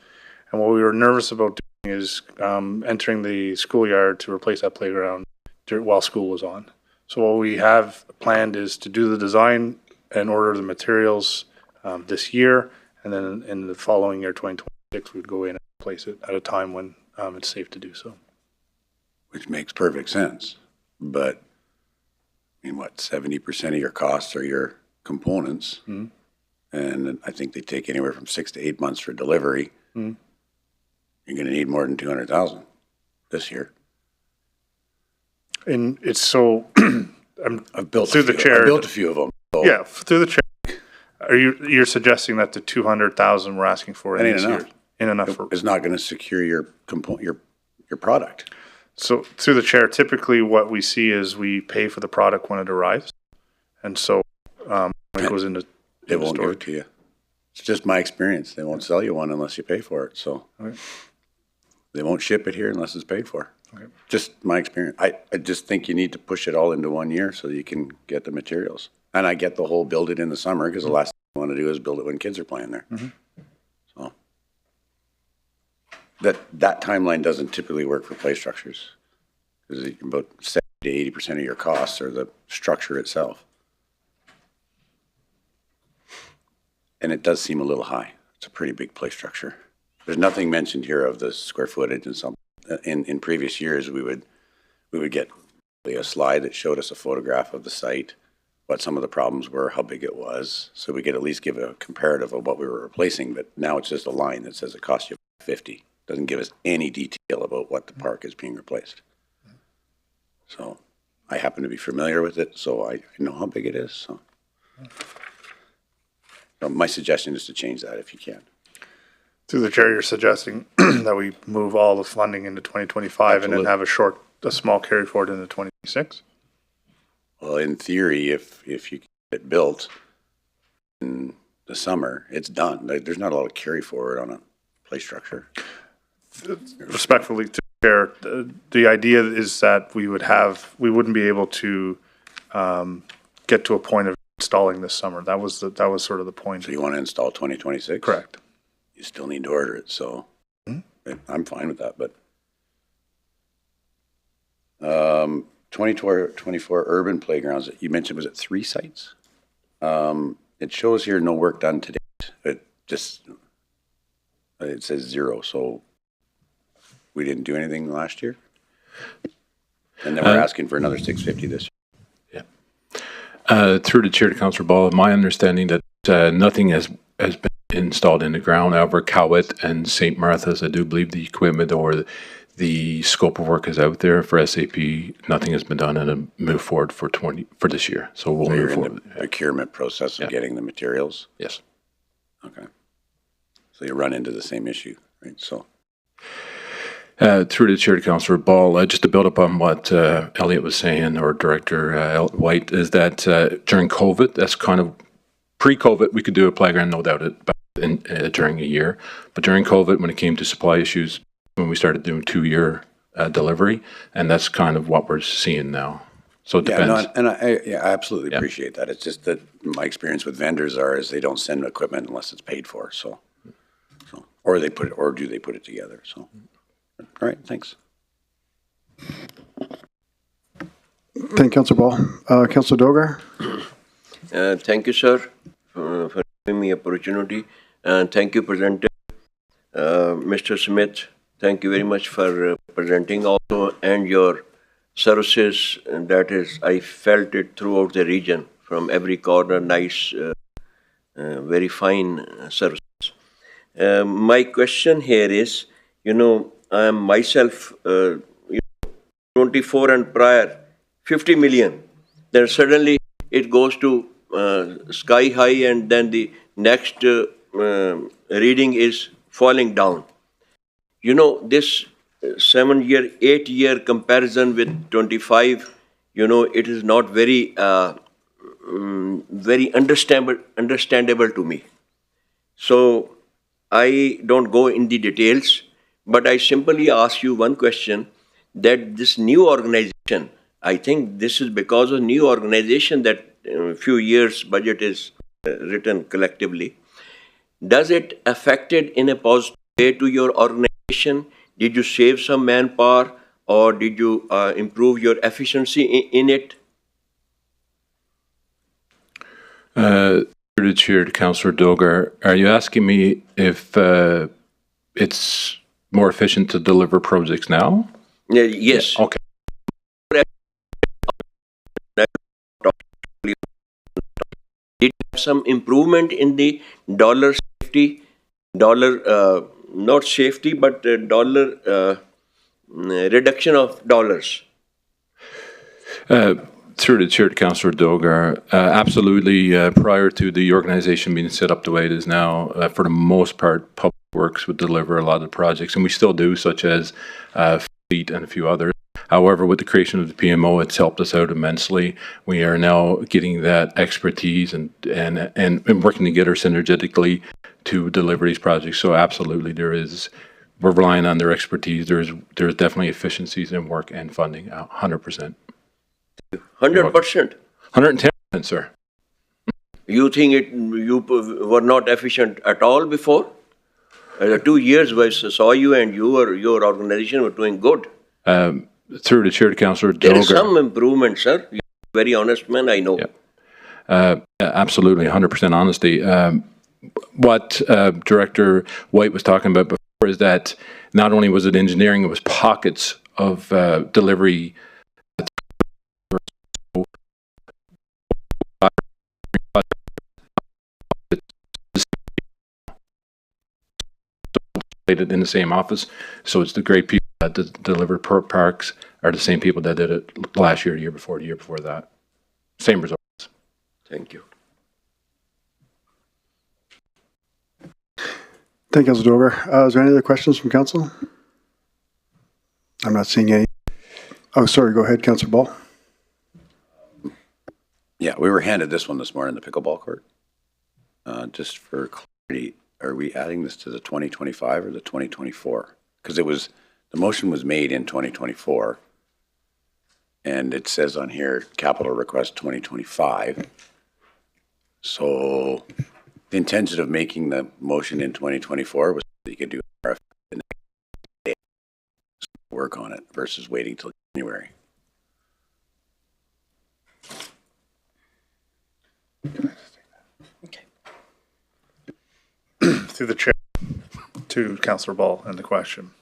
And what we were nervous about doing is entering the schoolyard to replace that playground while school was on. So what we have planned is to do the design and order the materials this year, and then in the following year, 2026, we'd go in and replace it at a time when it's safe to do so. Which makes perfect sense. But, I mean, 70% of your costs are your components. Mm-hmm. And I think they take anywhere from 6 to 8 months for delivery. Mm-hmm. You're going to need more than 200,000 this year. And it's so, I've built through the chair. I built a few of them. So. Yeah, through the chair. You're suggesting that the 200,000 we're asking for in this year ain't enough? It's not going to secure your product. So through the chair, typically what we see is we pay for the product when it arrives, and so when it goes into they won't give it to you. It's just my experience. They won't sell you one unless you pay for it. So they won't ship it here unless it's paid for. Okay. Just my experience. I just think you need to push it all into 1 year so that you can get the materials. And I get the whole build it in the summer because the last thing I want to do is build it when kids are playing there. Mm-hmm. So that timeline doesn't typically work for play structures because about 70 to 80% of your costs are the structure itself. And it does seem a little high. It's a pretty big play structure. There's nothing mentioned here of the square footage and some. In previous years, we would get a slide that showed us a photograph of the site, what some of the problems were, how big it was, so we could at least give a comparative of what we were replacing. But now it's just a line that says it cost you $50. Doesn't give us any detail about what the park is being replaced. So I happen to be familiar with it, so I know how big it is. So my suggestion is to change that if you can. Through the chair, you're suggesting that we move all the funding into 2025 and then have a small carry forward into 2026? Well, in theory, if you get it built in the summer, it's done. There's not a lot of carry forward on a play structure. Respectfully to the chair, the idea is that we wouldn't be able to get to a point of installing this summer. That was sort of the point. So you want to install 2026? Correct. You still need to order it, so I'm fine with that. But 24 urban playgrounds, you mentioned, was it 3 sites? It shows here no work done to date. It says 0, so we didn't do anything last year? And then we're asking for another 650 this year. Yeah. Through the chair to Councillor Ball, my understanding that nothing has been installed in the ground. However, Cowit and St. Martha's, I do believe the equipment or the scope of work is out there. For SAP, nothing has been done and a move forward for this year. So we'll move You're in forward. the procurement process of getting the materials? Yes. Okay. So you run into the same issue, right? So. Through the chair to Councillor Ball, just to build up on what Elliot was saying, or Director White, is that during COVID, that's kind of pre-COVID, we could do a playground, no doubt, during a year. But during COVID, when it came to supply issues, when we started doing 2-year delivery, and that's kind of what we're seeing now. So it depends. I absolutely appreciate that. It's just that my experience with vendors is they don't send equipment unless it's paid for. So or they put it, or do they put it together? So. All right, thanks. Thank you, Councillor Ball. Councillor Dogar. Thank you, sir, for giving me opportunity. And thank you, presenter. Mr. Smith, thank you very much for presenting also, and your services. And that is, I felt it throughout the region, from every corner, nice, very fine services. My question here is, I am myself 24 and prior 50 million. Then suddenly it goes to sky high, and then the next reading is falling down. This 7-year, 8-year comparison with 25, it is not very very understandable to me. So I don't go in the details. But I simply ask you one question, that this new organization, I think this is because of new organization that few years budget is written collectively. Does it affect it in a positive way to your organization? Did you save some manpower, or did you improve your efficiency in it? Through the chair to Councillor Dogar, are you asking me if it's more efficient to deliver projects now? Yes. Okay. Did you have some improvement in the dollar safety, not safety, but dollar reduction of dollars? Through the chair to Councillor Dogar, absolutely. Prior to the organization being set up the way it is now, for the most part, Public Works would deliver a lot of the projects, and we still do, such as Fleet and a few others. However, with the creation of the PMO, it's helped us out immensely. We are now getting that expertise and working together synergetically to deliver these projects. So absolutely, we're relying on their expertise. There's definitely efficiencies in work and funding, 100%. 100%? 110%, sir. You think you were not efficient at all before? 2 years I saw you, and your organization were doing good. Through the chair to Councillor Dogar. There is some improvement, sir. You're a very honest man, I know. Absolutely, 100% honesty. What Director White was talking about before is that not only was it engineering, it was pockets of delivery. In the same office, so it's the great people that delivered parks are the same people that did it last year, the year before that. Same results. Thank you. Thank you, Councillor Dogar. Is there any other questions from council? I'm not seeing any. Oh, sorry. Go ahead, Councillor Ball. Yeah, we were handed this one this morning, the pickleball court. Just for clarity, are we adding this to the 2025 or the 2024? Because the motion was made in 2024, and it says on here, capital request 2025. So the intention of making the motion in 2024 was that you could do RFP the next day, work on it, versus waiting till January. Through the chair to Councillor Ball and the question.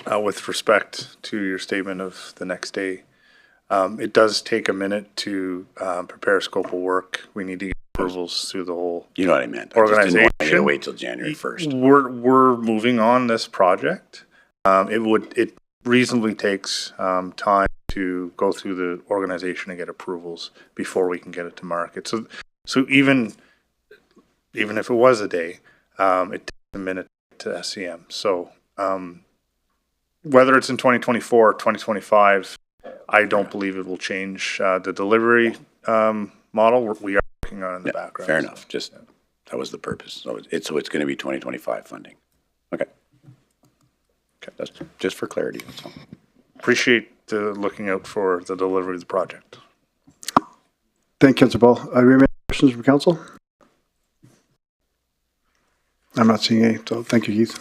With respect to your statement of the next day, it does take a minute to prepare a scope of work. We need to get approvals through the whole You know what I meant. I just didn't want you to wait till January 1st. We're moving on this project. It reasonably takes time to go through the organization and get approvals before we can get it to market. So even if it was a day, it takes a minute to SEM. So whether it's in 2024 or 2025, I don't believe it will change the delivery model. We are working on it in the background. Fair enough. Just that was the purpose. So it's going to be 2025 funding. Okay. That's just for clarity. That's all. Appreciate looking out for the delivery of the project. Thank you, Councillor Ball. Do we have any questions from council? I'm not seeing any, so thank you, Keith.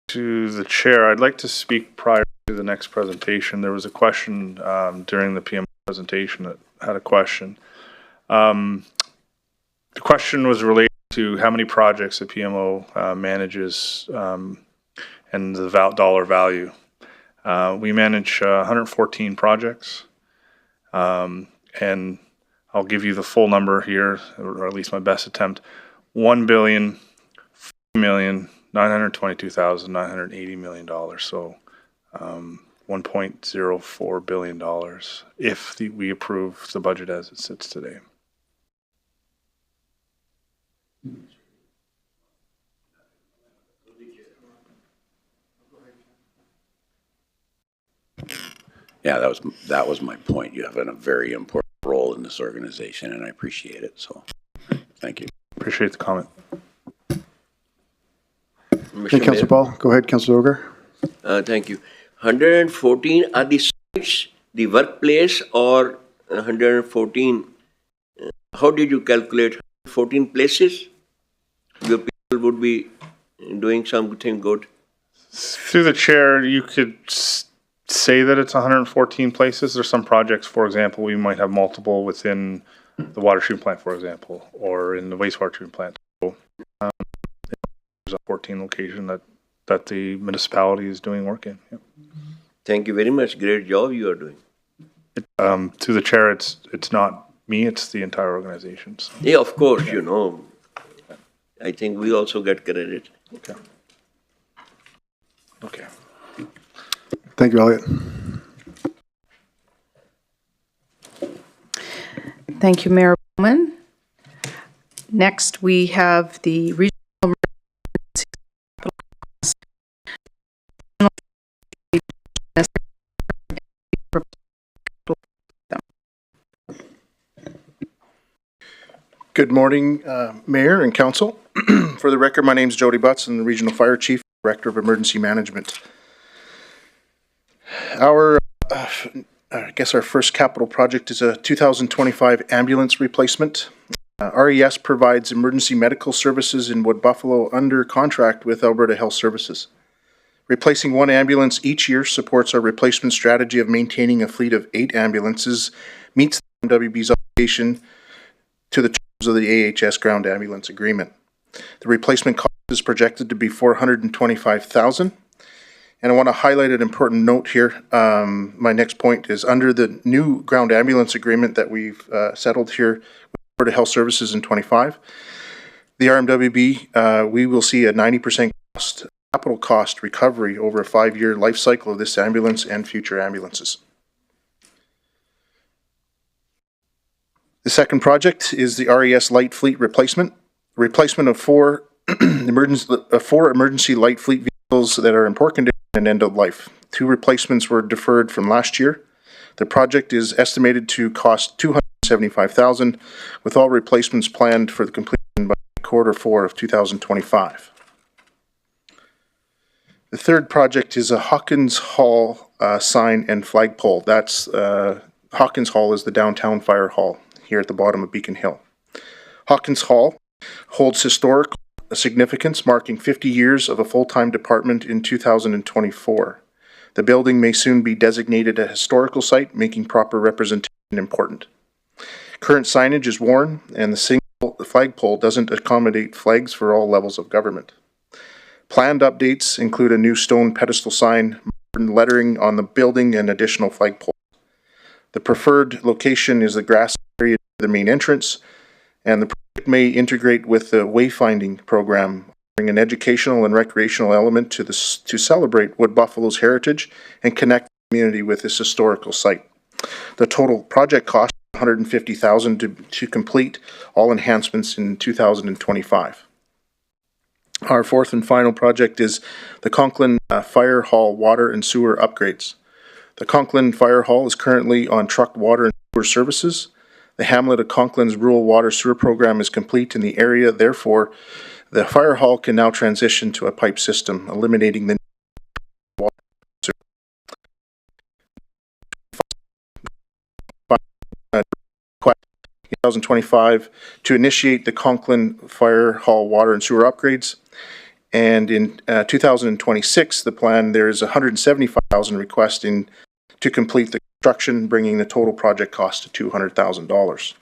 To the chair, I'd like to speak prior to the next presentation. There was a question during the PM presentation that had a question. The question was related to how many projects the PMO manages and the dollar value. We manage 114 projects, and I'll give you the full number here, or at least my best attempt: $1,040,922,980 million. So $1.04 billion if we approve the budget as it sits today. Yeah, that was my point. You have a very important role in this organization, and I appreciate it. So, thank you. Appreciate the comment. Hey, Councillor Ball. Go ahead, Councillor Ogre. Thank you. 114 are the sites, the workplace, or 114? How did you calculate 14 places? Your people would be doing something good. Through the chair, you could say that it's 114 places. There's some projects, for example, we might have multiple within the water treatment plant, for example, or in the wastewater treatment plant. So, there's a 14 location that the municipality is doing work in. Yep. Thank you very much. Great job you are doing. To the chair, it's not me, it's the entire organization. So. Yeah, of course, you know. I think we also get credit. Okay. Okay. Thank you, Elliot. Thank you, Mayor Bowman. Next, we have the regional emergency capital cost. Good morning, Mayor and Council. For the record, my name is Jody Butts. I'm the Regional Fire Chief, Director of Emergency Management. Our first capital project is a 2025 ambulance replacement. RES provides emergency medical services in Wood Buffalo under contract with Alberta Health Services. Replacing one ambulance each year supports our replacement strategy of maintaining a fleet of 8 ambulances, meets the MWB's obligation to the terms of the AHS Ground Ambulance Agreement. The replacement cost is projected to be $425,000. And I want to highlight an important note here. My next point is under the new ground ambulance agreement that we've settled here with Alberta Health Services in 25, the RMWB, we will see a 90% capital cost recovery over a 5-year life cycle of this ambulance and future ambulances. The second project is the RES Light Fleet replacement. Replacement of 4 emergency light fleet vehicles that are in poor condition and end of life. 2 replacements were deferred from last year. The project is estimated to cost $275,000, with all replacements planned for the completion by Q4 of 2025. The third project is a Hawkins Hall sign and flagpole. That's Hawkins Hall is the downtown fire hall here at the bottom of Beacon Hill. Hawkins Hall holds historic significance, marking 50 years of a full-time department in 2024. The building may soon be designated a historical site, making proper representation important. Current signage is worn, and the flagpole doesn't accommodate flags for all levels of government. Planned updates include a new stone pedestal sign, modern lettering on the building, and additional flagpoles. The preferred location is the grass area near the main entrance, and the project may integrate with the wayfinding program, offering an educational and recreational element to celebrate Wood Buffalo's heritage and connect the community with this historical site. The total project cost is $150,000 to complete all enhancements in 2025. Our fourth and final project is the Conklin Fire Hall water and sewer upgrades. The Conklin Fire Hall is currently on trucked water and sewer services. The hamlet of Conklin's rural water sewer program is complete in the area. Therefore, the fire hall can now transition to a pipe system, eliminating the water sewer. 2025 to initiate the Conklin Fire Hall water and sewer upgrades. And in 2026, the plan, there is $175,000 requesting to complete the construction, bringing the total project cost to $200,000.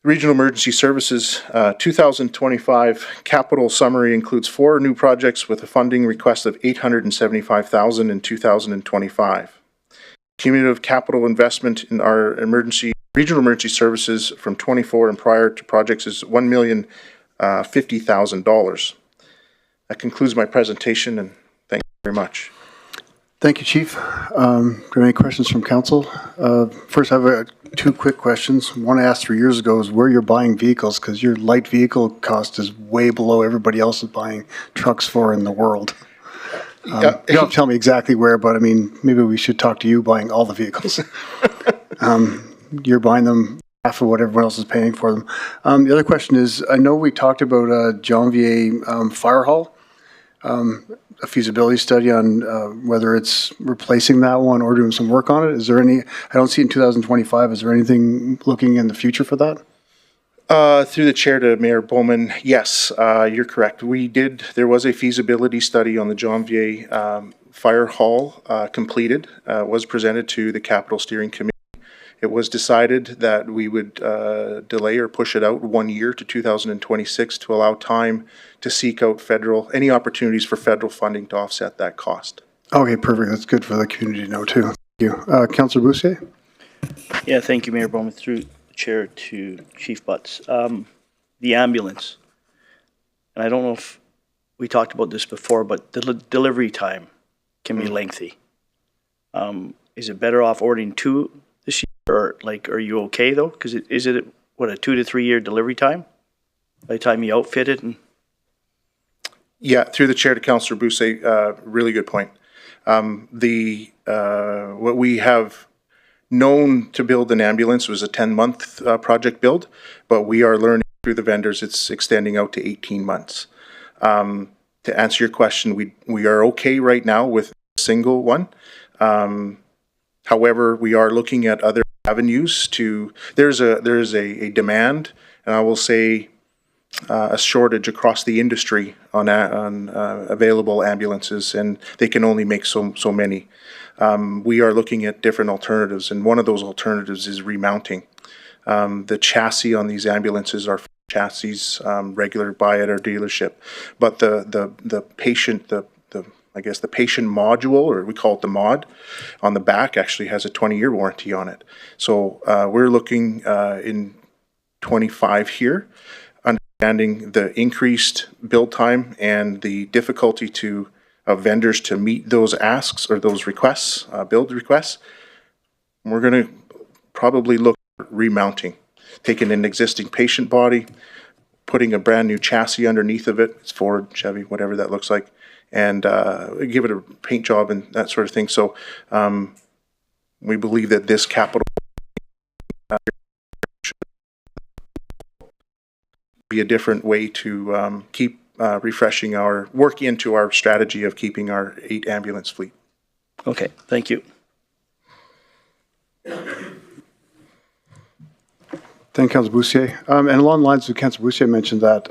Regional Emergency Services 2025 capital summary includes 4 new projects with a funding request of $875,000 in 2025. Cumulative capital investment in our regional emergency services from 24 and prior to projects is $1,050,000. That concludes my presentation, and thank you very much. Thank you, Chief. Do you have any questions from council? First, I have 2 quick questions. One I asked 3 years ago is where you're buying vehicles, because your light vehicle cost is way below everybody else is buying trucks for in the world. You don't have to tell me exactly where, but I mean, maybe we should talk to you buying all the vehicles. You're buying them half of what everyone else is paying for them. The other question is, I know we talked about Janvier Fire Hall, a feasibility study on whether it's replacing that one or doing some work on it. Is there any, I don't see it in 2025, is there anything looking in the future for that? Through the chair to Mayor Bowman, yes, you're correct. There was a feasibility study on the Janvier Fire Hall completed, was presented to the Capital Steering Committee. It was decided that we would delay or push it out 1 year to 2026 to allow time to seek out any opportunities for federal funding to offset that cost. Okay, perfect. That's good for the community to know too. Thank you. Councillor Boussier? Yeah, thank you, Mayor Bowman. Through the chair to Chief Butts. The ambulance, and I don't know if we talked about this before, but the delivery time can be lengthy. Is it better off ordering 2 this year, or are you okay though? Because is it a 2 to 3 year delivery time by the time you outfit it? Yeah, through the chair to Councillor Boussier, really good point. What we have known to build an ambulance was a 10-month project build, but we are learning through the vendors it's extending out to 18 months. To answer your question, we are okay right now with a single one. However, we are looking at other avenues there's a demand, and I will say a shortage across the industry on available ambulances, and they can only make so many. We are looking at different alternatives, and one of those alternatives is remounting. The chassis on these ambulances are chassis regular buy at our dealership, but the patient module, or we call it the mod, on the back actually has a 20-year warranty on it. So we're looking in 25 here, understanding the increased build time and the difficulty of vendors to meet those asks or those requests, build requests. We're going to probably look at remounting, taking an existing patient body, putting a brand new chassis underneath of it. It's Ford, Chevy, whatever that looks like, and give it a paint job and that sort of thing. So we believe that this capital should be a different way to keep refreshing our work into our strategy of keeping our 8 ambulance fleet. Okay, thank you. Thank you, Councillor Boussier. And along the lines of Councillor Boussier mentioned that,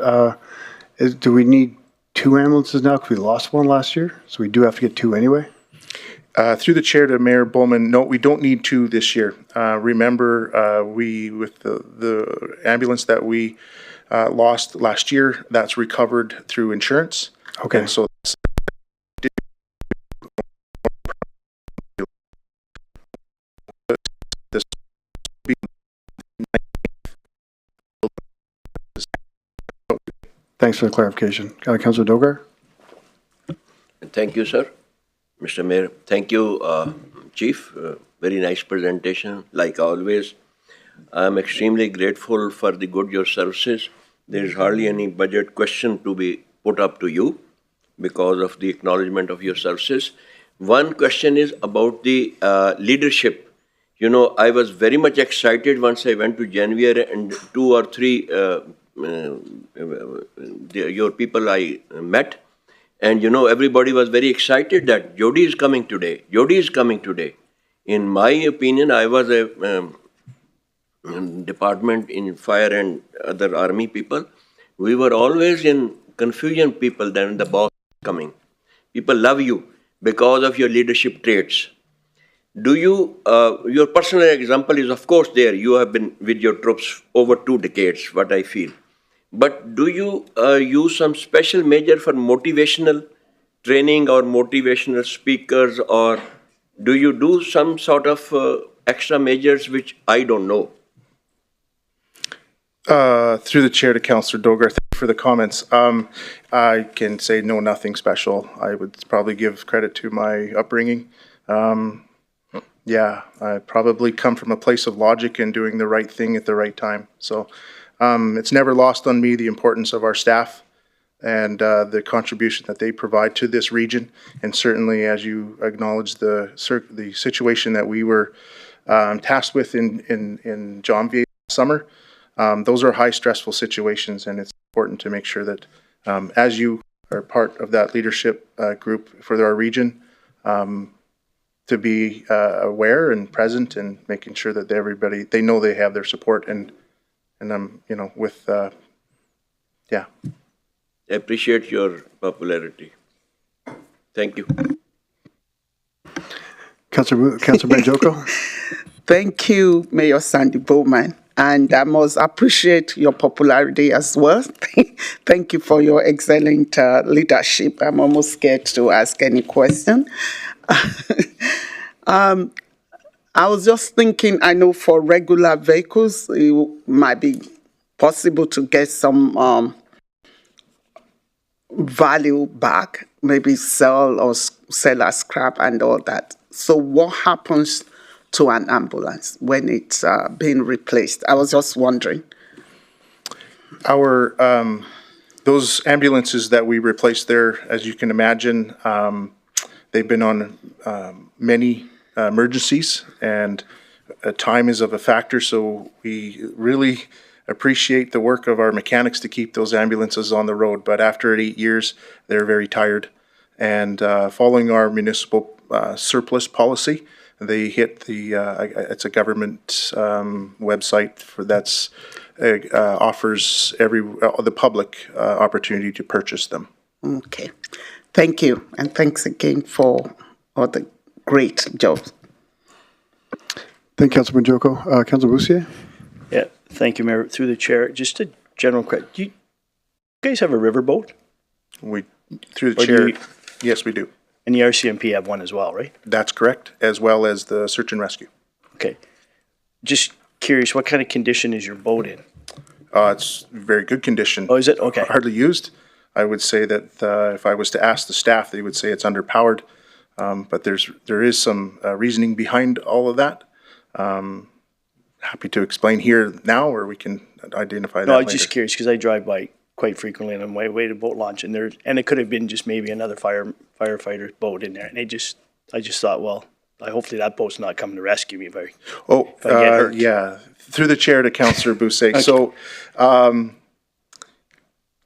do we need 2 ambulances now because we lost one last year? So we do have to get 2 anyway? Through the chair to Mayor Bowman, no, we don't need two this year. Remember, with the ambulance that we lost last year, that's recovered through insurance. Okay. And so this Thanks for the clarification. Councilor Dogar? Thank you, sir. Mr. Mayor, thank you, Chief. Very nice presentation, like always. I'm extremely grateful for the good your services. There is hardly any budget question to be put up to you because of the acknowledgement of your services. One question is about the leadership. You know, I was very much excited once I went to January and 2 or 3 your people I met. And, you know, everybody was very excited that Jody is coming today. Jody is coming today. In my opinion, I was a department in fire and other army people. We were always in confusion people than the boss coming. People love you because of your leadership traits. Do you, your personal example is of course there. You have been with your troops over 2 decades, what I feel. But do you use some special measure for motivational training or motivational speakers, or do you do some sort of extra measures which I don't know? Through the chair to Councillor Dogar, thank you for the comments. I can say no, nothing special. I would probably give credit to my upbringing. Yeah, I probably come from a place of logic and doing the right thing at the right time. So it's never lost on me the importance of our staff and the contribution that they provide to this region. And certainly, as you acknowledge, the situation that we were tasked with in Jonvier summer, those are high stressful situations, and it's important to make sure that as you are part of that leadership group for our region, to be aware and present and making sure that everybody, they know they have their support, and you know, with yeah. I appreciate your popularity. Thank you. Councillor Banjoko? Thank you, Mayor Sandy Bowman. And I must appreciate your popularity as well. Thank you for your excellent leadership. I'm almost scared to ask any question. I was just thinking, I know for regular vehicles, it might be possible to get some value back, maybe sell as scrap and all that. So what happens to an ambulance when it's being replaced? I was just wondering. Our those ambulances that we replaced there, as you can imagine, they've been on many emergencies, and time is of a factor. So we really appreciate the work of our mechanics to keep those ambulances on the road. But after 8 years, they're very tired. And following our municipal surplus policy, they hit the, it's a government website for that's offers the public opportunity to purchase them. Okay. Thank you. And thanks again for all the great job. Thank you, Councilman Joko. Councilor Boussier? Yeah, thank you, Mayor. Through the chair, just a general question. Do you guys have a riverboat? We, through the chair, yes, we do. And the RCMP have one as well, right? That's correct, as well as the search and rescue. Okay. Just curious, what kind of condition is your boat in? It's very good condition. Oh, is it? Okay. Hardly used. I would say that if I was to ask the staff, they would say it's underpowered. But there is some reasoning behind all of that. Happy to explain here now, or we can identify that No, I was later. just curious because I drive by quite frequently and I'm way to boat launch, and it could have been just maybe another firefighter's boat in there, and I just thought, well, hopefully that boat's not coming to rescue me if I get hurt. Yeah. Through the chair to Councillor Boussier. Okay. So,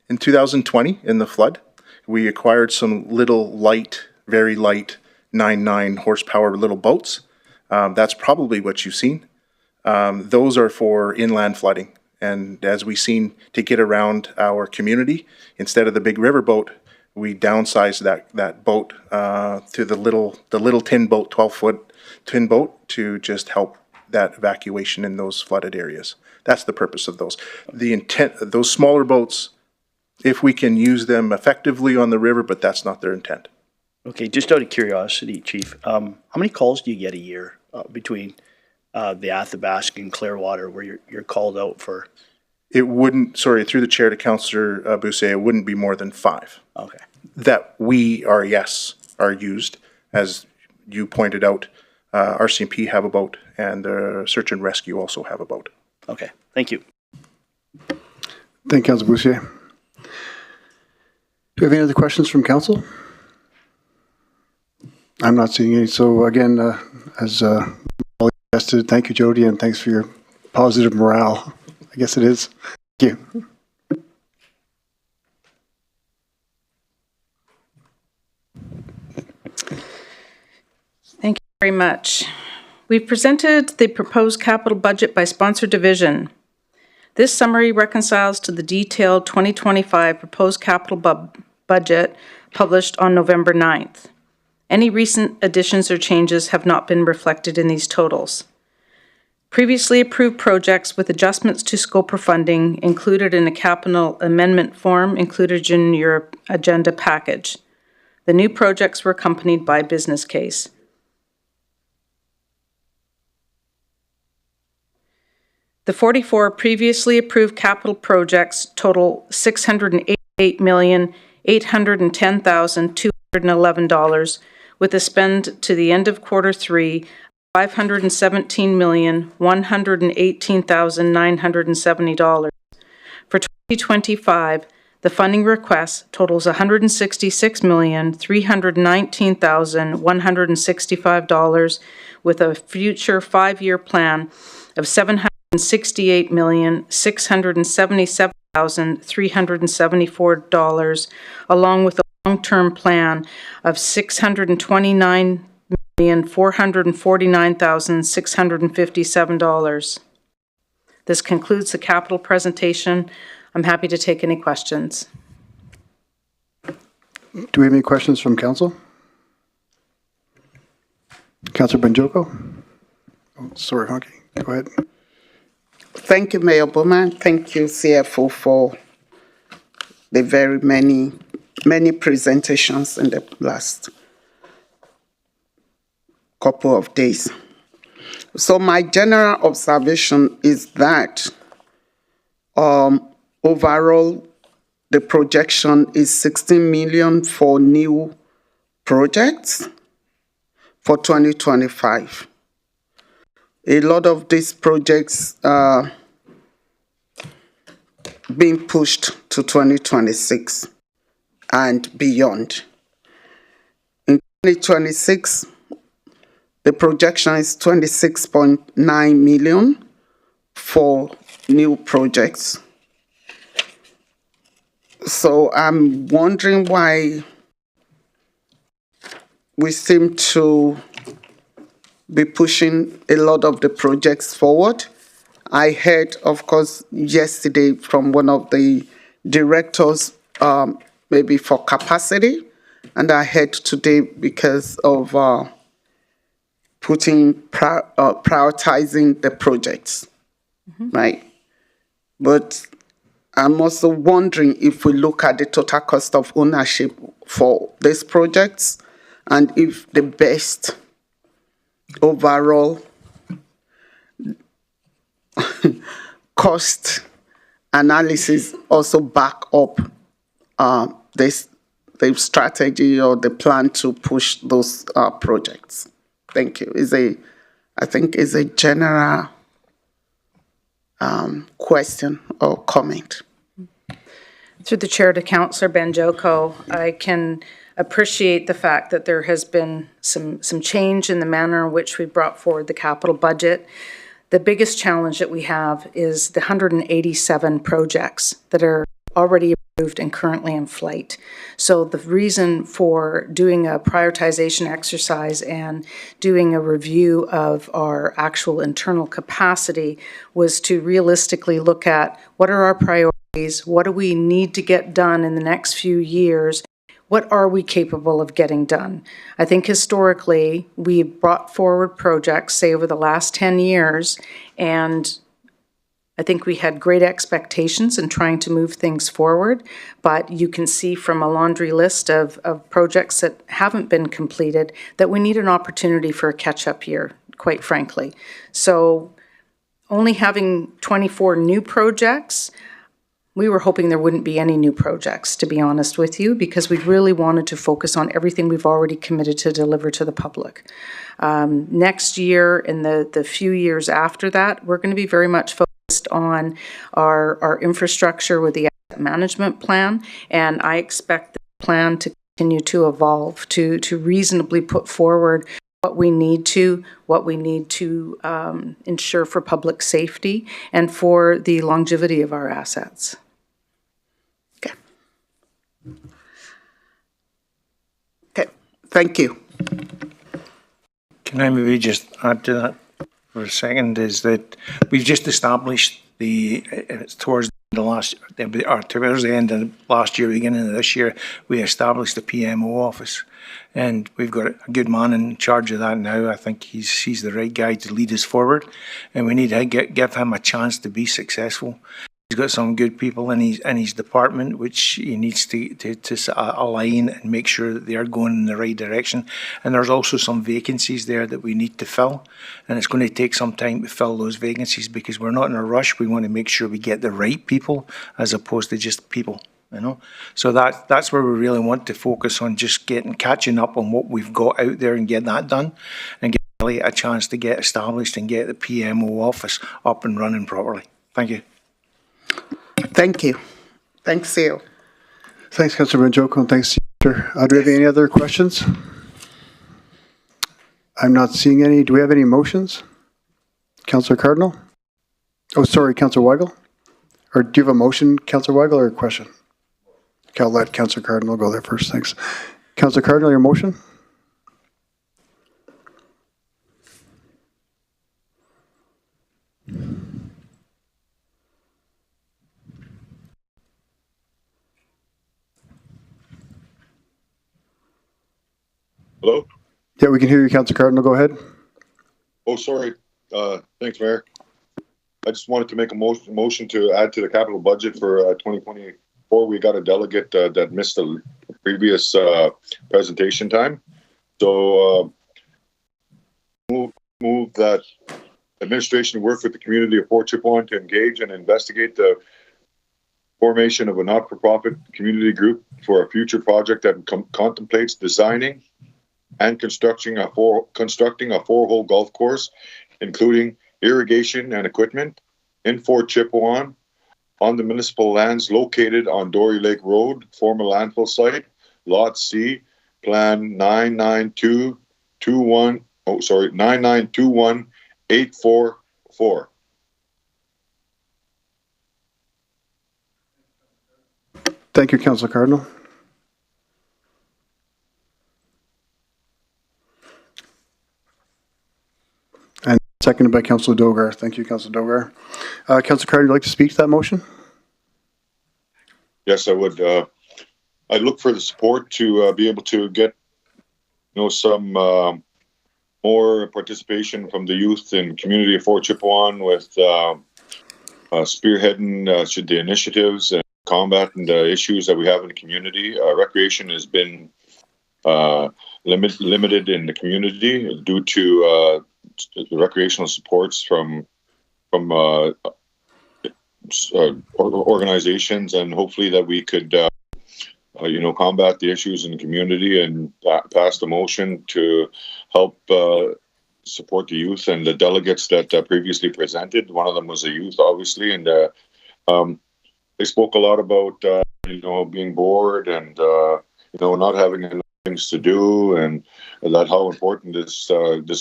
in 2020, in the flood, we acquired some little light, very light 9.9 horsepower little boats. That's probably what you've seen. Those are for inland flooding. And as we've seen, to get around our community, instead of the big riverboat, we downsized that boat to the little tin boat, 12-foot tin boat, to just help that evacuation in those flooded areas. That's the purpose of those. The intent, those smaller boats, if we can use them effectively on the river, but that's not their intent. Okay, just out of curiosity, Chief, how many calls do you get a year between the Athabasca and Clearwater where you're called out for? It wouldn't, sorry, through the chair to Councillor Bousset, it wouldn't be more than 5. Okay. That we, RES, are used. As you pointed out, RCMP have a boat, and Search and Rescue also have a boat. Okay, thank you. Thank you, Councillor Bousset. Do we have any other questions from council? I'm not seeing any. So again, as Molly suggested, thank you, Jody, and thanks for your positive morale. I guess it is. Thank you. Thank you very much. We've presented the proposed capital budget by sponsor division. This summary reconciles to the detailed 2025 proposed capital budget published on November 9th. Any recent additions or changes have not been reflected in these totals. Previously approved projects with adjustments to scope or funding included in a capital amendment form included in your agenda package. The new projects were accompanied by business case. The 44 previously approved capital projects total $688,810,211, with a spend to the end of quarter 3 $517,118,970. For 2025, the funding request totals $166,319,165, with a future 5-year plan of $768,677,374, along with a long-term plan of $629,449,657. This concludes the capital presentation. I'm happy to take any questions. Do we have any questions from council? Councillor Banjoko? Oh, sorry, Honky. Go ahead. Thank you, Mayor Bowman. Thank you, CFO, for the very many presentations in the last couple of days. So my general observation is that overall, the projection is 16 million for new projects for 2025. A lot of these projects are being pushed to 2026 and beyond. In 2026, the projection is 26.9 million for new projects. So I'm wondering why we seem to be pushing a lot of the projects forward. I heard, of course, yesterday from one of the directors, maybe for capacity, and I heard today because of prioritizing the projects, right? But I'm also wondering if we look at the total cost of ownership for these projects and if the best overall cost analysis also back up the strategy or the plan to push those projects. Thank you. I think is a general question or comment. Through the chair to Councillor Banjoko, I can appreciate the fact that there has been some change in the manner in which we brought forward the capital budget. The biggest challenge that we have is the 187 projects that are already approved and currently in flight. So the reason for doing a prioritization exercise and doing a review of our actual internal capacity was to realistically look at what are our priorities, what do we need to get done in the next few years, what are we capable of getting done? I think historically, we've brought forward projects, say over the last 10 years, and I think we had great expectations in trying to move things forward, but you can see from a laundry list of projects that haven't been completed that we need an opportunity for a catch-up year, quite frankly. So only having 24 new projects, we were hoping there wouldn't be any new projects, to be honest with you, because we really wanted to focus on everything we've already committed to deliver to the public. Next year and the few years after that, we're going to be very much focused on our infrastructure with the asset management plan, and I expect the plan to continue to evolve, to reasonably put forward what we need to ensure for public safety and for the longevity of our assets. Okay. Okay, thank you. Can I maybe just add to that for a second? Is that we've just established towards the end of last year, beginning of this year, we established the PMO office, and we've got a good man in charge of that now. I think he's the right guy to lead us forward, and we need to give him a chance to be successful. He's got some good people in his department, which he needs to align and make sure that they are going in the right direction. And there's also some vacancies there that we need to fill, and it's going to take some time to fill those vacancies because we're not in a rush. We want to make sure we get the right people as opposed to just people, you know. So that's where we really want to focus on, just catching up on what we've got out there and get that done, and get really a chance to get established and get the PMO office up and running properly. Thank you. Thank you. Thanks, you. Thanks, Councillor Banjoko, and thanks, Sir. Do we have any other questions? I'm not seeing any. Do we have any motions? Councillor Cardinal? Oh, sorry, Councillor Weigel? Or do you have a motion, Councillor Weigel, or a question? Okay, I'll let Councillor Cardinal go there first. Thanks. Councillor Cardinal, your motion? Hello? Yeah, we can hear you, Councillor Cardinal. Go ahead. Oh, sorry. Thanks, Mayor. I just wanted to make a motion to add to the capital budget for 2024. We got a delegate that missed the previous presentation time. So move that administration work with the community of Fort Chipewyan to engage and investigate the formation of a not-for-profit community group for a future project that contemplates designing and constructing a four-hole golf course, including irrigation and equipment in Fort Chipewyan on the municipal lands located on Dory Lake Road, former landfill site, Lot C, Plan 9921844. Thank you, Councillor Cardinal. And seconded by Councillor Dogar. Thank you, Councillor Dogar. Councillor Cardinal, would you like to speak to that motion? Yes, I would. I look for the support to be able to get, some more participation from the youth and community of Fort Chipewyan with spearheading the initiatives and combating the issues that we have in the community. Recreation has been limited in the community due to the recreational supports from organizations, and hopefully that we could combat the issues in the community and pass the motion to help support the youth and the delegates that previously presented. One of them was a youth, obviously, and they spoke a lot about being bored and not having enough things to do, and that how important this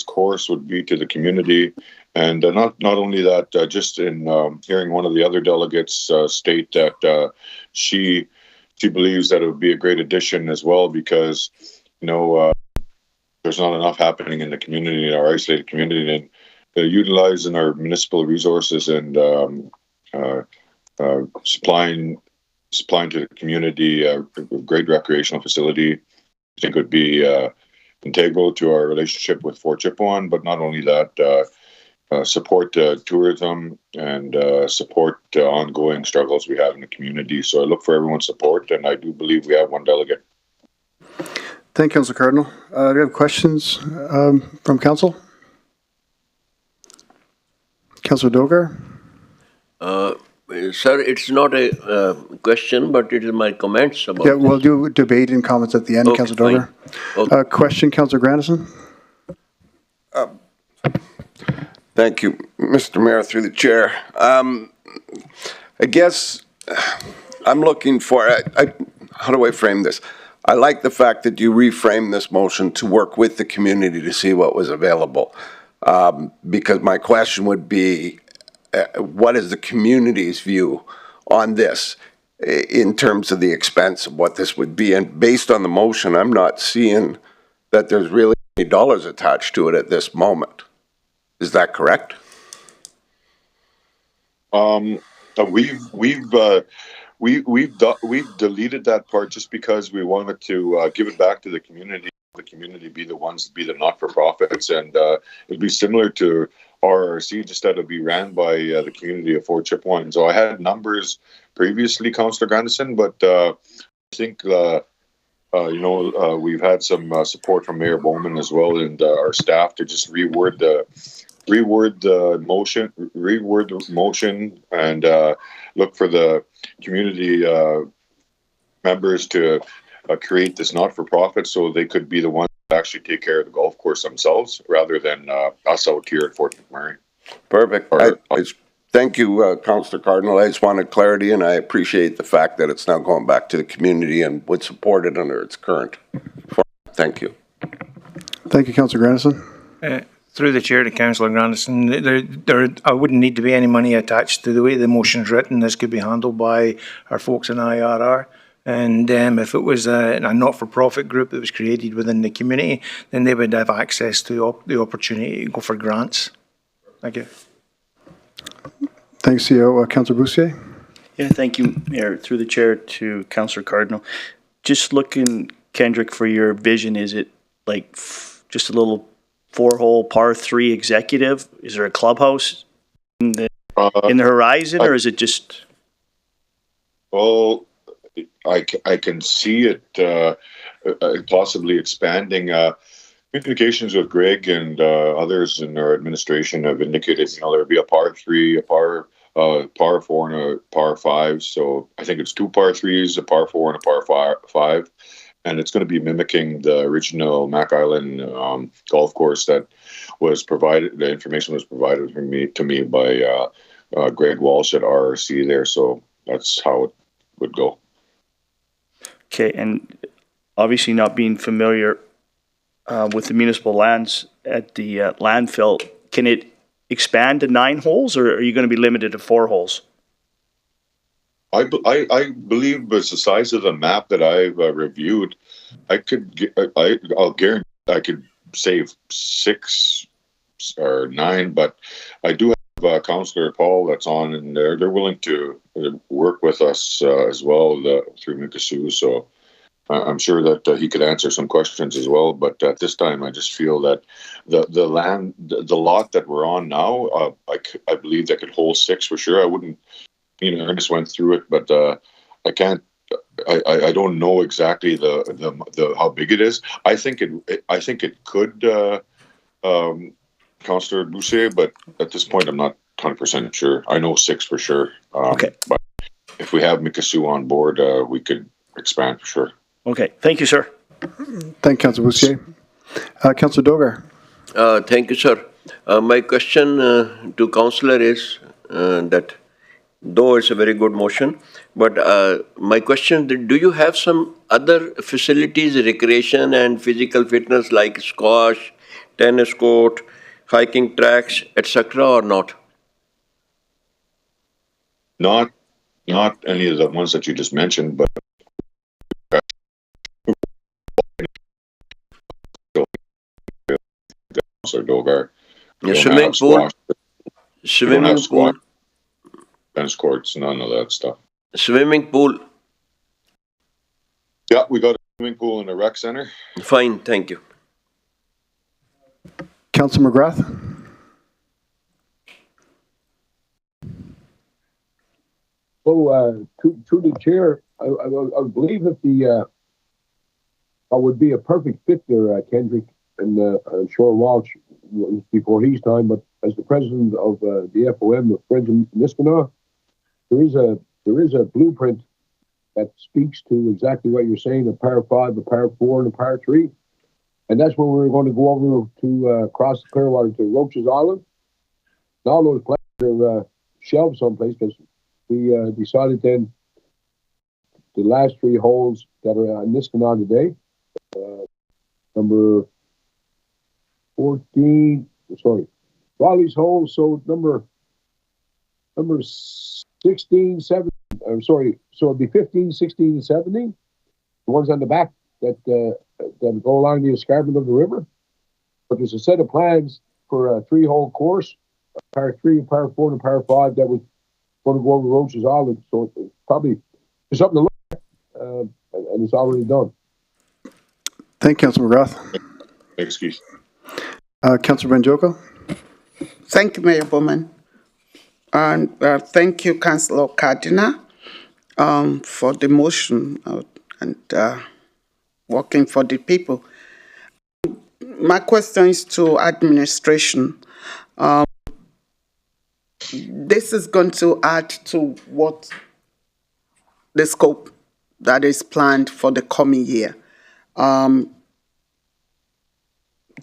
course would be to the community. And not only that, just in hearing one of the other delegates state that she believes that it would be a great addition as well, because there's not enough happening in the community, in our isolated community, and utilizing our municipal resources and supplying supplying to the community a great recreational facility. I think would be integral to our relationship with Fort Chipewyan, but not only that, support tourism and support ongoing struggles we have in the community. So I look for everyone's support, and I do believe we have one delegate. Thank you, Councillor Cardinal. Do you have questions from council? Councillor Dogar? Sir, it's not a question, but it is my comments about Yeah, we'll do debate and comments at the end, Okay, Councillor Dogar. Okay. Question, Councillor Grandison? Thank you, Mr. Mayor, through the chair. I guess I'm looking for, how do I frame this? I like the fact that you reframe this motion to work with the community to see what was available. Because my question would be, what is the community's view on this in terms of the expense of what this would be? And based on the motion, I'm not seeing that there's really any dollars attached to it at this moment. Is that correct? We've deleted that part just because we wanted to give it back to the community. The community be the ones to be the not-for-profits, and it'd be similar to RRC, just that it'd be ran by the community of Fort Chipewyan. So I had numbers previously, Councillor Grandison, but I think we've had some support from Mayor Bowman as well, and our staff to just reword the motion, and look for the community members to create this not-for-profit so they could be the ones that actually take care of the golf course themselves rather than us out here at Fort McMurray. Perfect. Thank you, Councillor Cardinal. I just wanted clarity, and I appreciate the fact that it's now going back to the community and would support it under its current form. Thank you. Thank you, Councillor Grandison. Through the chair to Councillor Grandison, there wouldn't need to be any money attached to the way the motion's written. This could be handled by our folks in IRR. And if it was a not-for-profit group that was created within the community, then they would have access to the opportunity to go for grants. Thank you. Thanks, CEO. Councillor Boussier? Yeah, thank you, Mayor. Through the chair to Councillor Cardinal. Just looking, Kendrick, for your vision, is it like just a little 4-hole par 3 executive? Is there a clubhouse in the horizon, or is it just? Well, I can see it possibly expanding. Communications with Greg and others in our administration have indicated, there'll be a par 3, a par 4, and a par 5. So I think it's 2 par 3s, a par 4, and a par 5. And it's going to be mimicking the original Mac Island golf course that was provided. The information was provided to me by Greg Walsh at RRC there. So that's how it would go. Okay, and obviously not being familiar with the municipal lands at the landfill, can it expand to 9 holes, or are you going to be limited to 4 holes? I believe it's the size of the map that I've reviewed. I'll guarantee I could save 6 or 9, but I do have Councillor Paul that's on, and they're willing to work with us as well through Mikisew. So I'm sure that he could answer some questions as well. But at this time, I just feel that the land, the lot that we're on now, I believe that could hold 6 for sure. I wouldn't. I just went through it, but I can't. I don't know exactly the how big it is. I think it could, Councillor Boussier, but at this point I'm not 100% sure. I know 6 for sure. Okay. But if we have Mikisew on board, we could expand for sure. Okay. Thank you, sir. Thank you, Councillor Boussier. Councillor Dogar. Thank you, sir. My question to Councillor is that though it's a very good motion, but my question, do you have some other facilities, recreation and physical fitness like squash, tennis court, hiking tracks, etc. or not? Not any of the ones that you just mentioned, but Councillor Dogar. Swimming pool. Tennis courts, none of that stuff. Swimming pool, Yeah, we got a swimming pool in the rec center. Fine, thank you. Councilor McGrath? So, to the chair, I believe that would be a perfect fit there, Kendrick and Sean Walsh before his time, but as the president of the FOM, of Friends of Niskanen, there is a blueprint that speaks to exactly what you're saying, a par 5, a par 4, and a par 3. And that's where we're going to go over to cross the Clearwater to Roach's Island. And all those plans are shelved someplace because we decided then the last 3 holes that are on Niskanen today, number 14, sorry, Raleigh's hole, so number 16, 17, sorry, so it'd be 15, 16, and 17, the ones on the back that go along the escarpment of the river. But there's a set of plans for a 3-hole course, a par 3, a par 4, and a par 5 that was going to go over Roach's Island. So it's probably there's something to look at, and it's already done. Thank you, Councilor McGrath. Thanks, Keith. Councilor Banjoko? Thank you, Mayor Bowman. And thank you, Councillor Cardina, for the motion and working for the people. My question is to administration. This is going to add to what the scope that is planned for the coming year.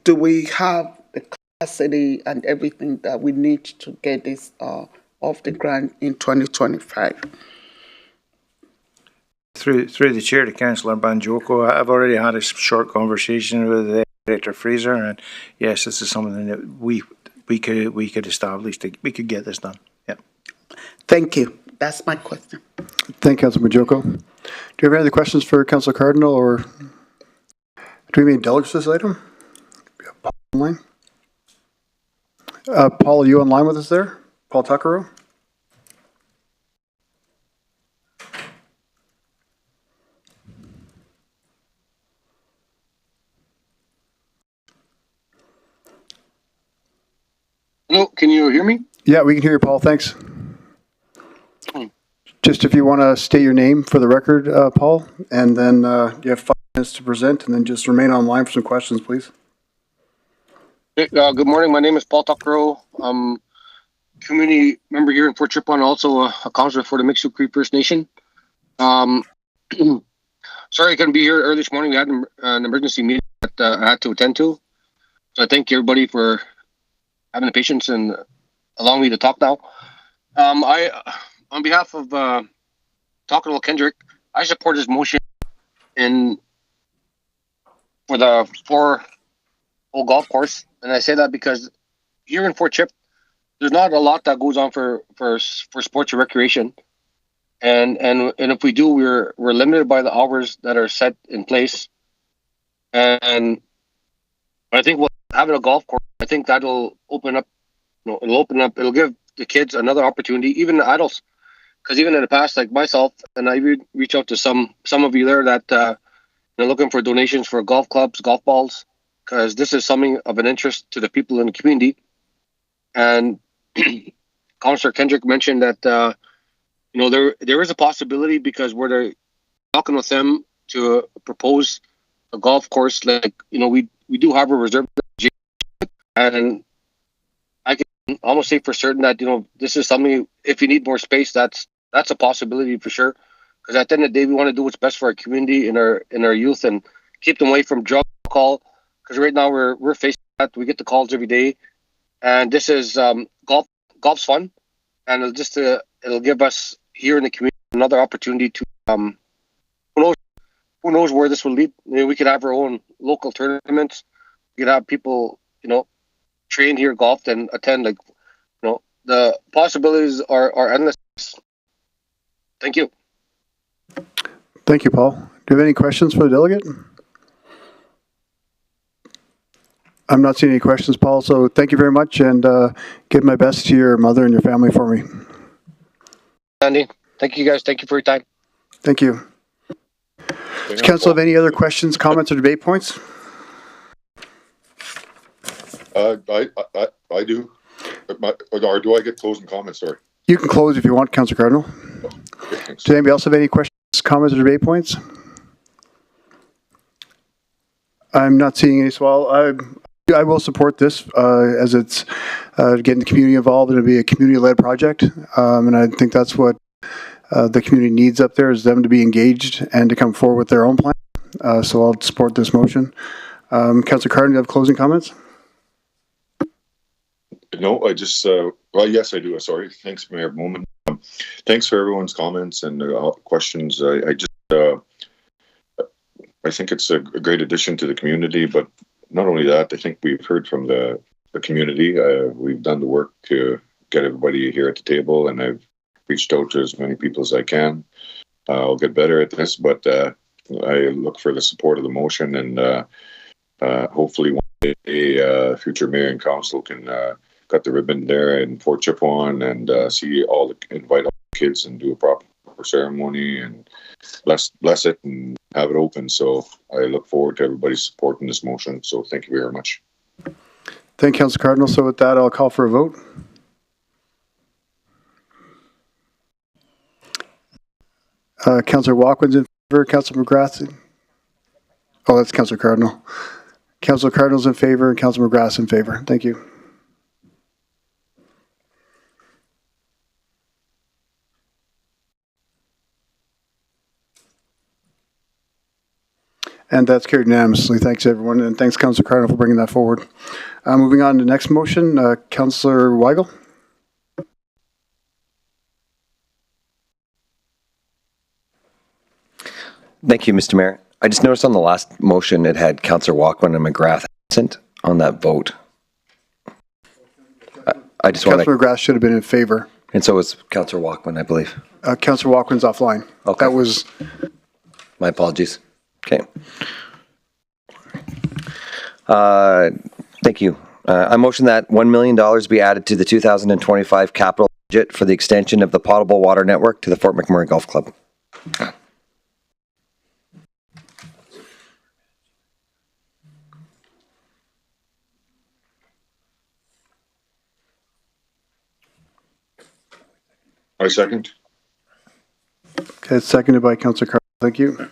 Do we have the capacity and everything that we need to get this off the ground in 2025? Through the chair to Councillor Banjoko, I've already had a short conversation with Director Fraser, and yes, this is something that we could establish. We could get this done. Yeah. Thank you. That's my question. Thank you, Councilor Banjoko. Do you have any other questions for Councilor Cardinal, or do we have any delegates to this item? Paul online? Paul, are you online with us there? Paul Tuckero? Hello, can you hear me? Yeah, we can hear you, Paul. Thanks. Just if you want to state your name for the record, Paul, and then you have 5 minutes to present, and then just remain online for some questions, please. Good morning. My name is Paul Tuckero. I'm community member here in Fort Chipewyan, also a councillor for the Mixu Cree First Nation. Sorry I couldn't be here early this morning. We had an emergency meeting that I had to attend to. So I thank everybody for having the patience and allowing me to talk now. On behalf of Talkable Kendrick, I support this motion for the 4-hole golf course, and I say that because here in Fort Chip, there's not a lot that goes on for sports or recreation, and if we do, we're limited by the hours that are set in place, and I think having a golf course, I think that'll open up. It'll give the kids another opportunity, even the adults. Because even in the past, like myself, and I reach out to some of you there that are looking for donations for golf clubs, golf balls, because this is something of an interest to the people in the community. And Councillor Kendrick mentioned that there is a possibility, because we're talking with them to propose a golf course. Like we do have a reserve, and I can almost say for certain that this is something. If you need more space, that's a possibility for sure. Because at the end of the day, we want to do what's best for our community and our youth, and keep them away from drug alcohol. Because right now we're facing that. We get the calls every day, and this is golf's fun, and it'll give us here in the community another opportunity to who knows where this will lead. We could have our own local tournaments. We could have people train here, golf, and attend. The possibilities are endless. Thank you. Thank you, Paul. Do you have any questions for the delegate? I'm not seeing any questions, Paul, so thank you very much, and give my best to your mother and your family for me. Andy, thank you guys. Thank you for your time. Thank you. Does council have any other questions, comments, or debate points? I do. Or do I get closing comments? Sorry. You can close if you want, Councillor Cardinal. Okay, Does anybody else have any questions, comments, or debate points? I'm not seeing any, so I will support this as it's getting the community involved. It'll be a community-led project, and I think that's what the community needs up there, is them to be engaged and to come forward with their own plan. So I'll support this motion. Councillor Cardinal, do you have closing comments? No, I just, well, yes, I do. Sorry. Thanks, Mayor Bowman. Thanks for everyone's comments and questions. I think it's a great addition to the community, but not only that, I think we've heard from the community. We've done the work to get everybody here at the table, and I've reached out to as many people as I can. I'll get better at this, but I look for the support of the motion, and hopefully one day a future mayor and council can cut the ribbon there in Fort Chipewyan and invite all the kids and do a proper ceremony and bless it and have it open. So I look forward to everybody supporting this motion. So thank you very much. Thank you, Councillor Cardinal. So with that, I'll call for a vote. Councillor Walkwin's in favor. Councillor McGrath. Oh, that's Councillor Cardinal. Councillor Cardinal's in favor and Councillor McGrath's in favor. Thank you. And that's carried unanimously. Thanks, everyone. And thanks, Councillor Cardinal, for bringing that forward. Moving on to the next motion, Councillor Weigel. Thank you, Mr. Mayor. I just noticed on the last motion it had Councillor Walkwin and McGrath absent on that vote. I just want to... Councillor McGrath should have been in favor. And so was Councillor Walkwin, I believe. Councillor Walkwin's offline. Okay. That was... My apologies. Okay. Thank you. I motion that $1 million be added to the 2025 capital budget for the extension of the potable water network to the Fort McMurray Golf Club. I second. Okay, it's seconded by Councillor Cardinal. Thank you.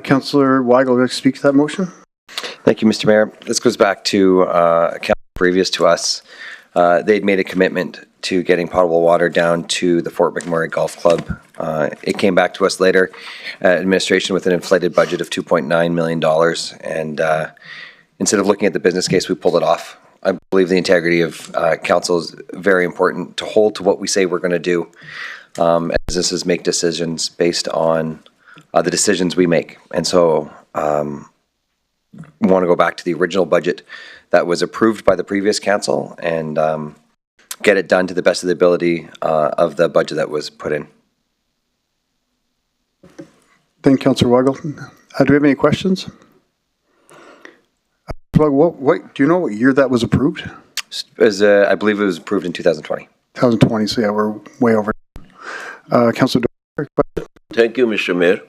Councillor Weigel, would you like to speak to that motion? Thank you, Mr. Mayor. This goes back to a council previous to us. They'd made a commitment to getting potable water down to the Fort McMurray Golf Club. It came back to us later, administration with an inflated budget of $2.9 million. And instead of looking at the business case, we pulled it off. I believe the integrity of council is very important to hold to what we say we're going to do. Businesses make decisions based on the decisions we make. And so we want to go back to the original budget that was approved by the previous council and get it done to the best of the ability of the budget that was put in. Thank you, Councillor Weigel. Do we have any questions? What do you know what year that was approved? I believe it was approved in 2020. 2020, so yeah, we're way over. Councillor Doyle. Thank you, Mr. Mayor.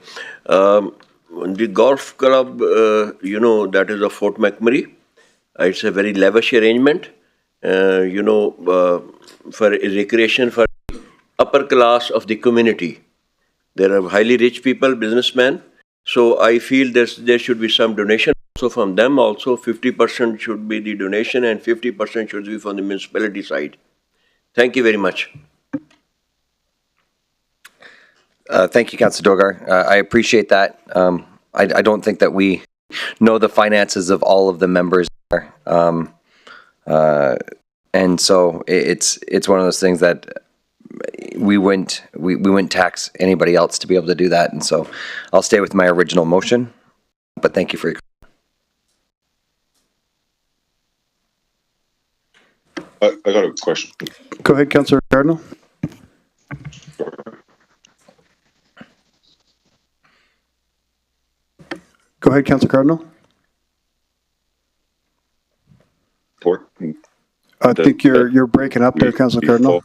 The golf club, that is of Fort McMurray. It's a very lavish arrangement, for recreation for upper class of the community. There are highly rich people, businessmen. So I feel there should be some donation also from them. Also, 50% should be the donation and 50% should be from the municipality side. Thank you very much. Thank you, Councillor Dogar. I appreciate that. I don't think that we know the finances of all of the members there. And so it's one of those things that we wouldn't tax anybody else to be able to do that. And so I'll stay with my original motion, but thank you for your I got a question. Go ahead, Councillor Cardinal. Go ahead, Councillor Cardinal. I think you're breaking up there, Councillor Cardinal.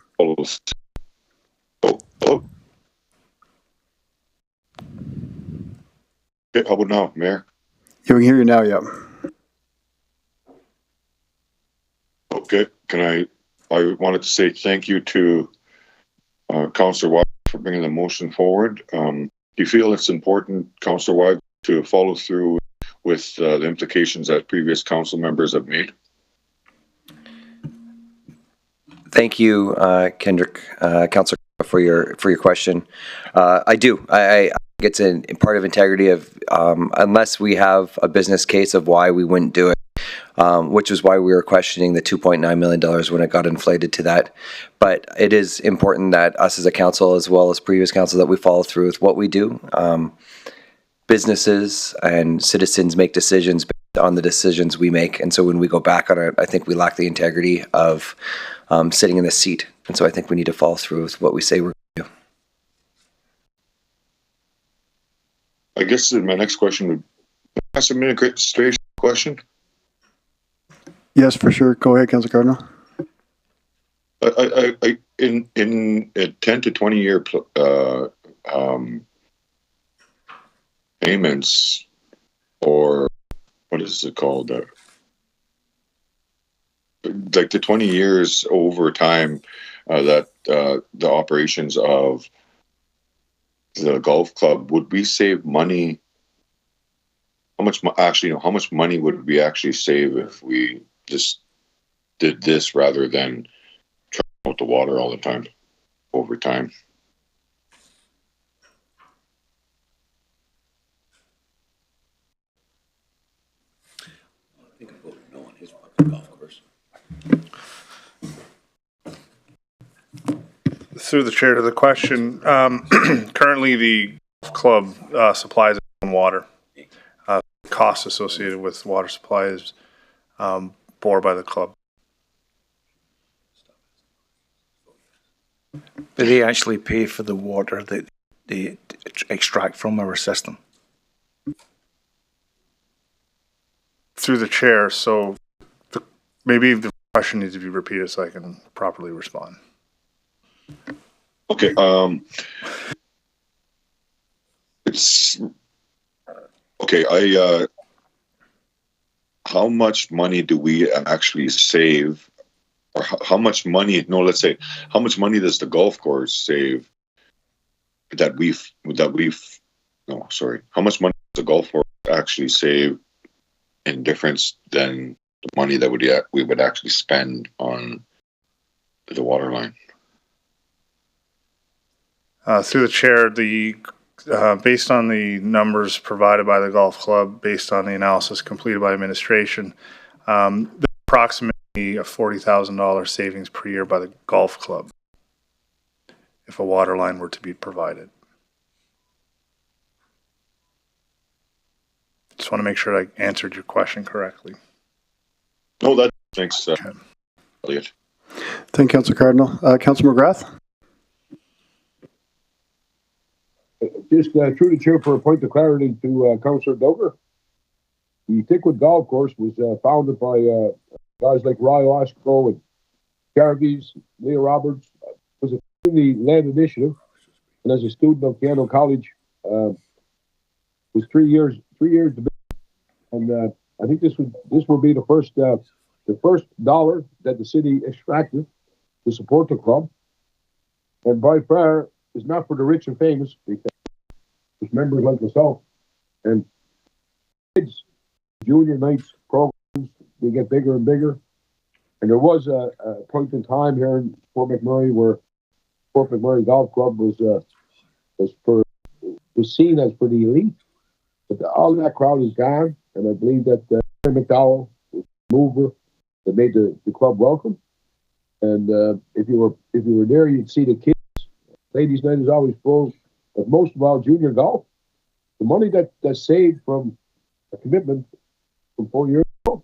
Okay, how about now, Mayor? You can hear you now, yeah. Okay, I wanted to say thank you to Councillor White for bringing the motion forward. Do you feel it's important, Councillor White, to follow through with the implications that previous council members have made? Thank you, Kendrick, Councillor, for your question. I do. I think it's a part of integrity of unless we have a business case of why we wouldn't do it. Which is why we were questioning the $2.9 million when it got inflated to that. But it is important that us as a council, as well as previous council, that we follow through with what we do. Businesses and citizens make decisions based on the decisions we make. And so when we go back on it, I think we lack the integrity of sitting in the seat. And so I think we need to follow through with what we say we're going to do. I guess my next question would ask an administration question. Yes, for sure. Go ahead, Councillor Cardinal. In a 10 to 20 year payments, or what is it called? Like the 20 years over time that the operations of the golf club, would we save money? How much money would we actually save if we just did this rather than trying out the water all the time over time? Through the chair to the question, currently the club supplies its own water. Costs associated with water supply is bore by the club. But they actually pay for the water that they extract from our system. Through the chair, so maybe the question needs to be repeated so I can properly respond. Okay. It's okay. How much money do we actually save, or how much money? No, let's say how much money does the golf course save? How much money does the golf course actually save in difference than the money that we would actually spend on the water line? Through the chair, based on the numbers provided by the golf club, based on the analysis completed by administration, there's approximately a $40,000 savings per year by the golf club if a water line were to be provided. Just want to make sure I answered your question correctly. No, thanks, Elliot. Thank you, Councillor Cardinal. Councillor McGrath? Just through the chair for a point of clarity to Councillor Dover. The Tickwood Golf Course was founded by guys like Roy Osco and Jarvis, Leah Roberts. It was a community-led initiative, and as a student of Piano College, was 3 years to build. And I think this will be the first dollar that the city extracted to support the club, and by far is not for the rich and famous, because it's members like myself and kids, junior nights programs, they get bigger and bigger. And there was a point in time here in Fort McMurray where Fort McMurray Golf Club was seen as for the elite, but all that crowd is gone, and I believe that Terry McDowell was the mover that made the club welcome. And if you were there, you'd see the kids. Ladies' night is always full, but most of all, junior golf. The money that's saved from a commitment from 4 years ago,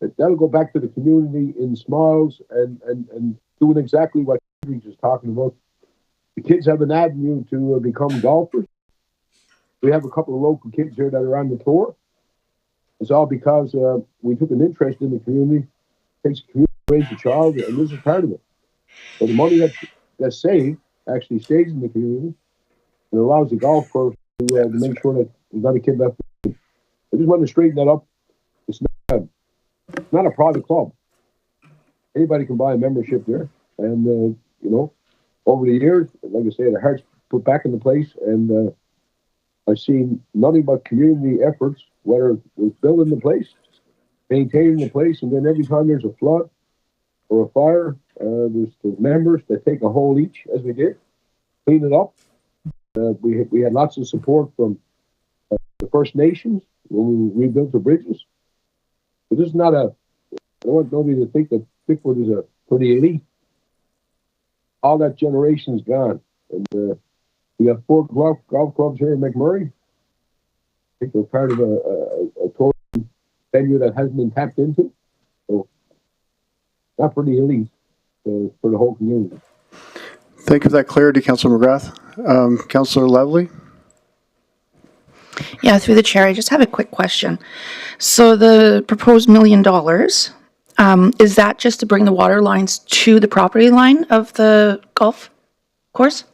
that'll go back to the community in smiles and doing exactly what Henry was talking about. The kids have an avenue to become golfers. We have a couple of local kids here that are on the tour. It's all because we took an interest in the community. It takes a community to raise a child, and this is part of it. So the money that's saved actually stays in the community and allows the golf course to make sure that There's not a kid left. I just want to straighten that up. It's not a private club. Anybody can buy a membership there. And, you know, over the years, like I say, the heart's put back into place. And I've seen nothing but community efforts, whether it was building the place, maintaining the place, and then every time there's a flood or a fire, there's members that take a hole each, as we did, clean it up. We had lots of support from the First Nations when we rebuilt the bridges. But this is not I don't want nobody to think that Pickford is for the elite. All that generation's gone. And we got 4 golf clubs here in McMurray. I think we're part of a tourism venue that hasn't been tapped into. So, not for the elite, for the whole community. Thank you for that clarity, Councillor McGrath. Councillor Lovely? Yeah, through the chair, I just have a quick question. So the proposed $1 million, is that just to bring the water lines to the property line of the golf course?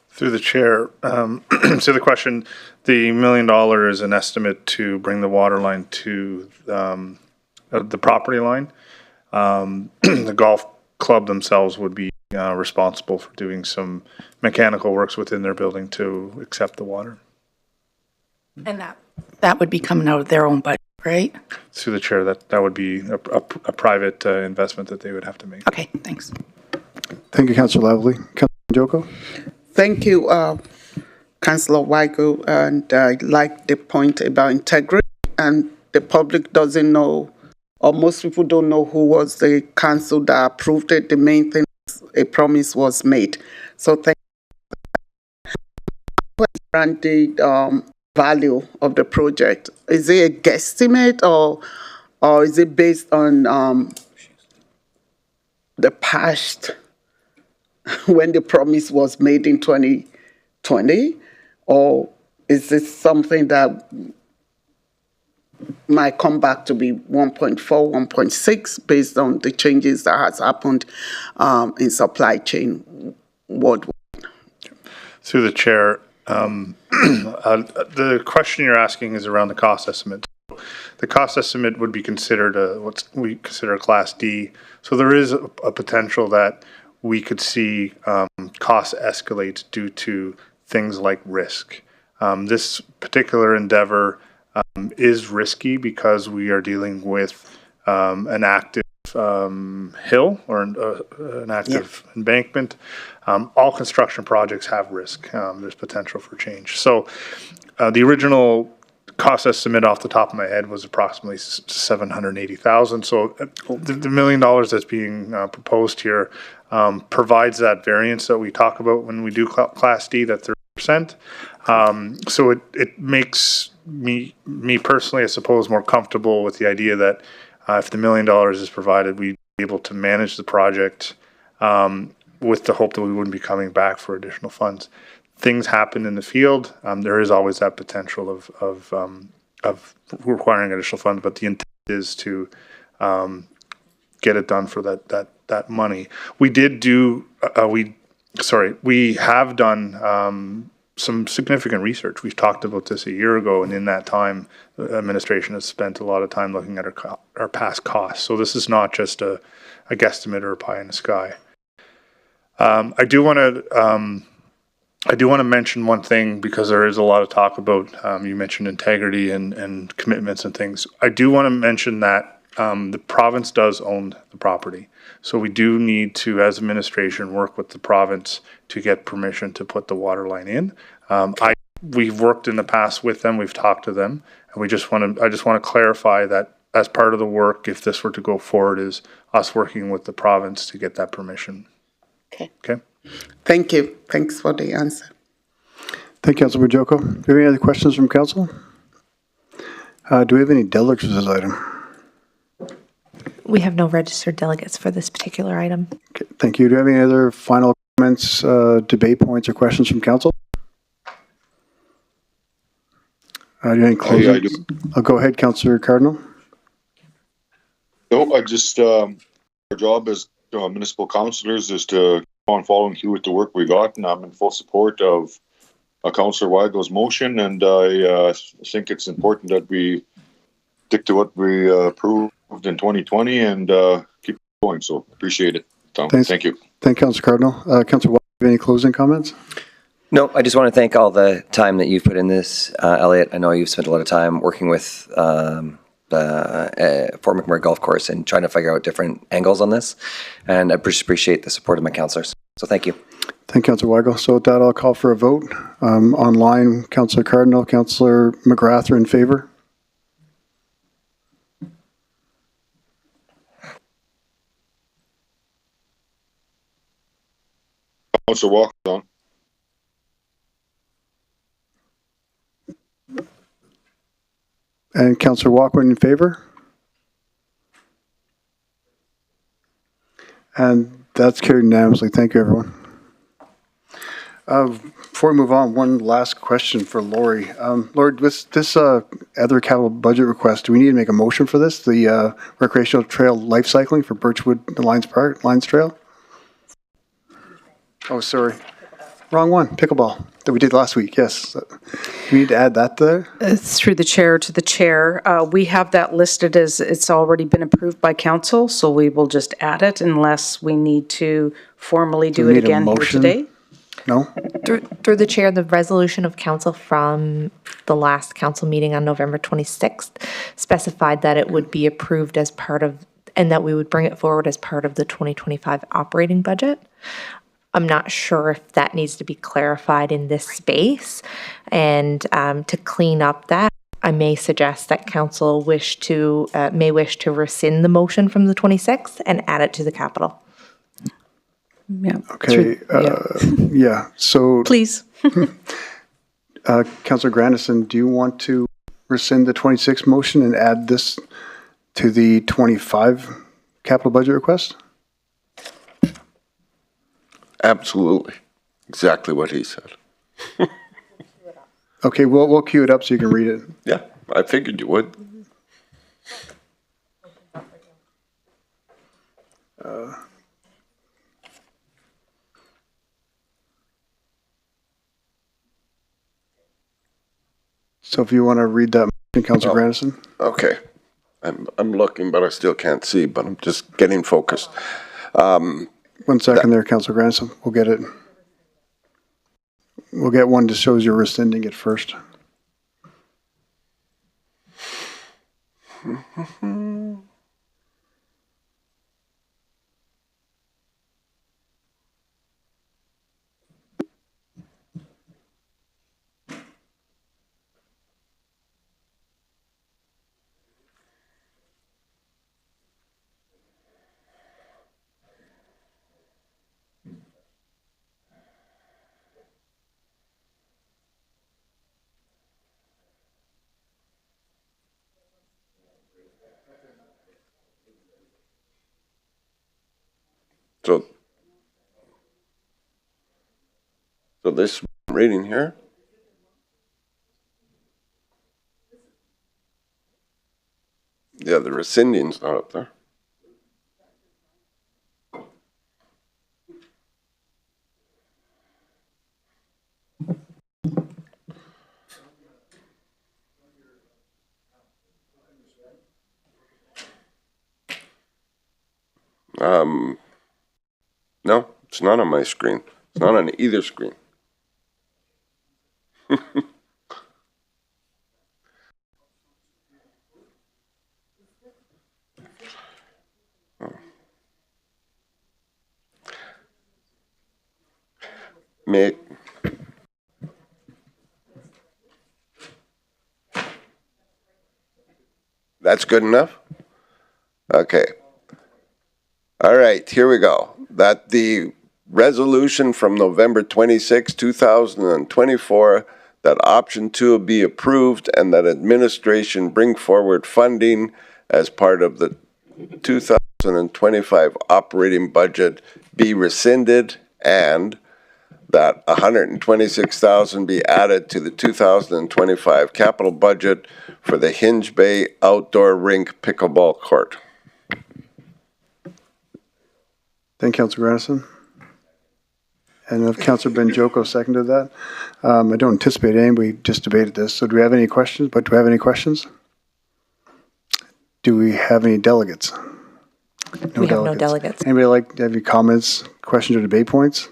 Through the chair, so the question, the $1 million is an estimate to bring the water line to the property line. The golf club themselves would be responsible for doing some mechanical works within their building to accept the water. And that would be coming out of their own budget, right? Through the chair, that would be a private investment that they would have to make. Okay, thanks. Thank you, Councillor Lovely. Councillor Joko? Thank you, Councillor Weigel, and I like the point about integrity, and the public doesn't know, or most people don't know who was the council that approved it. The main thing is a promise was made. So thank you. And the value of the project, is it a guesstimate or is it based on the past when the promise was made in 2020, or is this something that might come back to be 1.4, 1.6 based on the changes that has happened in supply chain worldwide? Through the chair, the question you're asking is around the cost estimate. The cost estimate would be considered what we consider a Class D. So there is a potential that we could see costs escalate due to things like risk. This particular endeavor is risky because we are dealing with an active hill or an active embankment. All construction projects have risk. There's potential for change. So the original cost estimate off the top of my head was approximately $780,000. So the $1 million that's being proposed here provides that variance that we talk about when we do Class D, that 30%. So it makes me personally, I suppose, more comfortable with the idea that if the $1 million is provided, we'd be able to manage the project with the hope that we wouldn't be coming back for additional funds. Things happen in the field. There is always that potential of requiring additional funds, but the intent is to get it done for that money. We did do we have done some significant research. We've talked about this a year ago, and in that time, the administration has spent a lot of time looking at our past costs. So this is not just a guesstimate or a pie in the sky. I do want to mention one thing, because there is a lot of talk about, you mentioned integrity and commitments and things. I do want to mention that the province does own the property. So we do need to, as administration, work with the province to get permission to put the water line in. We've worked in the past with them, we've talked to them, and I just want to clarify that as part of the work, if this were to go forward, is us working with the province to get that permission. Okay. Thank you. Thanks for the answer. Thank you, Councilor Joko. Do we have any other questions from council? Do we have any delegates for this item? We have no registered delegates for this particular item. Okay, thank you. Do you have any other final comments, debate points, or questions from council? Do you have any closing? I do. I'll go ahead, Councillor Cardinal. No, I just, our job as municipal councillors is to go on following through with the work we got, and I'm in full support of Councillor Weigel's motion, and I think it's important that we stick to what we approved in 2020 and keep going. So appreciate it, Tom. Thanks. Thank you. Thank you, Councillor Cardinal. Councillor Watt, any closing comments? No, I just want to thank all the time that you've put in this, Elliot. I know you've spent a lot of time working with Fort McMurray Golf Course and trying to figure out different angles on this. And I appreciate the support of my councillors. So thank you. Thank you, Councillor Weigel. So with that, I'll call for a vote. Online, Councillor Cardinal, Councillor McGrath are in favor. Councillor Walker on. And Councillor Walkman in favor. And that's carried unanimously. Thank you, everyone. Before we move on, one last question for Lori. Lori, with this other capital budget request, do we need to make a motion for this? The recreational trail life cycling for Birchwood Lions Trail? Oh, sorry. Wrong one. Pickleball that we did last week. Yes. Do we need to add that there? Through the chair to the chair. We have that listed as it's already been approved by council, so we will just add it unless we need to formally do it again here today. No? Through the chair, the resolution of council from the last council meeting on November 26th specified that it would be approved as part of, and that we would bring it forward as part of the 2025 operating budget. I'm not sure if that needs to be clarified in this space. And to clean up that, I may suggest that council may wish to rescind the motion from the 26th and add it to the capital. Yeah. Okay. Yeah. So please. Councillor Grandison, do you want to rescind the 26 motion and add this to the 25 capital budget request? Absolutely. Exactly what he said. Okay, we'll queue it up so you can read it. Yeah, I figured you would. So if you want to read that motion, Councillor Grandison. Okay. I'm looking, but I still can't see, but I'm just getting focused. 1 second there, Councillor Grandison. We'll get it. We'll get one that shows you're rescinding it first. So this reading here. Yeah, the rescinding's not up there. No, it's not on my screen. It's not on either screen. That's good enough? Okay. All right, here we go. That the resolution from November 26, 2024, that option 2 be approved and that administration bring forward funding as part of the 2025 operating budget be rescinded, and that $126,000 be added to the 2025 capital budget for the Hinge Bay Outdoor Rink Pickleball Court. Thank you, Councillor Grandison. And if Councillor Benjoko seconded that. I don't anticipate any, we just debated this. So do we have any questions? But do we have any questions? Do we have any delegates? We have no delegates. Anybody like to have any comments, questions, or debate points?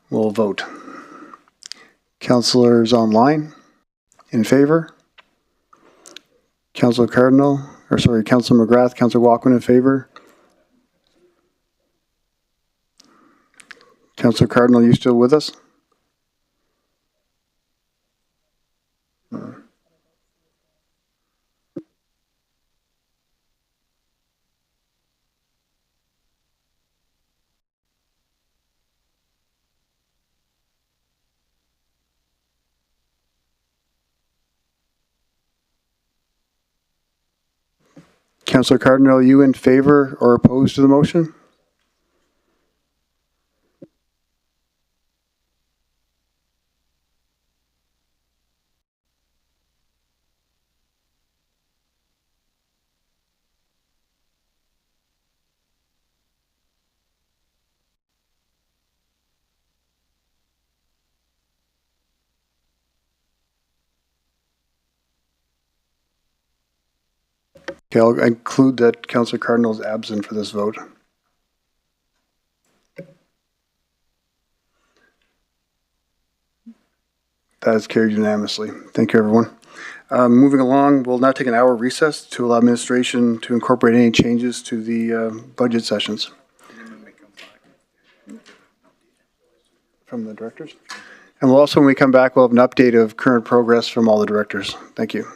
We'll vote. Councillors online, in favor? Councillor Councillor McGrath, Councillor Walkman in favor? Councillor Cardinal, you still with us? Councillor Cardinal, are you in favor or opposed to the motion? Okay, I'll include that Councillor Cardinal is absent for this vote. That is carried unanimously. Thank you, everyone. Moving along, we'll now take an hour recess to allow administration to incorporate any changes to the budget sessions. From the directors? And we'll also, when we come back, we'll have an update of current progress from all the directors. Thank you.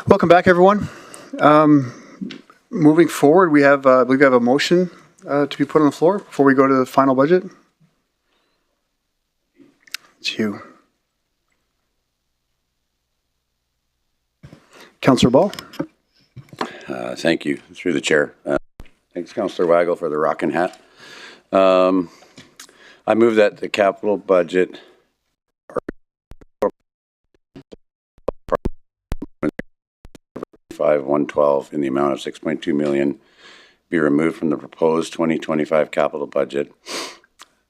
Welcome back, everyone. Moving forward, we have, I believe we have a motion to be put on the floor before we go to the final budget. It's you. Councillor Ball. Thank you, through the chair. Thanks, Councillor Weigel, for the rockin' hat. I move that the capital budget 112 in the amount of 6.2 million be removed from the proposed 2025 capital budget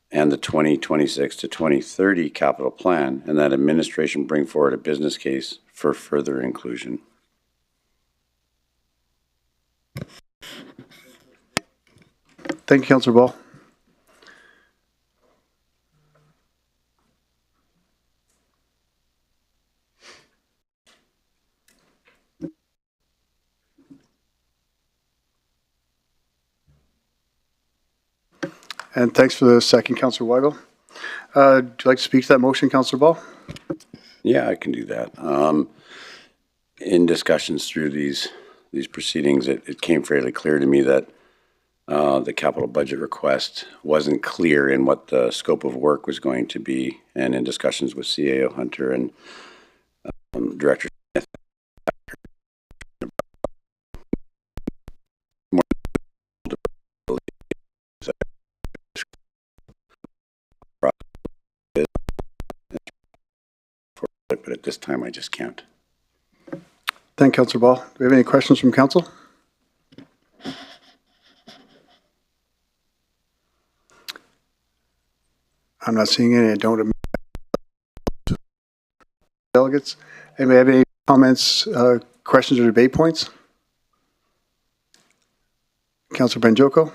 and the 2026 to 2030 capital plan, and that administration bring forward a business case for further inclusion. Thank you, Councillor Ball. And thanks for the second, Councillor Weigel. Would you like to speak to that motion, Councillor Ball? Yeah, I can do that. In discussions through these proceedings, it came fairly clear to me that the capital budget request wasn't clear in what the scope of work was going to be, and in discussions with CAO Hunter and Director Smith, but at this time I just can't. Thank you, Councillor Ball. Do we have any questions from council? I'm not seeing any. I don't. Delegates. Anybody have any comments, questions, or debate points? Councillor Banjoko.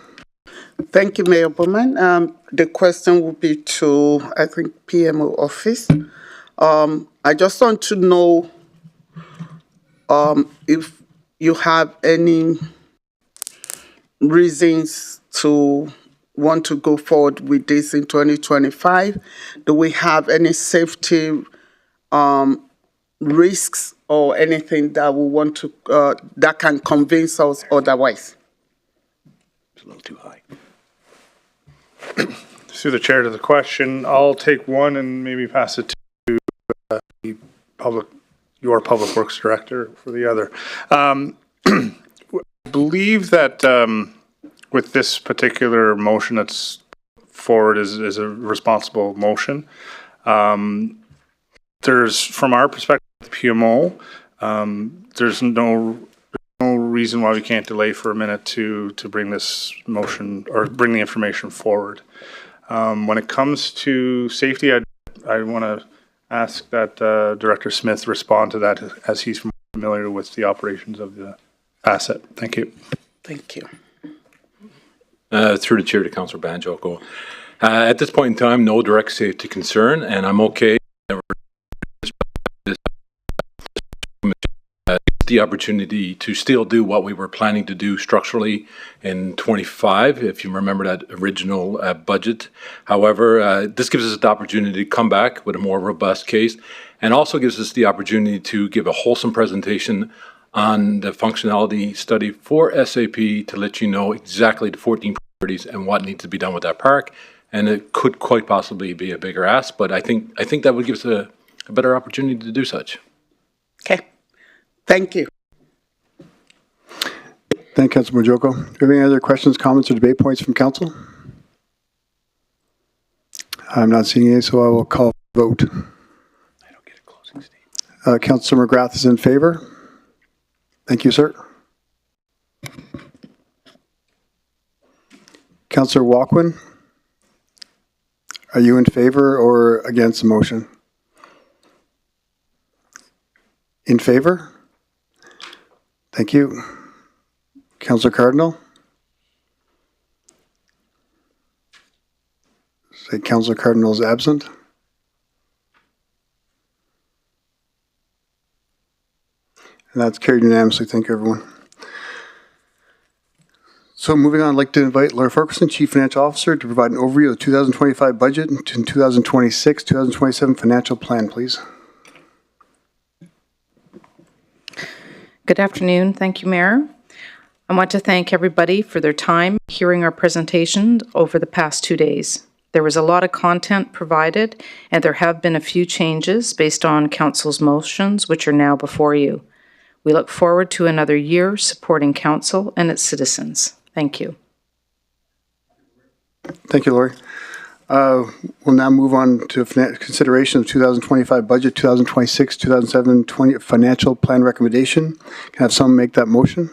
Thank you, Mayor Bowman. The question will be to, I think, PMO office. I just want to know if you have any reasons to want to go forward with this in 2025. Do we have any safety risks or anything that we want to that can convince us otherwise? It's a little too high. Through the chair to the question, I'll take one and maybe pass it to your public works director for the other. I believe that with this particular motion that's forward is a responsible motion. There's, from our perspective, the PMO, there's no reason why we can't delay for a minute to bring this motion or bring the information forward. When it comes to safety, I want to ask that Director Smith respond to that, as he's familiar with the operations of the asset. Thank you. Thank you. Through the chair to Councillor Banjoko. At this point in time, no direct safety concern, and I'm okay. The opportunity to still do what we were planning to do structurally in 25, if you remember that original budget. However, this gives us the opportunity to come back with a more robust case, and also gives us the opportunity to give a wholesome presentation on the functionality study for SAP to let you know exactly the 14 priorities and what needs to be done with that park. And it could quite possibly be a bigger ask, but I think that would give us a better opportunity to do such. Okay. Thank you. Thank you, Councilor Banjoko. Do you have any other questions, comments, or debate points from council? I'm not seeing any, so I will call vote. I don't get a closing statement. Councilor McGrath is in favor. Thank you, sir. Councilor Walkwin, are you in favor or against the motion? In favor? Thank you. Councillor Cardinal? Say Councillor Cardinal is absent. And that's carried unanimously. Thank you, everyone. So moving on, I'd like to invite Laura Ferguson, Chief Financial Officer, to provide an overview of the 2025 budget and 2026-2027 financial plan, please. Good afternoon. Thank you, Mayor. I want to thank everybody for their time hearing our presentation over the past 2 days. There was a lot of content provided, and there have been a few changes based on Council's motions, which are now before you. We look forward to another year supporting Council and its citizens. Thank you. Thank you, Lori. We'll now move on to consideration of 2025 budget, 2026, 2027 financial plan recommendation. Can I have someone make that motion?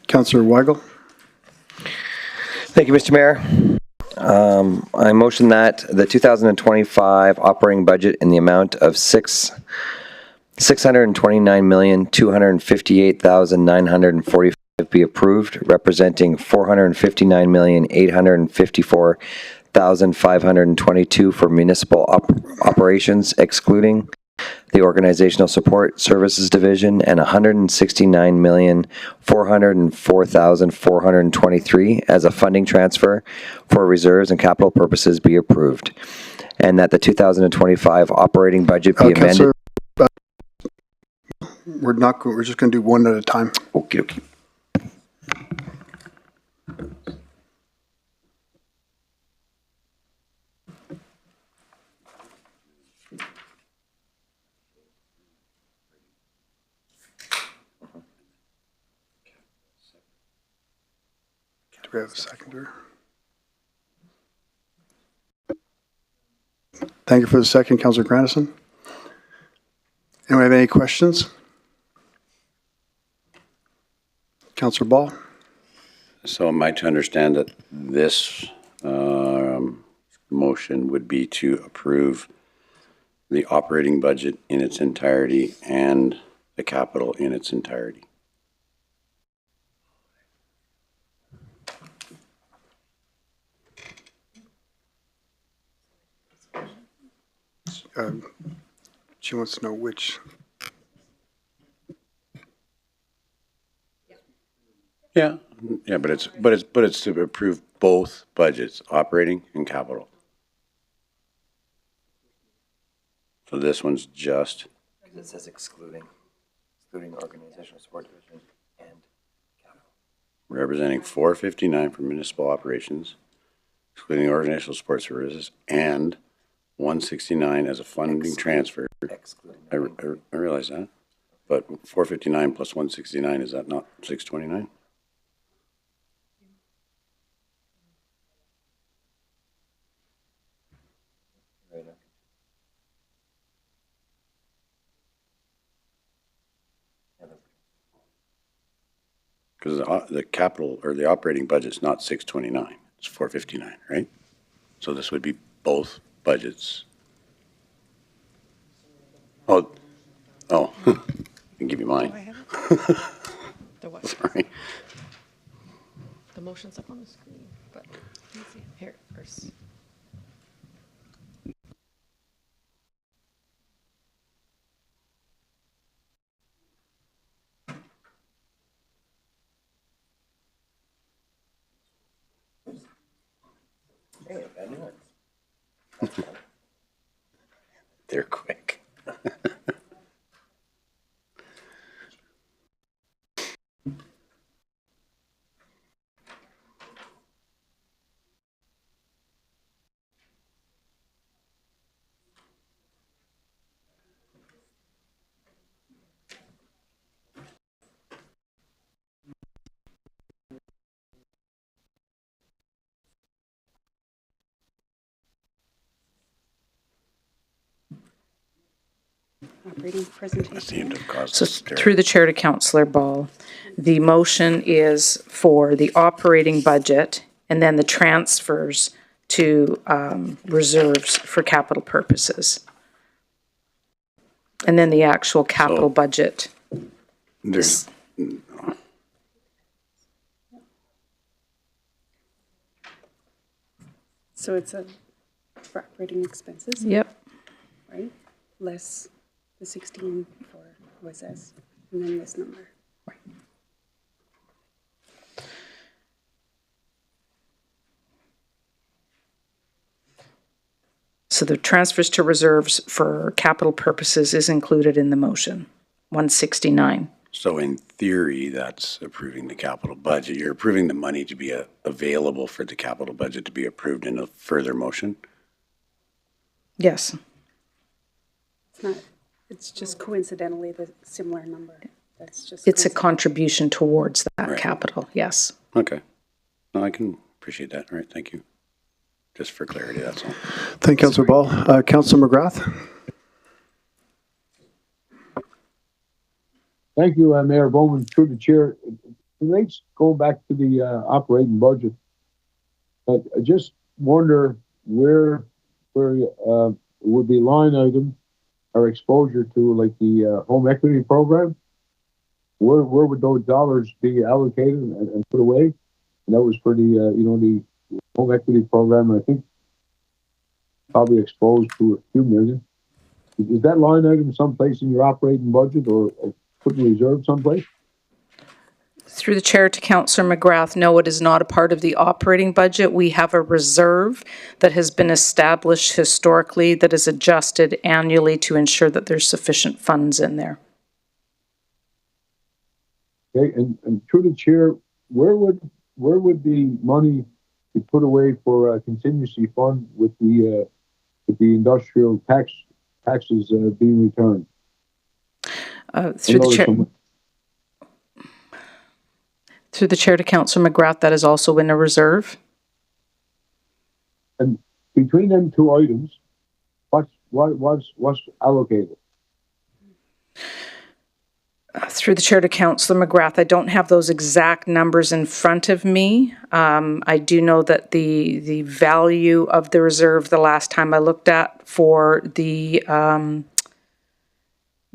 Councillor Weigel. Thank you, Mr. Mayor. I motion that the 2025 operating budget in the amount of $629,258,945 be approved, representing $459,854,522 for municipal operations, excluding the Organizational Support Services Division, and $169,404,423 as a funding transfer for reserves and capital purposes be approved, and that the 2025 operating budget be amended. We're just going to do one at a time. Okay, okay. Do we have a seconder? Thank you for the second, Councillor Grandison. Anyone have any questions? Councillor Ball. So am I to understand that this motion would be to approve the operating budget in its entirety and the capital in its entirety? She wants to know which. Yeah, but it's to approve both budgets, operating and capital. So this one's just. Because it says excluding organizational support division and capital. Representing 459 for municipal operations, excluding organizational support services, and 169 as a funding transfer. I realize that, but 459 plus 169, is that not 629? Because the capital or the operating budget's not 629, it's 459, right? So this would be both budgets. Oh, I can give you mine. The what? Sorry. The motion's up on the screen, but let me see. Here, first. They're quick. Operating presentation. So through the chair to Councillor Ball, the motion is for the operating budget and then the transfers to reserves for capital purposes. And then the actual capital budget. There's, So it's for operating expenses? Yep. Right? Less the 16 for OSS, and then this number. So the transfers to reserves for capital purposes is included in the motion, 169. So in theory, that's approving the capital budget. You're approving the money to be available for the capital budget to be approved in a further motion? Yes. It's not, it's just coincidentally the similar number. That's just. It's a contribution towards that Right. capital, yes. Okay. No, I can appreciate that. All right, thank you. Just for clarity, that's all. Thank you, Councillor Ball. Councillor McGrath? Thank you, Mayor Bowman, through the chair. Tonight's going back to the operating budget. I just wonder where would be line item or exposure to like the home equity program. Where would those dollars be allocated and put away? And that was for the the home equity program. I think probably exposed to a few million. Is that line item someplace in your operating budget or put in reserve someplace? Through the chair to Councillor McGrath, no, it is not a part of the operating budget. We have a reserve that has been established historically that is adjusted annually to ensure that there's sufficient funds in there. Okay, and through the chair, where would the money be put away for a contingency fund with the industrial taxes being returned? Through the chair to Councillor McGrath, that is also in a reserve. And between them two items, what's allocated? Through the chair to Councillor McGrath, I don't have those exact numbers in front of me. I do know that the value of the reserve the last time I looked at for the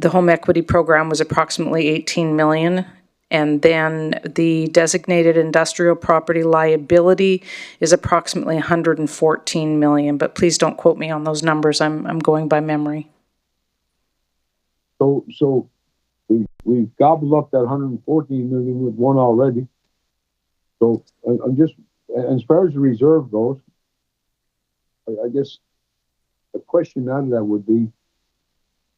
home equity program was approximately 18 million. And then the designated industrial property liability is approximately 114 million. But please don't quote me on those numbers. I'm going by memory. So we've gobbled up that 114 million with one already. So I'm just, as far as the reserve goes, I guess the question out of that would be,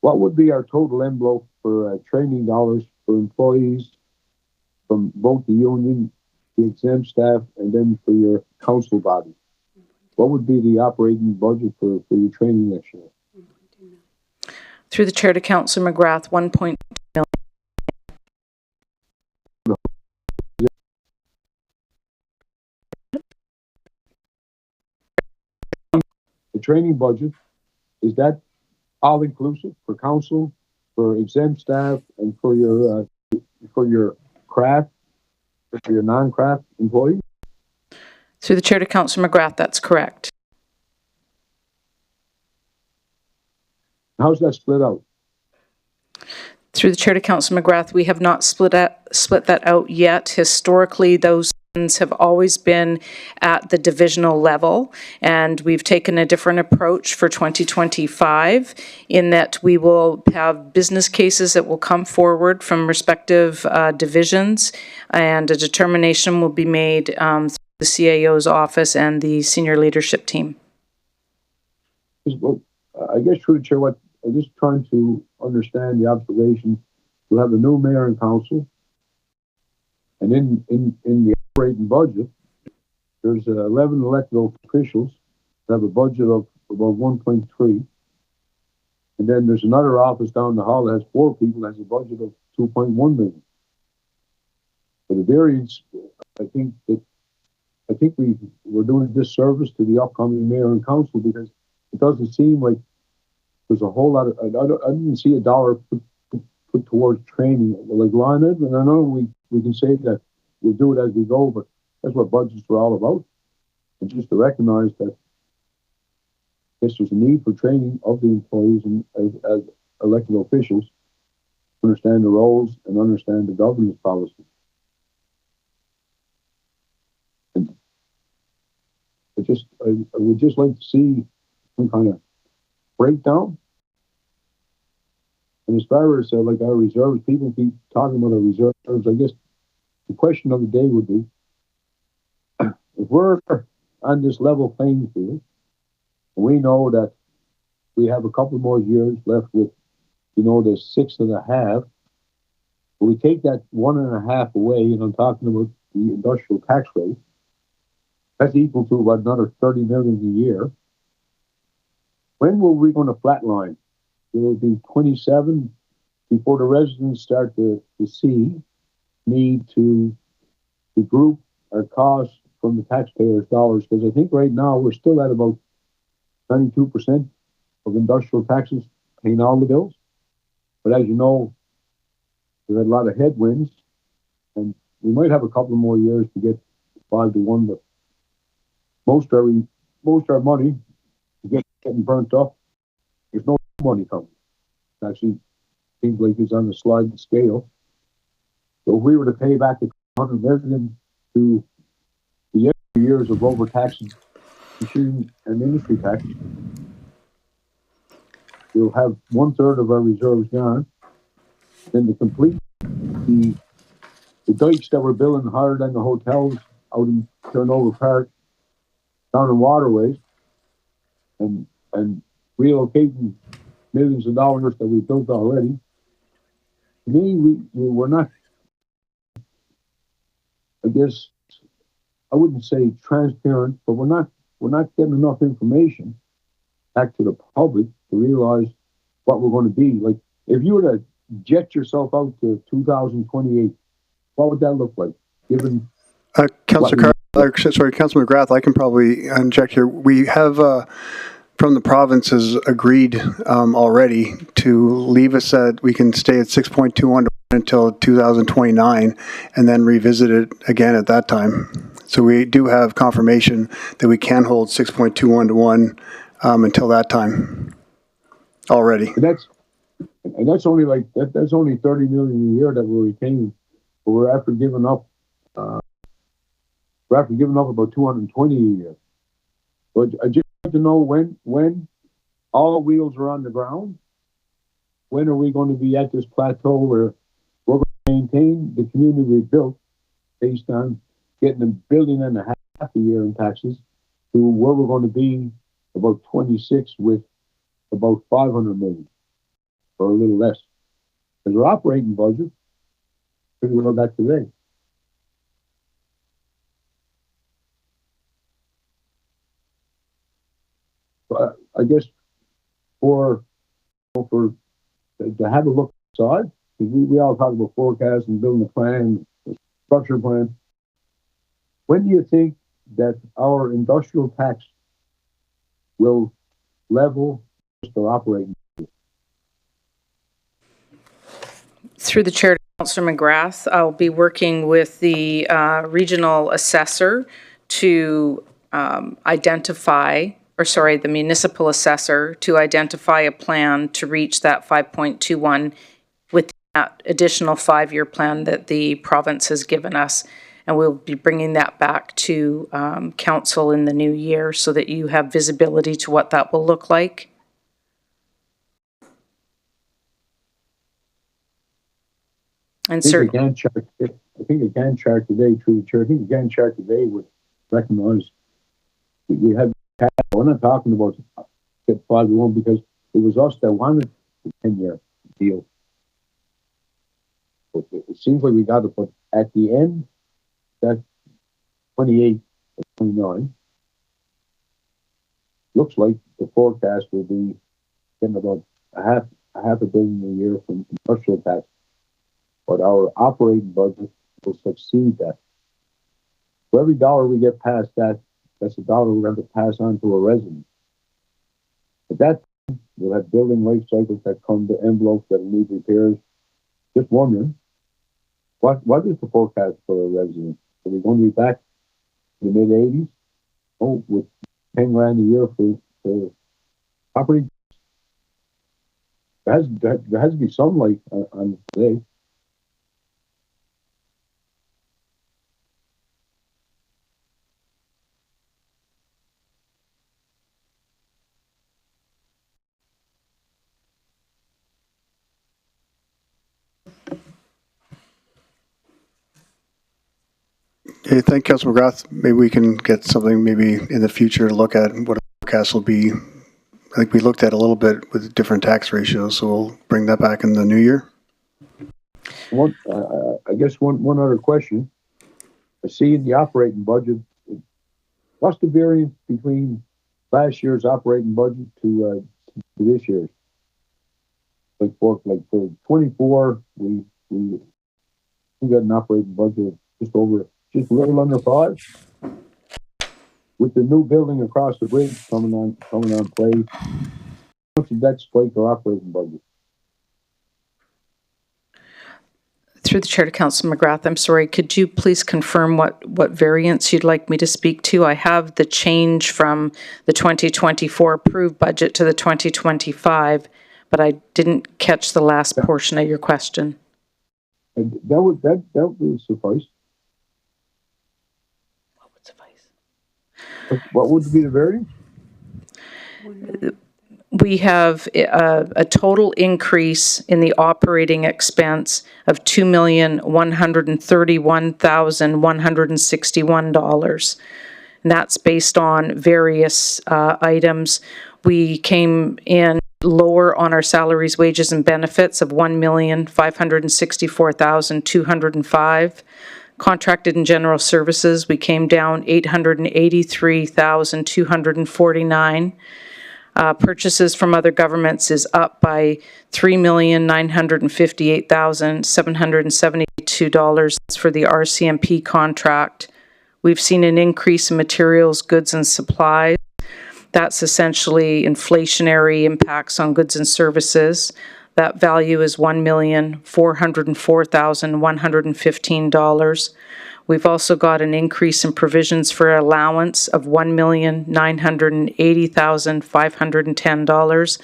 what would be our total envelope for training dollars for employees from both the union, the exempt staff, and then for your council body? What would be the operating budget for your training next year? Through the chair to Councillor McGrath, 1.2 million. The training budget, is that all inclusive for council, for exempt staff, and for your craft, for your non-craft employees? Through the chair to Councillor McGrath, that's correct. How's that split out? Through the chair to Councillor McGrath, we have not split that out yet. Historically, those funds have always been at the divisional level, and we've taken a different approach for 2025 in that we will have business cases that will come forward from respective divisions, and a determination will be made through the CAO's office and the senior leadership team. Well, I guess through the chair, I'm just trying to understand the observation. We'll have a new mayor and council, and in the operating budget, there's 11 elected officials that have a budget of about 1.3, and then there's another office down the hall that has 4 people that has a budget of 2.1 million. For the variance, I think we're doing a disservice to the upcoming mayor and council, because it doesn't seem like there's a whole lot of, I didn't see a dollar put towards training like line item. And I know we can say that we'll do it as we go, but that's what budgets are all about. And just to recognize that I guess there's a need for training of the employees and as elected officials to understand the roles and understand the governance policy. And I would just like to see some kind of breakdown. And as far as like our reserves, people keep talking about our reserves. I guess the question of the day would be, if we're on this level playing field, we know that we have a couple more years left with, the 6.5. But we take that 1.5 away, and I'm talking about the industrial tax rate. That's equal to about another 30 million a year. When were we going to flatline? It will be 27 before the residents start to see need to group our costs from the taxpayers' dollars. Because I think right now we're still at about 92% of industrial taxes paying all the bills. But as you know, we've had a lot of headwinds, and we might have a couple more years to get 5 to 1, but most our money is getting burnt up. There's no money coming. It actually seems like it's on a sliding scale. So if we were to pay back the 100 million to the extra years of overtaxing machine and industry tax, we'll have 1/3 of our reserves gone. Then to complete the dikes that we're building higher than the hotels out in Turnover Park, down in waterways, and relocating millions of dollars that we built already. To me, we're not, I guess, I wouldn't say transparent, but we're not getting enough information back to the public to realize what we're going to be. Like, if you were to jet yourself out to 2028, what would that look like? Given Councillor Councillor McGrath, I can probably inject here. We have from the province has agreed already to leave us at, we can stay at 6.21 until 2029 and then revisit it again at that time. So we do have confirmation that we can hold 6.21 to 1 until that time already. And that's only that's only 30 million a year that we're retaining, but we're after giving up about 220 a year. But I just like to know when all wheels are on the ground, when are we going to be at this plateau where we're going to maintain the community we built based on getting $1.5 billion a year in taxes to where we're going to be about 26 with about 500 million or a little less. Because our operating budget pretty well got today. But I guess to have a look outside, because we all talk about forecast and building a plan, a structure plan. When do you think that our industrial tax will level with our operating? Through the chair, Councillor McGrath, I'll be working with the regional assessor to the municipal assessor to identify a plan to reach that 5.21 with that additional 5-year plan that the province has given us. And we'll be bringing that back to council in the new year so that you have visibility to what that will look like. And I think a Gantt chart today, through the chair, I think a Gantt chart today would recognize we have. We're not talking about get 5 to 1 because it was us that wanted the 10-year deal. But it seems like we got it, but at the end, that 28 or 29 looks like the forecast will be getting about a half a billion a year from industrial tax. But our operating budget will succeed that. For every dollar we get past that, that's a dollar we're going to pass on to a resident. At that time, we'll have building life cycles that come to envelopes that need repairs. Just wondering, what is the forecast for a resident? Are we going to be back in the mid-80s? Oh, with 10 grand a year for property? There has to be some light on today. Okay, thank you, Councilor McGrath. Maybe we can get something maybe in the future to look at what a forecast will be think we looked at a little bit with different tax ratios, so we'll bring that back in the new year. I guess one other question. I see in the operating budget, what's the variance between last year's operating budget to this year's? Like for 24, we got an operating budget of just a little under 5. With the new building across the bridge coming on play, how much did that spike our operating budget? Through the chair to Councillor McGrath, I'm sorry, could you please confirm what variance you'd like me to speak to? I have the change from the 2024 approved budget to the 2025, but I didn't catch the last portion of your question. And that would suffice. What would suffice? What would be the variance? We have a total increase in the operating expense of $2,131,161. And that's based on various items. We came in lower on our salaries, wages, and benefits of $1,564,205. Contracted and general services, we came down $883,249. Purchases from other governments is up by $3,958,772. That's for the RCMP contract. We've seen an increase in materials, goods, and supplies. That's essentially inflationary impacts on goods and services. That value is $1,404,115. We've also got an increase in provisions for allowance of $1,980,510.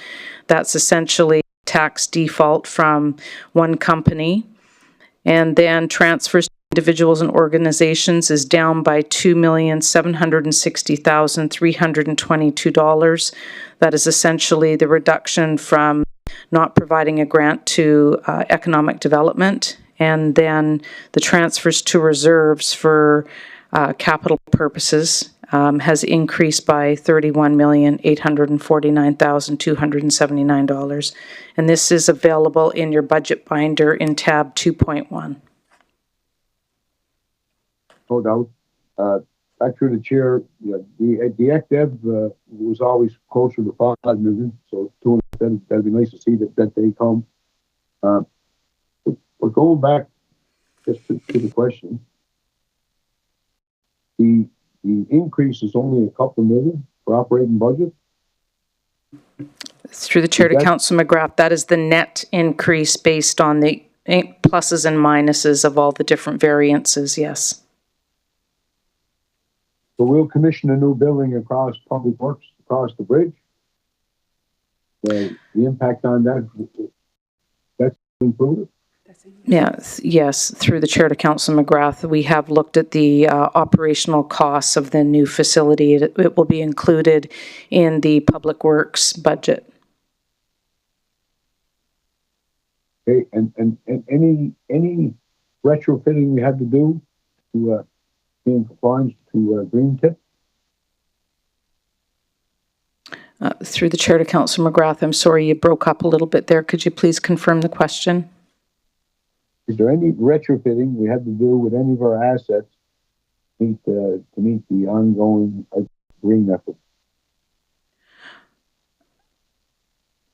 That's essentially tax default from one company. And then transfers to individuals and organizations is down by $2,760,322. That is essentially the reduction from not providing a grant to economic development. And then the transfers to reserves for capital purposes has increased by $31,849,279. And this is available in your budget binder in tab 2.1. No doubt. Back through the chair, the ECDEV was always closer to 5 million, so that'd be nice to see that they come. But going back just to the question, the increase is only a couple million for operating budget. Through the chair to Councillor McGrath, that is the net increase based on the pluses and minuses of all the different variances, yes. So we'll commission a new building across Public Works, across the bridge. The impact on that's included? Yes, through the chair to Councillor McGrath, we have looked at the operational costs of the new facility. It will be included in the Public Works budget. Okay, and any retrofitting we had to do to be in compliance to green tip? Through the chair to Councillor McGrath, I'm sorry you broke up a little bit there. Could you please confirm the question? Is there any retrofitting we had to do with any of our assets to meet the ongoing green effort?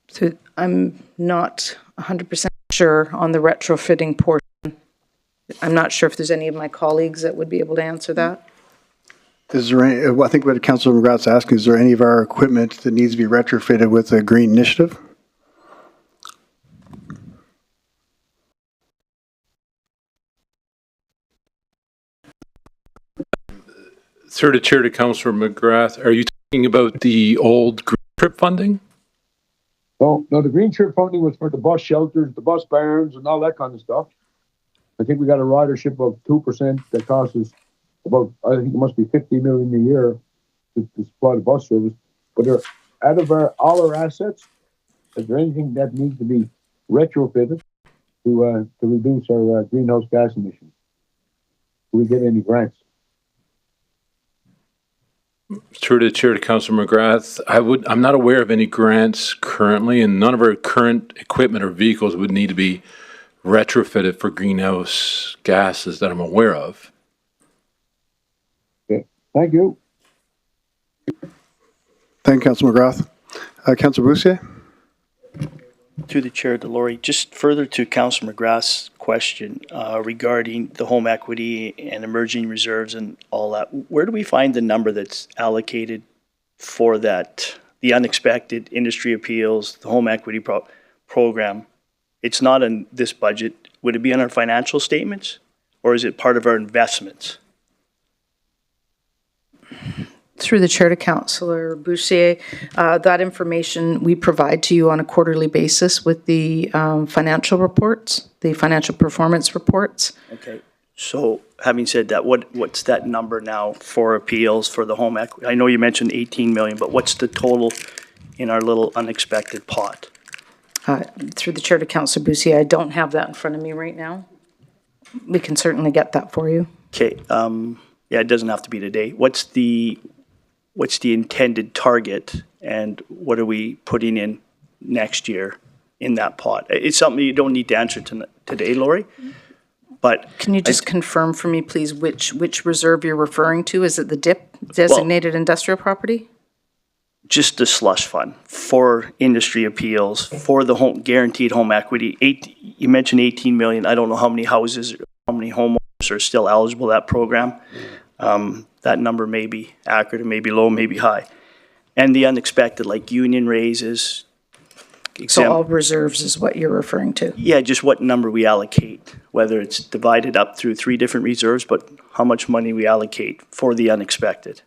So I'm not 100% sure on the retrofitting portion. I'm not sure if there's any of my colleagues that would be able to answer that. Is there any, I think what Councillor McGrath's asking, is there any of our equipment that needs to be retrofitted with a green initiative? Through the chair to Councillor McGrath, are you talking about the old green trip funding? No, the green trip funding was for the bus shelters, the bus barns, and all that kind of stuff. I think we got a ridership of 2% that costs us about, I think it must be 50 million a year to supply the bus service. But out of all our assets, is there anything that needs to be retrofitted to reduce our greenhouse gas emissions? Do we get any grants? Through the chair to Councilor McGrath, I'm not aware of any grants currently, and none of our current equipment or vehicles would need to be retrofitted for greenhouse gases that I'm aware of. Okay, thank you. Thank you, Councilor McGrath. Councilor Boussier? Through the chair to Lori, just further to Councilor McGrath's question regarding the home equity and emerging reserves and all that, where do we find the number that's allocated for that, the unexpected industry appeals, the home equity program? It's not in this budget. Would it be on our financial statements, or is it part of our investments? Through the chair to Councillor Boussier, that information we provide to you on a quarterly basis with the financial reports, the financial performance reports. Okay. So having said that, what's that number now for appeals for the home equity? I know you mentioned 18 million, but what's the total in our little unexpected pot? Through the chair to Councillor Boussier, I don't have that in front of me right now. We can certainly get that for you. Okay. Yeah, it doesn't have to be today. What's the intended target, and what are we putting in next year in that pot? It's something you don't need to answer today, Lori, but... Can you just confirm for me, please, which reserve you're referring to? Is it the DIP, designated industrial property? Just the slush fund for industry appeals, for the home guaranteed home equity. You mentioned 18 million. I don't know how many houses, how many homeowners are still eligible to that program. That number may be accurate, it may be low, may be high. And the unexpected, like union raises. So all reserves is what you're referring to? Yeah, just what number we allocate, whether it's divided up through 3 different reserves, but how much money we allocate for the unexpected.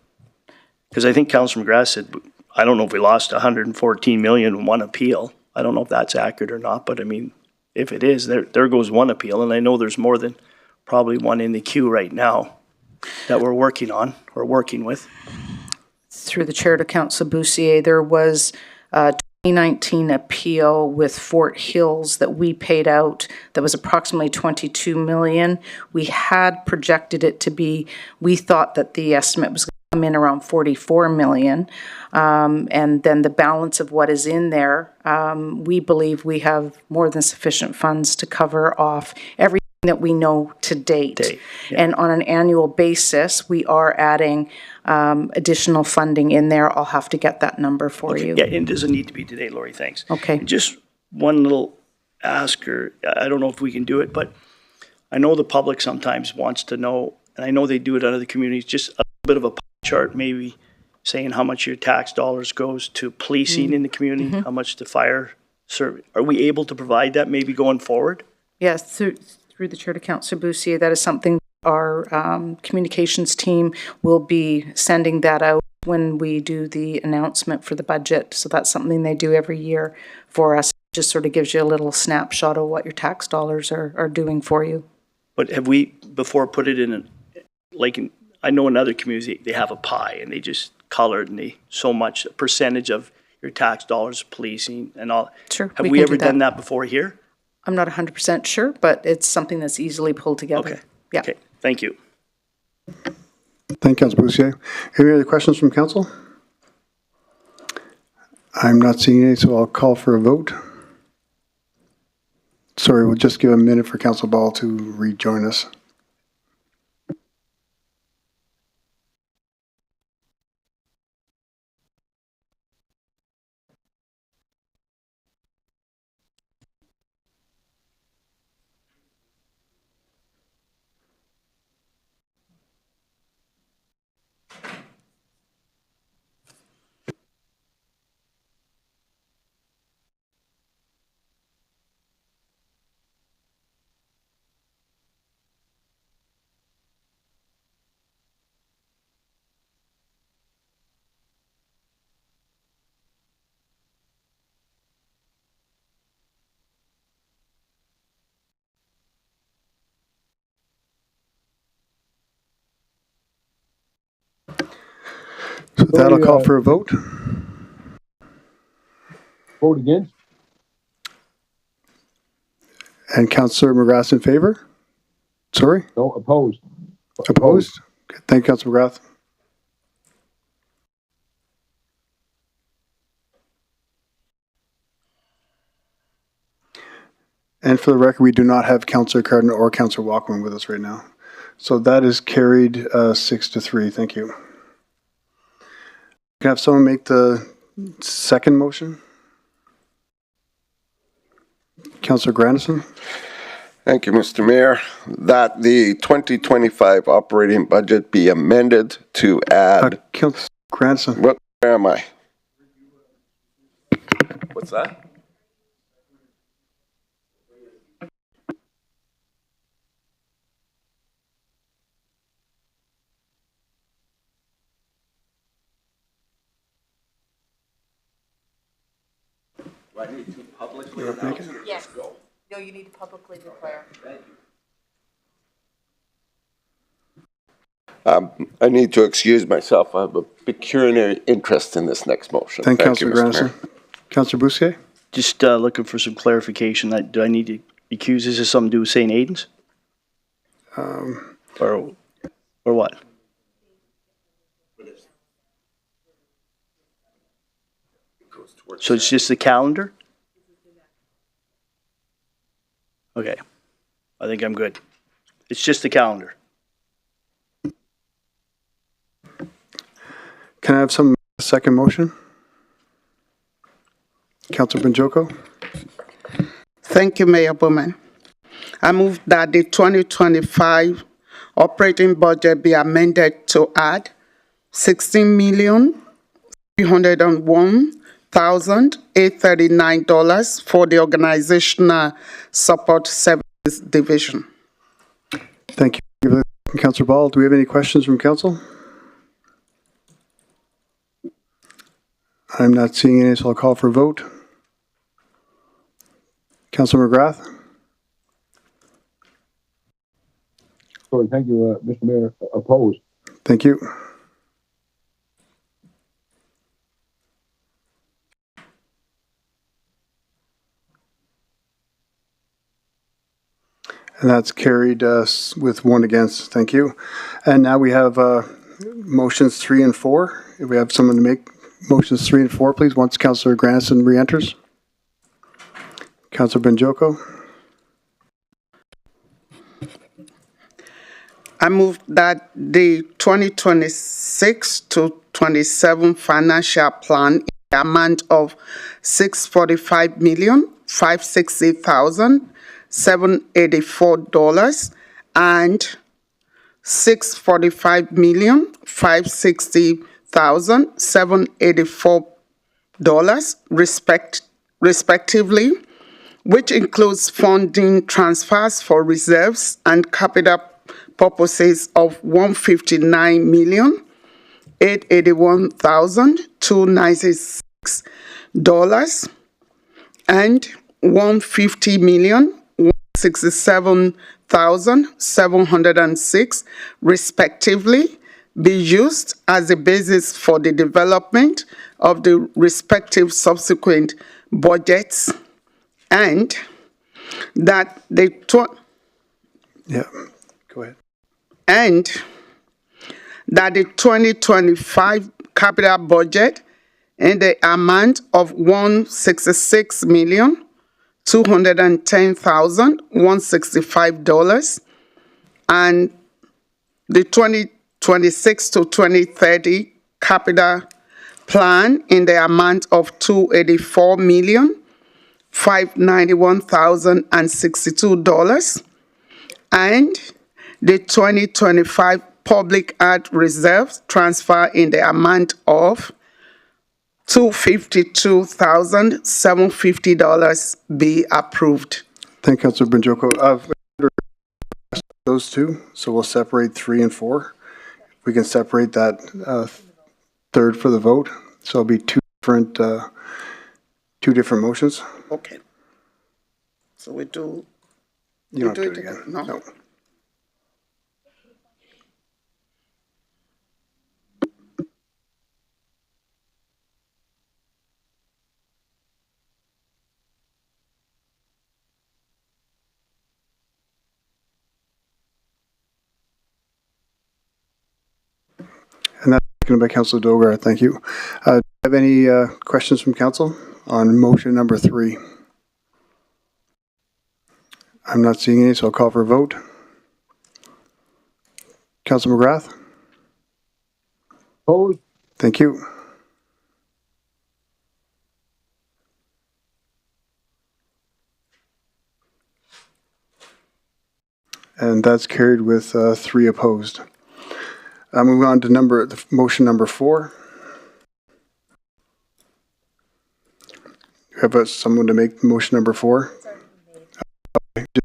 Because I think Councilor McGrath said, I don't know if we lost 114 million in one appeal. I don't know if that's accurate or not, but I mean, if it is, there goes one appeal, and I know there's more than probably one in the queue right now that we're working on or working with. Through the chair to Councillor Boussier, there was a 2019 appeal with Fort Hills that we paid out that was approximately 22 million. We had projected it to be, we thought that the estimate was going to come in around 44 million. And then the balance of what is in there, we believe we have more than sufficient funds to cover off everything that we know to date. Yeah. And on an annual basis, we are adding additional funding in there. I'll have to get that number for you. Yeah, it doesn't need to be today, Lori, thanks. Okay. And just one little asker, I don't know if we can do it, but I know the public sometimes wants to know, and I know they do it in other communities, just a bit of a pie chart maybe saying how much your tax dollars goes to policing in the community, how much to fire service. Are we able to provide that maybe going forward? Yes, through the chair to Councillor Boussier, that is something our communications team will be sending that out when we do the announcement for the budget. So that's something they do every year for us. Just sort of gives you a little snapshot of what your tax dollars are doing for you. But have we before put it in, I know in other communities they have a pie and they just color it and they so much a percentage of your tax dollars policing and all. Sure. Have we ever done that before here? I'm not 100% sure, but it's something that's easily pulled together. Okay. Yeah. Okay. Thank you. Thank you, Councilor Boussier. Any other questions from council? I'm not seeing any, so I'll call for a vote. Sorry, we'll just give a minute for Councilor Ball to rejoin us. So with that, I'll call for a vote. Vote against? And Councillor McGrath in favor? Sorry? No, opposed. Opposed? Okay, thank you, Councillor McGrath. And for the record, we do not have Councillor Cardinal or Councillor Walkman with us right now. So that is carried 6-3. Thank you. Can I have someone make the second motion? Councillor Grandison. Thank you, Mr. Mayor. That the 2025 operating budget be amended to add. Councillor Grandison. Where am I? What's that? Do I need to publicly announce it? Yes. No, you need to publicly declare. Thank you. I need to excuse myself. I have a pecuniary interest in this next motion. Thank you, Councillor Mr. Grandison. Councillor Bousquet? Just looking for some clarification. Do I need to accuse this of something to do with St. Aidan's? Or what? So it's just the calendar? Okay. I think I'm good. It's just the calendar. Can I have some second motion? Councillor Banjoko? Thank you, Mayor Bowman. I move that the 2025 operating budget be amended to add $16,301,839 for the Organizational Support Services Division. Thank you. Councillor Ball, do we have any questions from council? I'm not seeing any, so I'll call for a vote. Councillor McGrath? Sorry, thank you, Mr. Mayor. Opposed. Thank you. And that's carried with 1 against. Thank you. And now we have motions 3 and 4. If we have someone to make motions 3 and 4, please, once Councillor Grandison re-enters. Councillor Banjoko. I move that the 2026 to 27 financial plan in the amount of $645,560,784 and $645,560,784 respectively, which includes funding transfers for reserves and capital purposes of $159,881,296 and $150,167,706 respectively be used as a basis for the development of the respective subsequent budgets, and that the Go ahead. And that the 2025 capital budget in the amount of $166,210,165 and the 2026 to 2030 capital plan in the amount of $284,591,062 and the 2025 Public Art Reserve transfer in the amount of $252,750 be approved. Thank you, Councillor Banjoko. Those two, so we'll separate 3 and 4. We can separate that third for the vote, so it'll be two different motions. Okay. So we do. You don't have to do it again. No. And that's seconded by Councillor Dogar. Thank you. Do you have any questions from council on motion number 3? I'm not seeing any, so I'll call for a vote. Councilor McGrath? Opposed? Thank you. And that's carried with 3 opposed. Moving on to motion number 4. Have someone to make motion number 4? Okay. Do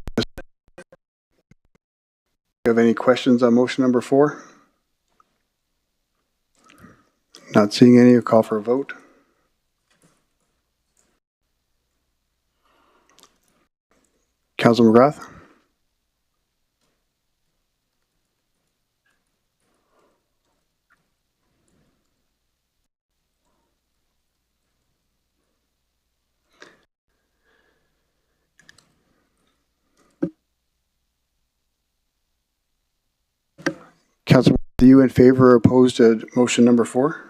you have any questions on motion number 4? Not seeing any. I'll call for a vote. Councilor McGrath? Councilor, are you in favor or opposed to motion number 4?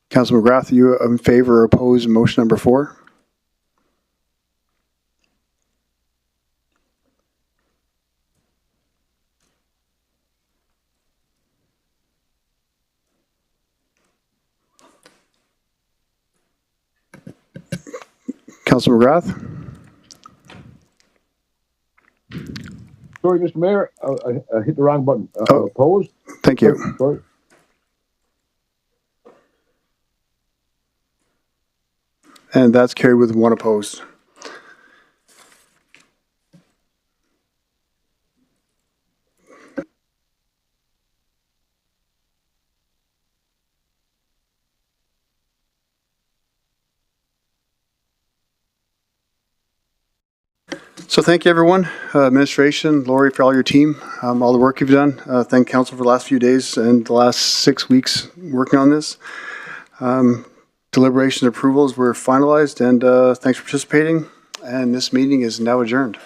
Councilor McGrath, are you in favor or opposed to motion number 4? Councilor McGrath? Sorry, Mr. Mayor, I hit the wrong button. Opposed? Thank you. Sorry. And that's carried with 1 opposed. So thank you, everyone, administration, Lori, for all your team, all the work you've done. Thank council for the last few days and the last 6 weeks working on this. Deliberations and approvals were finalized, and thanks for participating. And this meeting is now adjourned.